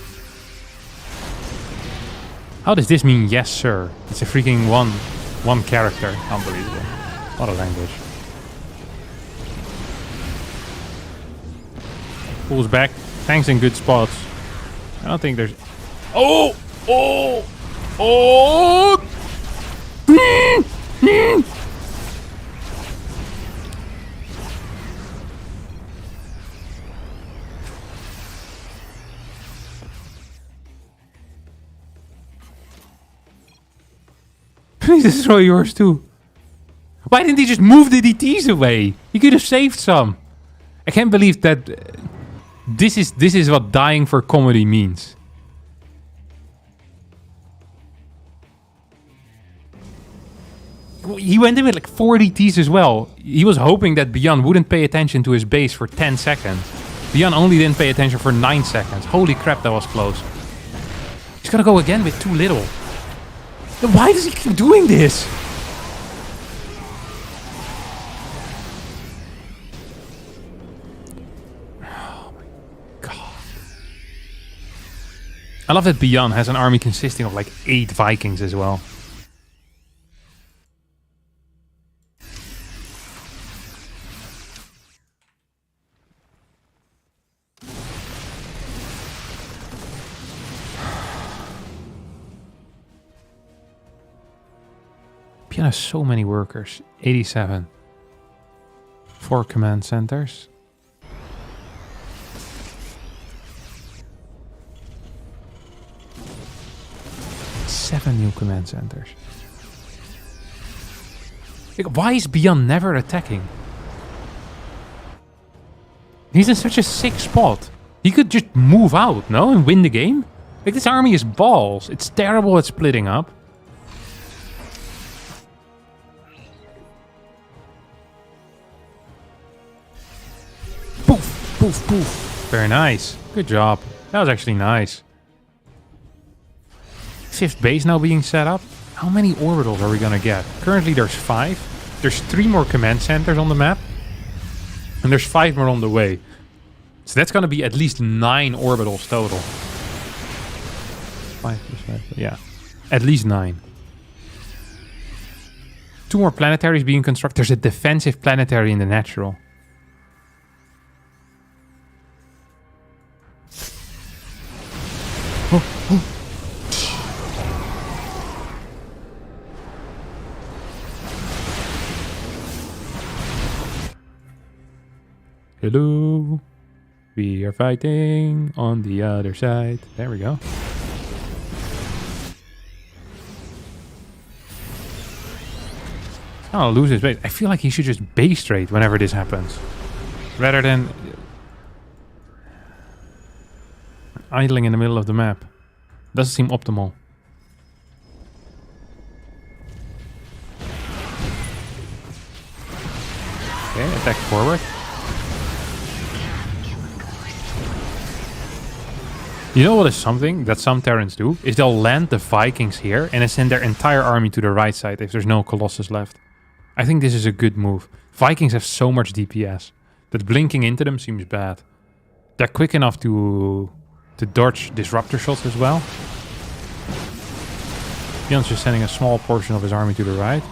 How does this mean yes sir? It's a freaking one character. Unbelievable. What a language. Pulls back. Tanks in good spots. I don't think there's... Oh! Oh! Oh! Please destroy yours too. Why didn't he just move the DTs away? He could have saved some. I can't believe that... This is what dying for comedy means. He went in with like 4 DTs as well. He was hoping that BYUN wouldn't pay attention to his base for 10 seconds. BYUN only didn't pay attention for 9 seconds. Holy crap, that was close. He's gonna go again with too little. Then why does he keep doing this? I love that BYUN has an army consisting of like 8 Vikings as well. BYUN has so many workers. 87. 4 command centers. 7 new command centers. Like, why is BYUN never attacking? He's in such a sick spot. He could just move out, no? And win the game? Like, this army is balls. It's terrible at splitting up. Poof, poof, poof. Very nice. Good job. That was actually nice. 5th base now being set up. How many orbitals are we gonna get? Currently there's 5. There's 3 more command centers on the map. And there's 5 more on the way. So that's gonna be at least 9 orbitals total. 5 plus 5, yeah. At least 9. 2 more planetaries being constructed. There's a defensive planetary in the natural. Oh, oh. Hello, we are fighting on the other side. There we go. Oh, lose his base. I feel like he should just base trade whenever this happens. Rather than... idling in the middle of the map. Doesn't seem optimal. Okay, attack forward. You know what is something that some Terrans do? Is they'll land the Vikings here and then send their entire army to the right side if there's no Colossus left. I think this is a good move. Vikings have so much DPS that blinking into them seems bad. They're quick enough to dodge disruptor shots as well. BYUN's just sending a small portion of his army to the right.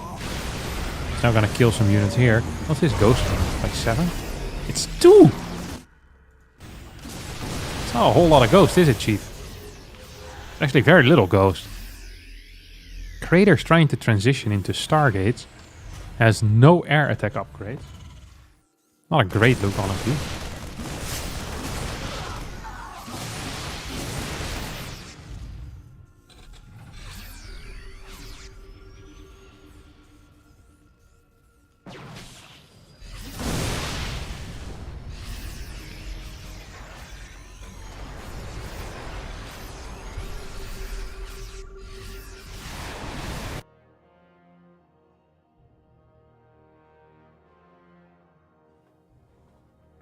He's now gonna kill some units here. What's his ghost count? Like 7? It's 2! It's not a whole lot of ghost, is it, Chief? Actually, very little ghost. Crater's trying to transition into Stargates. Has no air attack upgrade. Not a great look, honestly.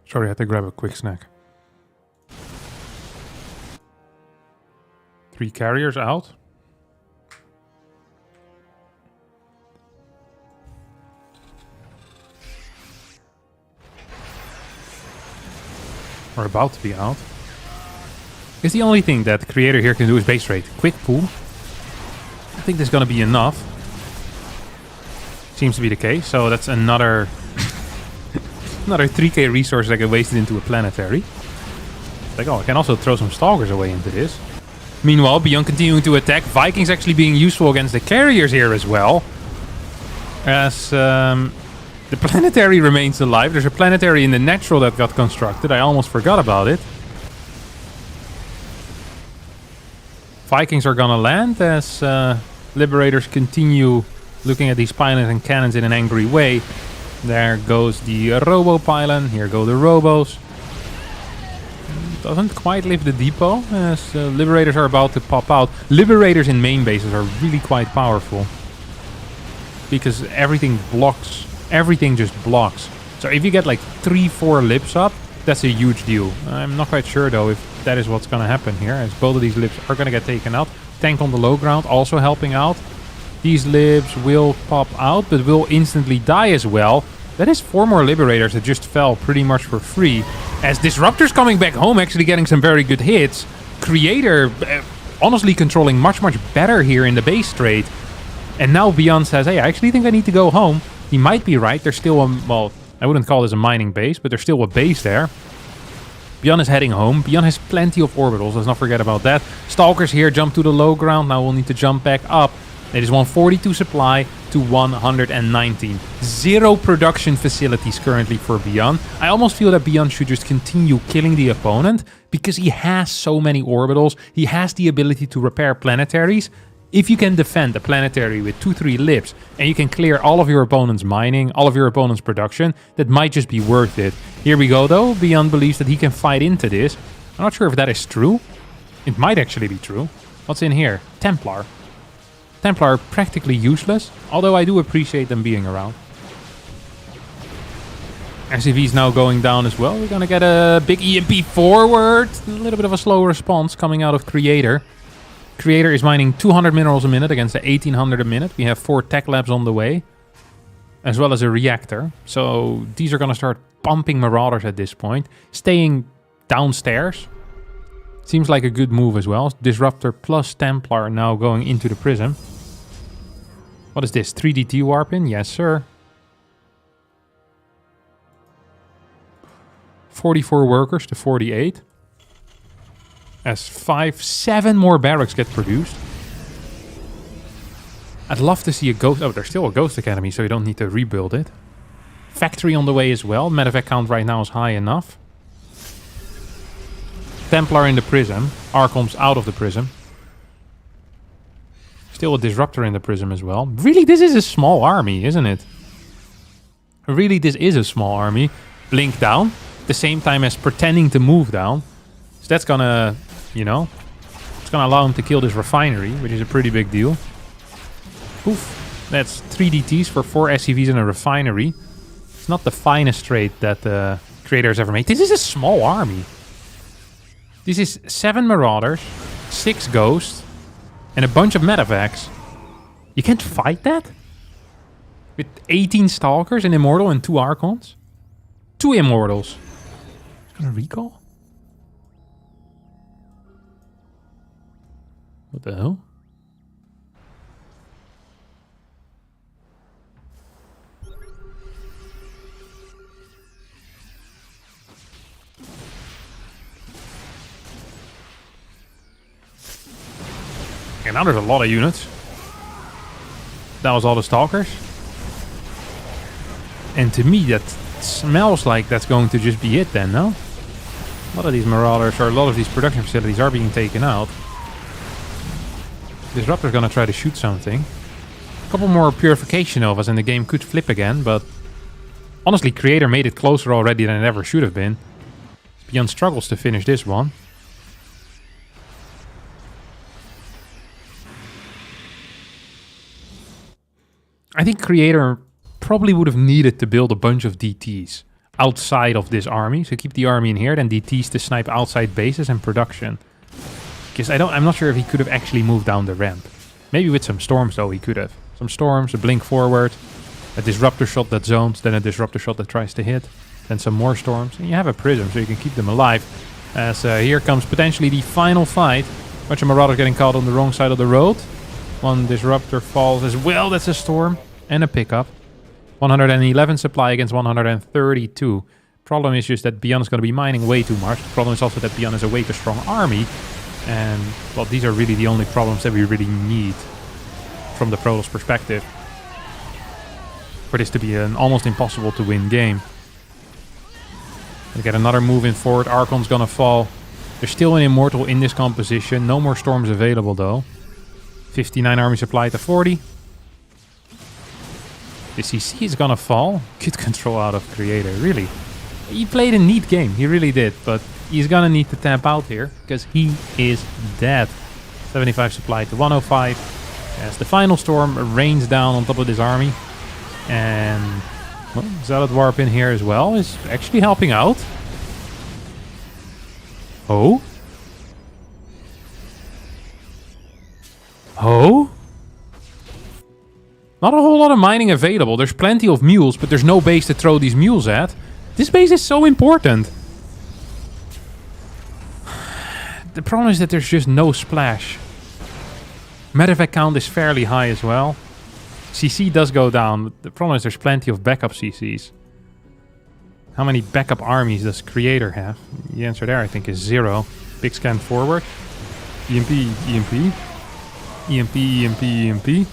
Sorry, I had to grab a quick snack. 3 carriers out. Or about to be out. Is the only thing that Creator here can do is base rate. Quick pull. I think there's gonna be enough. Seems to be the case, so that's another... Another 3k resources I can waste it into a planetary. Like, oh, I can also throw some stalkers away into this. Meanwhile, BYUN continuing to attack. Vikings actually being useful against the carriers here as well. As the planetary remains alive. There's a planetary in the natural that got constructed. I almost forgot about it. Vikings are gonna land as Liberators continue looking at these pylons and cannons in an angry way. There goes the Robo pylon. Here go the Robos. Doesn't quite lift the depot as Liberators are about to pop out. Liberators in main bases are really quite powerful. Because everything blocks. Everything just blocks. So if you get like 3-4 lips up, that's a huge deal. I'm not quite sure though if that is what's going to happen here. As both of these lips are going to get taken out. Tank on the low ground also helping out. These libs will pop out, but will instantly die as well. That is 4 more Liberators that just fell pretty much for free. As Disruptors coming back home, actually getting some very good hits. Creator honestly controlling much better here in the base trade. And now BYUN says, hey, I actually think I need to go home. He might be right. There's still a, well, I wouldn't call this a mining base, but there's still a base there. BYUN is heading home. BYUN has plenty of orbitals. Let's not forget about that. Stalkers here jump to the low ground. Now we'll need to jump back up. It is 142 supply to 119. 0 production facilities currently for BYUN. I almost feel that BYUN should just continue killing the opponent because he has so many orbitals. He has the ability to repair planetaries. If you can defend a planetary with 2-3 lips and you can clear all of your opponent's mining, all of your opponent's production, that might just be worth it. Here we go though. BYUN believes that he can fight into this. I'm not sure if that is true. It might actually be true. What's in here? Templar. Templar are practically useless, although I do appreciate them being around. SCV's now going down as well. We're gonna get a big EMP forward. A little bit of a slow response coming out of Creator. Creator is mining 200 minerals a minute against the 1800 a minute. We have 4 tech labs on the way, as well as a reactor. So these are gonna start pumping Marauders at this point. Staying downstairs. Seems like a good move as well. Disruptor plus Templar now going into the prism. What is this? 3DT warp in? Yes, sir. 44 workers to 48. As 7 more barracks get produced. I'd love to see a ghost... Oh, there's still a ghost academy, so you don't need to rebuild it. Factory on the way as well. Medevac count right now is high enough. Templar in the prism. Archon's out of the prism. Still a Disruptor in the prism as well. Really, this is a small army, isn't it? Really, this is a small army. Blink down. At the same time as pretending to move down. So that's gonna you know? It's gonna allow him to kill this refinery, which is a pretty big deal. Oof. That's 3 DTs for 4 SCVs in a refinery. It's not the finest trade that the creators ever made. This is a small army. This is 7 Marauders, 6 Ghosts, and a bunch of Medevacs. You can't fight that? With 18 Stalkers, an Immortal, and 2 Archons? 2 Immortals. It's gonna recall? What the hell? And now there's a lot of units. That was all the Stalkers. And to me, that smells like that's going to just be it then, no? A lot of these Marauders, or a lot of these production facilities are being taken out. Disruptor's gonna try to shoot something. A couple more Purification Novas and the game could flip again, but... honestly, Creator made it closer already than it ever should have been. BYUN struggles to finish this one. I think Creator probably would have needed to build a bunch of DTs outside of this army. So keep the army in here, then DTs to snipe outside bases and production. Because I'm not sure if he could have actually moved down the ramp. Maybe with some storms though he could have. Some storms, a blink forward, a disruptor shot that zones, then a disruptor shot that tries to hit, then some more storms. And you have a prism so you can keep them alive. As here comes potentially the final fight. Bunch of Marauders getting caught on the wrong side of the road. One disruptor falls as well. That's a storm and a pickup. 111 supply against 132. Problem is just that BYUN is going to be mining way too much. The problem is also that BYUN is a way too strong army. And, well, these are really the only problems that we really need from the Protoss perspective for this to be an almost impossible to win game. We get another move in forward. Archon's going to fall. There's still an Immortal in this composition. No more storms available, though. 59 army supply to 40. The CC is gonna fall. Good control out of Creator, really. He played a neat game, he really did, but he's gonna need to tap out here, because he is dead. 75 supply to 105. As the final storm rains down on top of this army. And, well, Zealot Warp in here as well is actually helping out. Oh? Oh? Not a whole lot of mining available. There's plenty of mules, but there's no base to throw these mules at. This base is so important. The problem is that there's just no splash. Medevac count is fairly high as well. CC does go down. The problem is there's plenty of backup CCs. How many backup armies does Creator have? The answer there, I think, is 0. Big scan forward. EMP, EMP. EMP, EMP, EMP.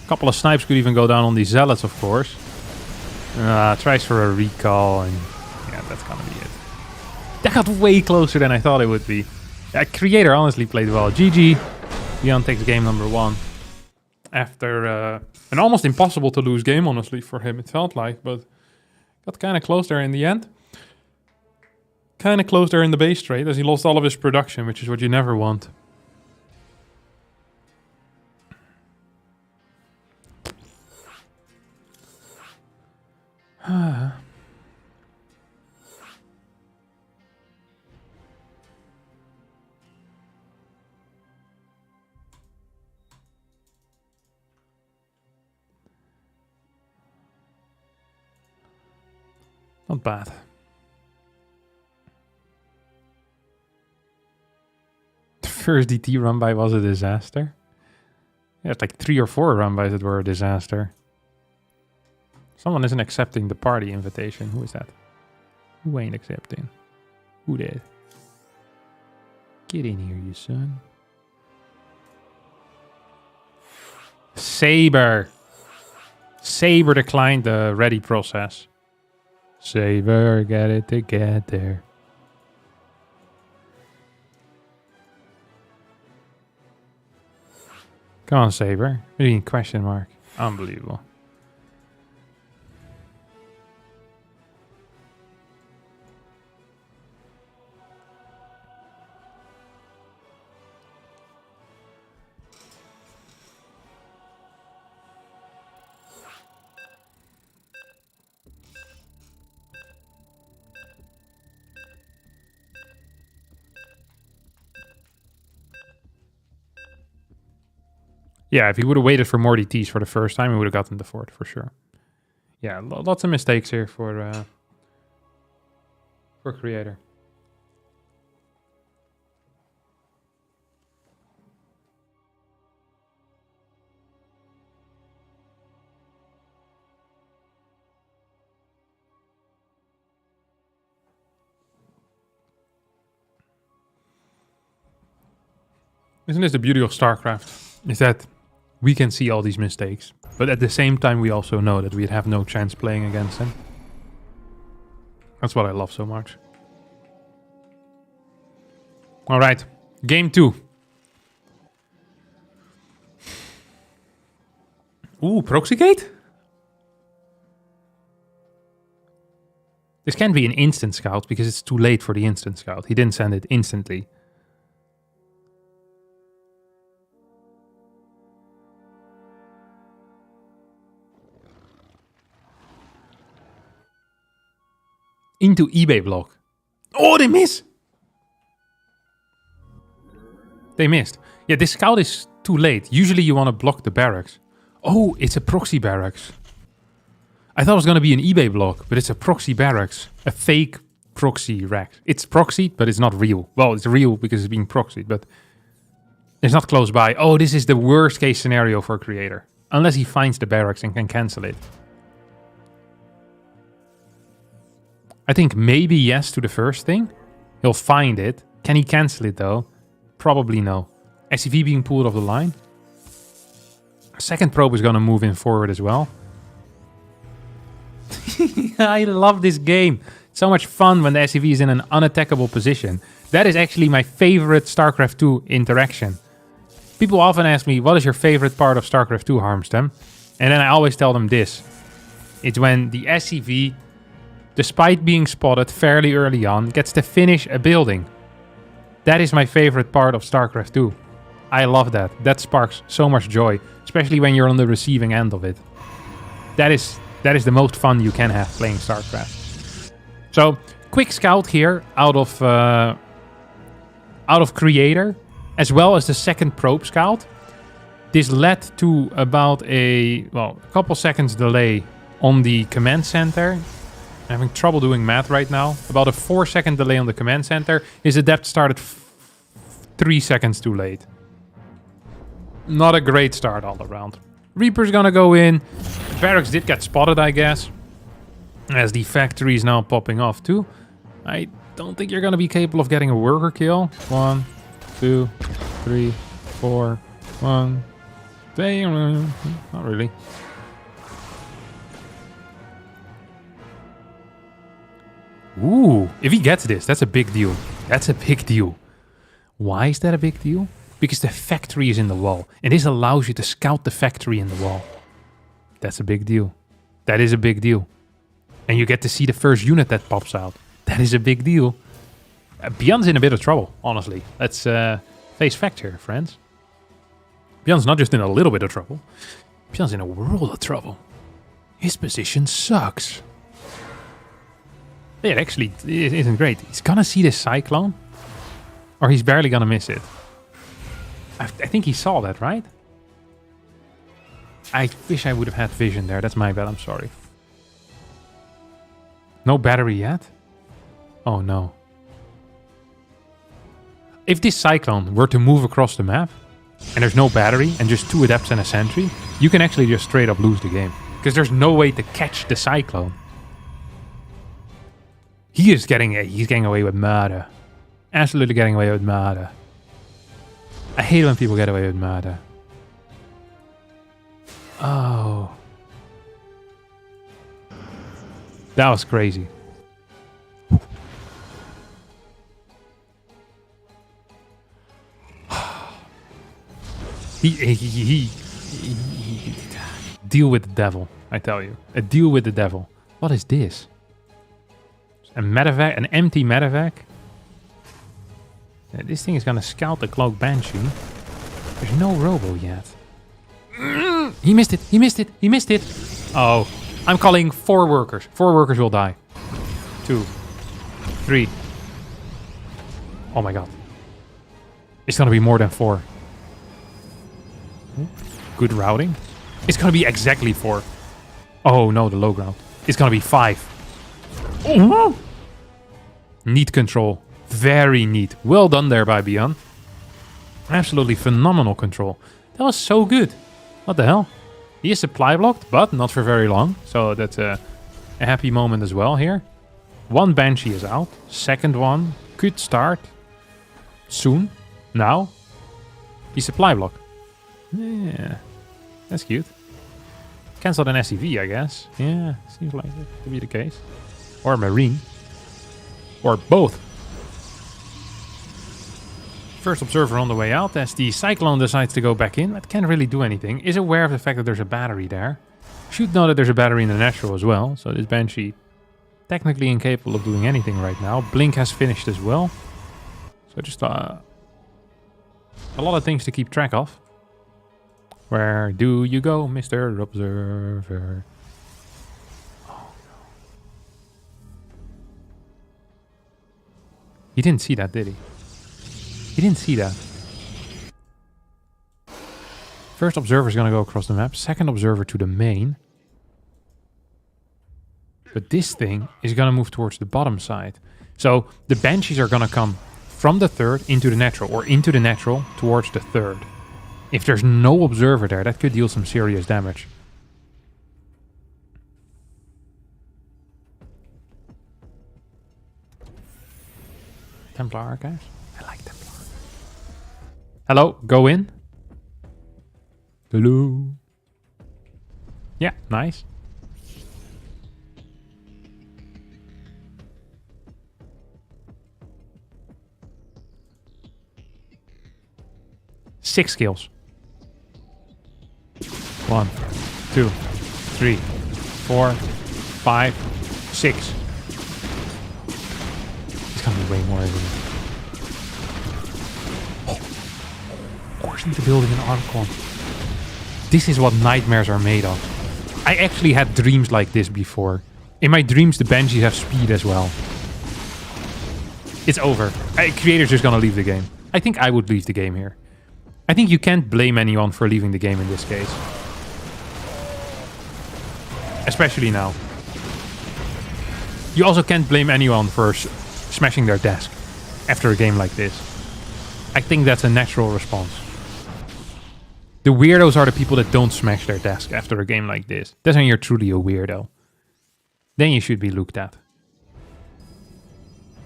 A couple of snipes could even go down on these Zealots, of course. Tries for a recall, and yeah, that's gonna be it. That got way closer than I thought it would be. Creator honestly played well. GG. BYUN takes game number 1. After an almost impossible to lose game, honestly, for him, it felt like, but got kind of close there in the end. Kind of close there in the base trade, as he lost all of his production, which is what you never want. Not bad. The first DT run by was a disaster. Yeah, it's like 3 or 4 run bys that were a disaster. Someone isn't accepting the party invitation. Who is that? Who ain't accepting? Who did? Get in here, you son. Saber. Saber declined the ready process. Saber, get it together. Come on, Saber. What do you mean, question mark? Unbelievable. Yeah, if he would have waited for more DTs for the first time, he would have gotten the fort for sure. Yeah, lots of mistakes here for Creator. Isn't this the beauty of StarCraft? Is that we can see all these mistakes, but at the same time we also know that we'd have no chance playing against them. That's what I love so much. All right, game 2. Ooh, proxy gate? This can't be an instant scout because it's too late for the instant scout. He didn't send it instantly. Into eBay block. Oh, they miss! They missed. Yeah, this scout is too late. Usually you want to block the barracks. Oh, it's a proxy barracks. I thought it was going to be an eBay block, but it's a proxy barracks. A fake proxy rack. It's proxied, but it's not real. Well, it's real because it's being proxied, but it's not close by. Oh, this is the worst case scenario for Creator. Unless he finds the barracks and can cancel it. I think maybe yes to the first thing. He'll find it. Can he cancel it though? Probably no. SCV being pulled off the line. Second probe is going to move in forward as well. I love this game. So much fun when the SCV is in an unattackable position. That is actually my favorite StarCraft 2 interaction. People often ask me, what is your favorite part of StarCraft 2, Harmstem? And then I always tell them this. It's when the SCV, despite being spotted fairly early on, gets to finish a building. That is my favorite part of StarCraft 2. I love that. That sparks so much joy, especially when you're on the receiving end of it. That is the most fun you can have playing StarCraft. So, quick scout here out of Creator, as well as the second probe scout. This led to about a couple seconds delay on the command center. I'm having trouble doing math right now. About a 4-second delay on the command center. His adept started 3 seconds too late. Not a great start all around. Reaper's gonna go in. Barracks did get spotted, I guess. As the factory is now popping off too. I don't think you're gonna be capable of getting a worker kill. 1, 2, 3, 4, 1. Not really. Ooh, if he gets this, that's a big deal. That's a big deal. Why is that a big deal? Because the factory is in the wall. And this allows you to scout the factory in the wall. That's a big deal. That is a big deal. And you get to see the first unit that pops out. That is a big deal. BYUN's in a bit of trouble, honestly. Let's face fact here, friends. BYUN's not just in a little bit of trouble. BYUN's in a world of trouble. His position sucks. It actually isn't great. He's gonna see this cyclone. Or he's barely gonna miss it. I think he saw that, right? I wish I would have had vision there. That's my bad, I'm sorry. No battery yet? Oh no. If this cyclone were to move across the map, and there's no battery, and just 2 adepts and a sentry, you can actually just straight up lose the game. Because there's no way to catch the cyclone. He's getting away with murder. Absolutely getting away with murder. I hate when people get away with murder. Oh. That was crazy. He deal with the devil, I tell you. A deal with the devil. What is this? A medevac, an empty medevac. This thing is gonna scout the cloak banshee. There's no robo yet. He missed it. He missed it. He missed it. Oh, I'm calling 4 workers. 4 workers will die. 2, 3. Oh my god. It's gonna be more than 4. Good routing. It's gonna be exactly 4. Oh no, the low ground. It's gonna be 5. Ooh. Neat control. Very neat. Well done there by BYUN. Absolutely phenomenal control. That was so good. What the hell? He is supply blocked, but not for very long. So that's a happy moment as well here. One Banshee is out. Second one could start soon. Now. He's supply block. Yeah. That's cute. Cancelled an SCV, I guess. Yeah, seems like it to be the case. Or Marine. Or both. First observer on the way out as the Cyclone decides to go back in, but can't really do anything. Is aware of the fact that there's a battery there. Should know that there's a battery in the natural as well. So this Banshee technically incapable of doing anything right now. Blink has finished as well. So just a lot of things to keep track of. Where do you go, Mr. Observer? Oh, no. He didn't see that, did he? He didn't see that. First observer is going to go across the map. Second observer to the main. But this thing is going to move towards the bottom side. So the Banshees are going to come from the third into the natural. Or into the natural towards the third. If there's no observer there, that could deal some serious damage. Templar Archives? I like Templar. Hello, go in. Hello. Yeah, nice. Six kills. 1, 2, 3, 4, 5, 6. It's gonna be way more, isn't it? Of course, into building an Archon. This is what nightmares are made of. I actually had dreams like this before. In my dreams, the Banshees have speed as well. It's over. Creator's just gonna leave the game. I think I would leave the game here. I think you can't blame anyone for leaving the game in this case. Especially now. You also can't blame anyone for smashing their desk after a game like this. I think that's a natural response. The weirdos are the people that don't smash their desk after a game like this. That's when you're truly a weirdo. Then you should be looked at.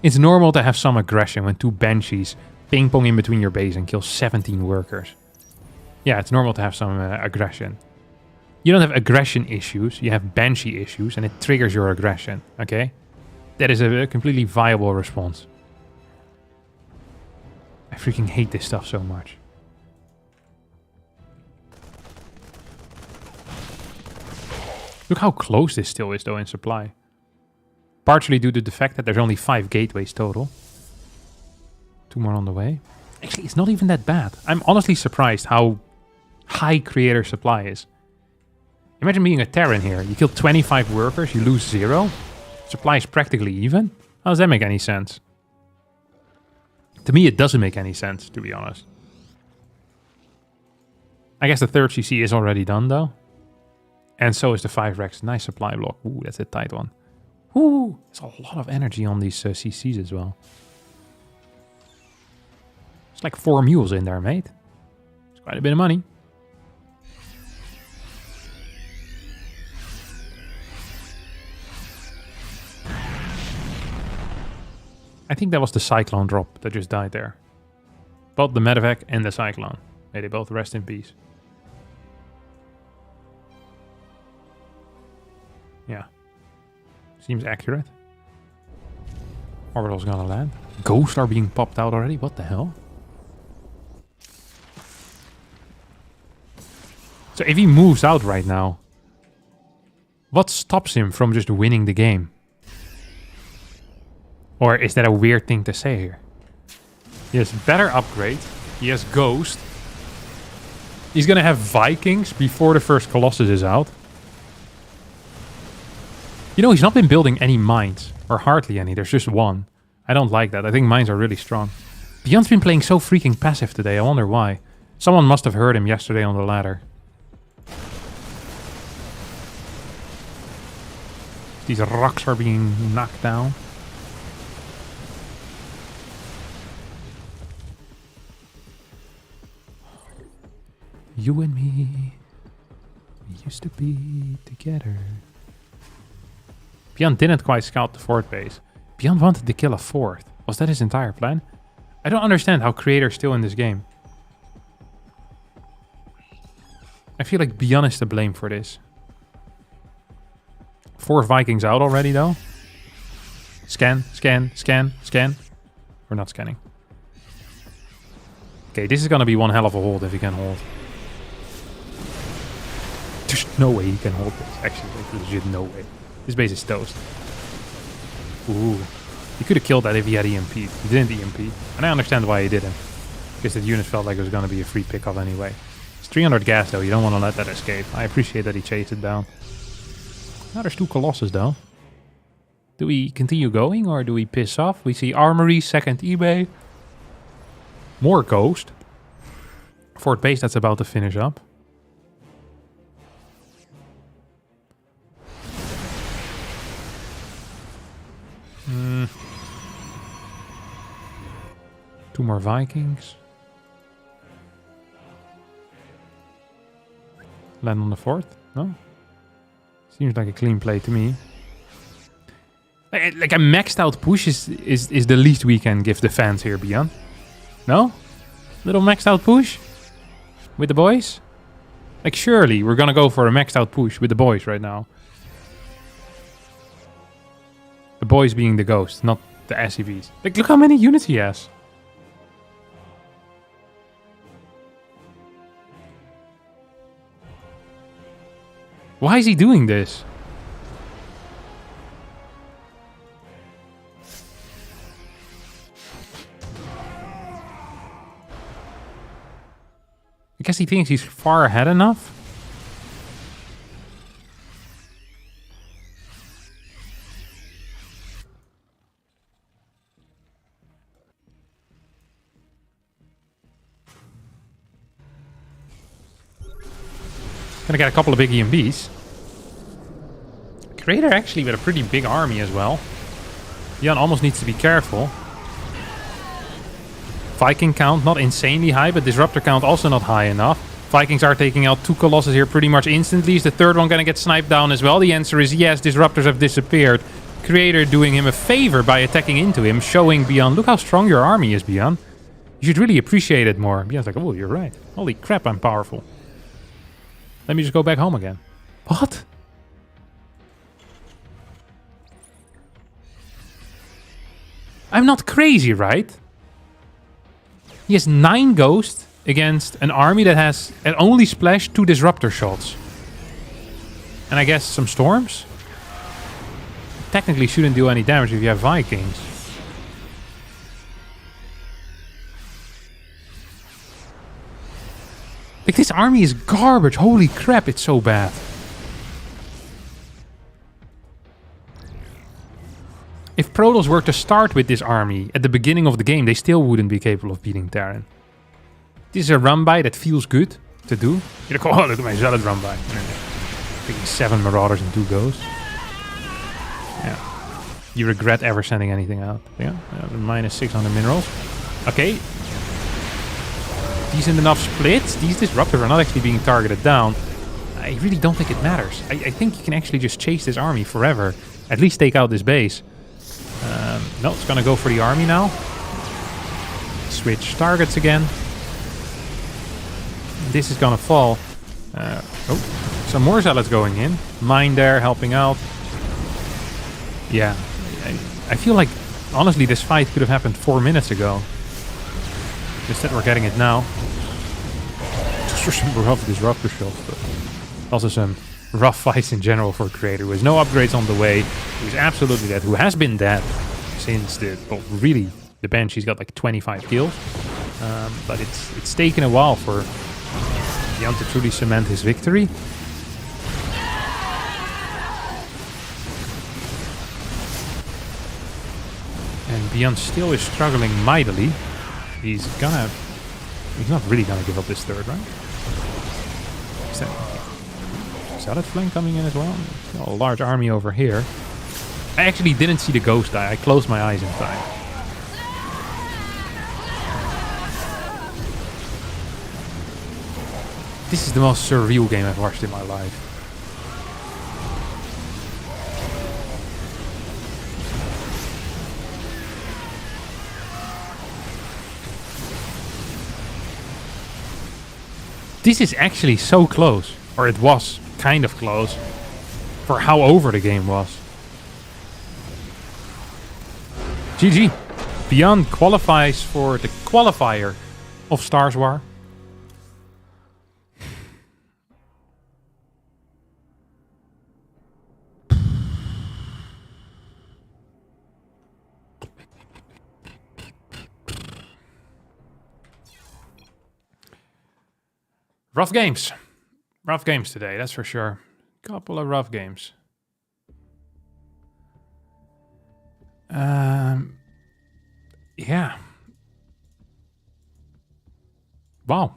It's normal to have some aggression when two Banshees ping-pong in between your base and kill 17 workers. Yeah, it's normal to have some aggression. You don't have aggression issues, you have Banshee issues, and it triggers your aggression, okay? That is a completely viable response. I freaking hate this stuff so much. Look how close this still is, though, in supply. Partially due to the fact that there's only 5 gateways total. 2 more on the way. Actually, it's not even that bad. I'm honestly surprised how high creator supply is. Imagine being a Terran here. You kill 25 workers, you lose 0. Supply is practically even. How does that make any sense? To me, it doesn't make any sense, to be honest. I guess the third CC is already done, though. And so is the 5 Rex. Nice supply block. Ooh, that's a tight one. Ooh, there's a lot of energy on these CCs as well. It's like 4 mules in there, mate. It's quite a bit of money. I think that was the Cyclone drop that just died there. Both the Medevac and the Cyclone. May they both rest in peace. Yeah. Seems accurate. Orbital's gonna land. Ghosts are being popped out already? What the hell? So if he moves out right now, what stops him from just winning the game? Or is that a weird thing to say here? He has better upgrade. He has Ghost. He's gonna have Vikings before the first Colossus is out. You know, he's not been building any mines. Or hardly any. There's just one. I don't like that. I think mines are really strong. BYUN's been playing so freaking passive today. I wonder why. Someone must have heard him yesterday on the ladder. These rocks are being knocked down. You and me, we used to be together. BYUN didn't quite scout the fourth base. BYUN wanted to kill a fourth. Was that his entire plan? I don't understand how Creator's still in this game. I feel like BYUN is to blame for this. 4 Vikings out already though. Scan, scan, scan, scan. We're not scanning. Okay, this is gonna be one hell of a hold if he can hold. There's no way he can hold this. Actually, like, legit no way. This base is toast. Ooh. He could have killed that if he had EMP. He didn't EMP. And I understand why he didn't. Because that unit felt like it was going to be a free pickup anyway. It's 300 gas though. You don't want to let that escape. I appreciate that he chased it down. Now there's 2 Colossus though. Do we continue going or do we piss off? We see Armory, second eBay. More Ghost. Fourth base that's about to finish up. Two more Vikings. Land on the fourth? No? Seems like a clean play to me. Like a maxed out push is the least we can give the fans here, BYUN. No? Little maxed out push? With the boys? Like surely we're gonna go for a maxed out push with the boys right now. The boys being the ghost, not the SCVs. Like look how many units he has. Why is he doing this? I guess he thinks he's far ahead enough. Gonna get a couple of big EMBs. Creator actually with a pretty big army as well. BYUN almost needs to be careful. Viking count not insanely high, but Disruptor count also not high enough. Vikings are taking out 2 Colossus here pretty much instantly. Is the third one gonna get sniped down as well? The answer is yes, Disruptors have disappeared. Creator doing him a favor by attacking into him, showing BYUN, look how strong your army is, BYUN. You should really appreciate it more. BYUN's like, oh, you're right. Holy crap, I'm powerful. Let me just go back home again. What? I'm not crazy, right? He has 9 Ghosts against an army that has only splashed 2 Disruptor shots. And I guess some Storms? Technically shouldn't do any damage if you have Vikings. Like, this army is garbage. Holy crap, it's so bad. If Protoss were to start with this army at the beginning of the game, they still wouldn't be capable of beating Terran. This is a run-by that feels good to do. You're like, oh, look at my Zealot run-by. Picking 7 Marauders and 2 Ghosts. Yeah. You regret ever sending anything out. Yeah, minus 600 minerals. Okay. Decent enough splits. These Disruptors are not actually being targeted down. I really don't think it matters. I think you can actually just chase this army forever. At least take out this base. No, it's gonna go for the army now. Switch targets again. This is gonna fall. Oh, some more Zealots going in. Mine there, helping out. Yeah, I feel like, honestly, this fight could have happened 4 minutes ago. Instead, we're getting it now. Just for some rough Disruptor shots, but also some rough fights in general for Creator. With no upgrades on the way. Who's absolutely dead. Who has been dead since the... Well, really, the Banshee's got like 25 kills. But it's taken a while for BYUN to truly cement his victory. And BYUN still is struggling mightily. He's not really gonna give up this third, right? Is that Zealot flank coming in as well? A large army over here. I actually didn't see the ghost die. I closed my eyes in time. This is the most surreal game I've watched in my life. This is actually so close. Or it was kind of close. For how over the game was. GG. BYUN qualifies for the qualifier of Stars War. Rough games. Rough games today, that's for sure. Couple of rough games. Yeah. Wow.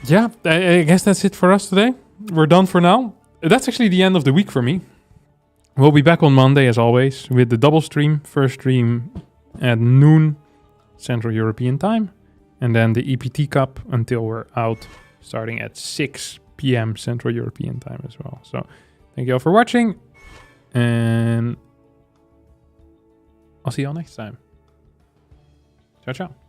Yeah, I guess that's it for us today. We're done for now. That's actually the end of the week for me. We'll be back on Monday, as always, with the double stream. First stream at noon Central European time. And then the EPT Cup until we're out, starting at 6 p.m. Central European time as well. So thank you all for watching. And I'll see you all next time. Ciao, ciao.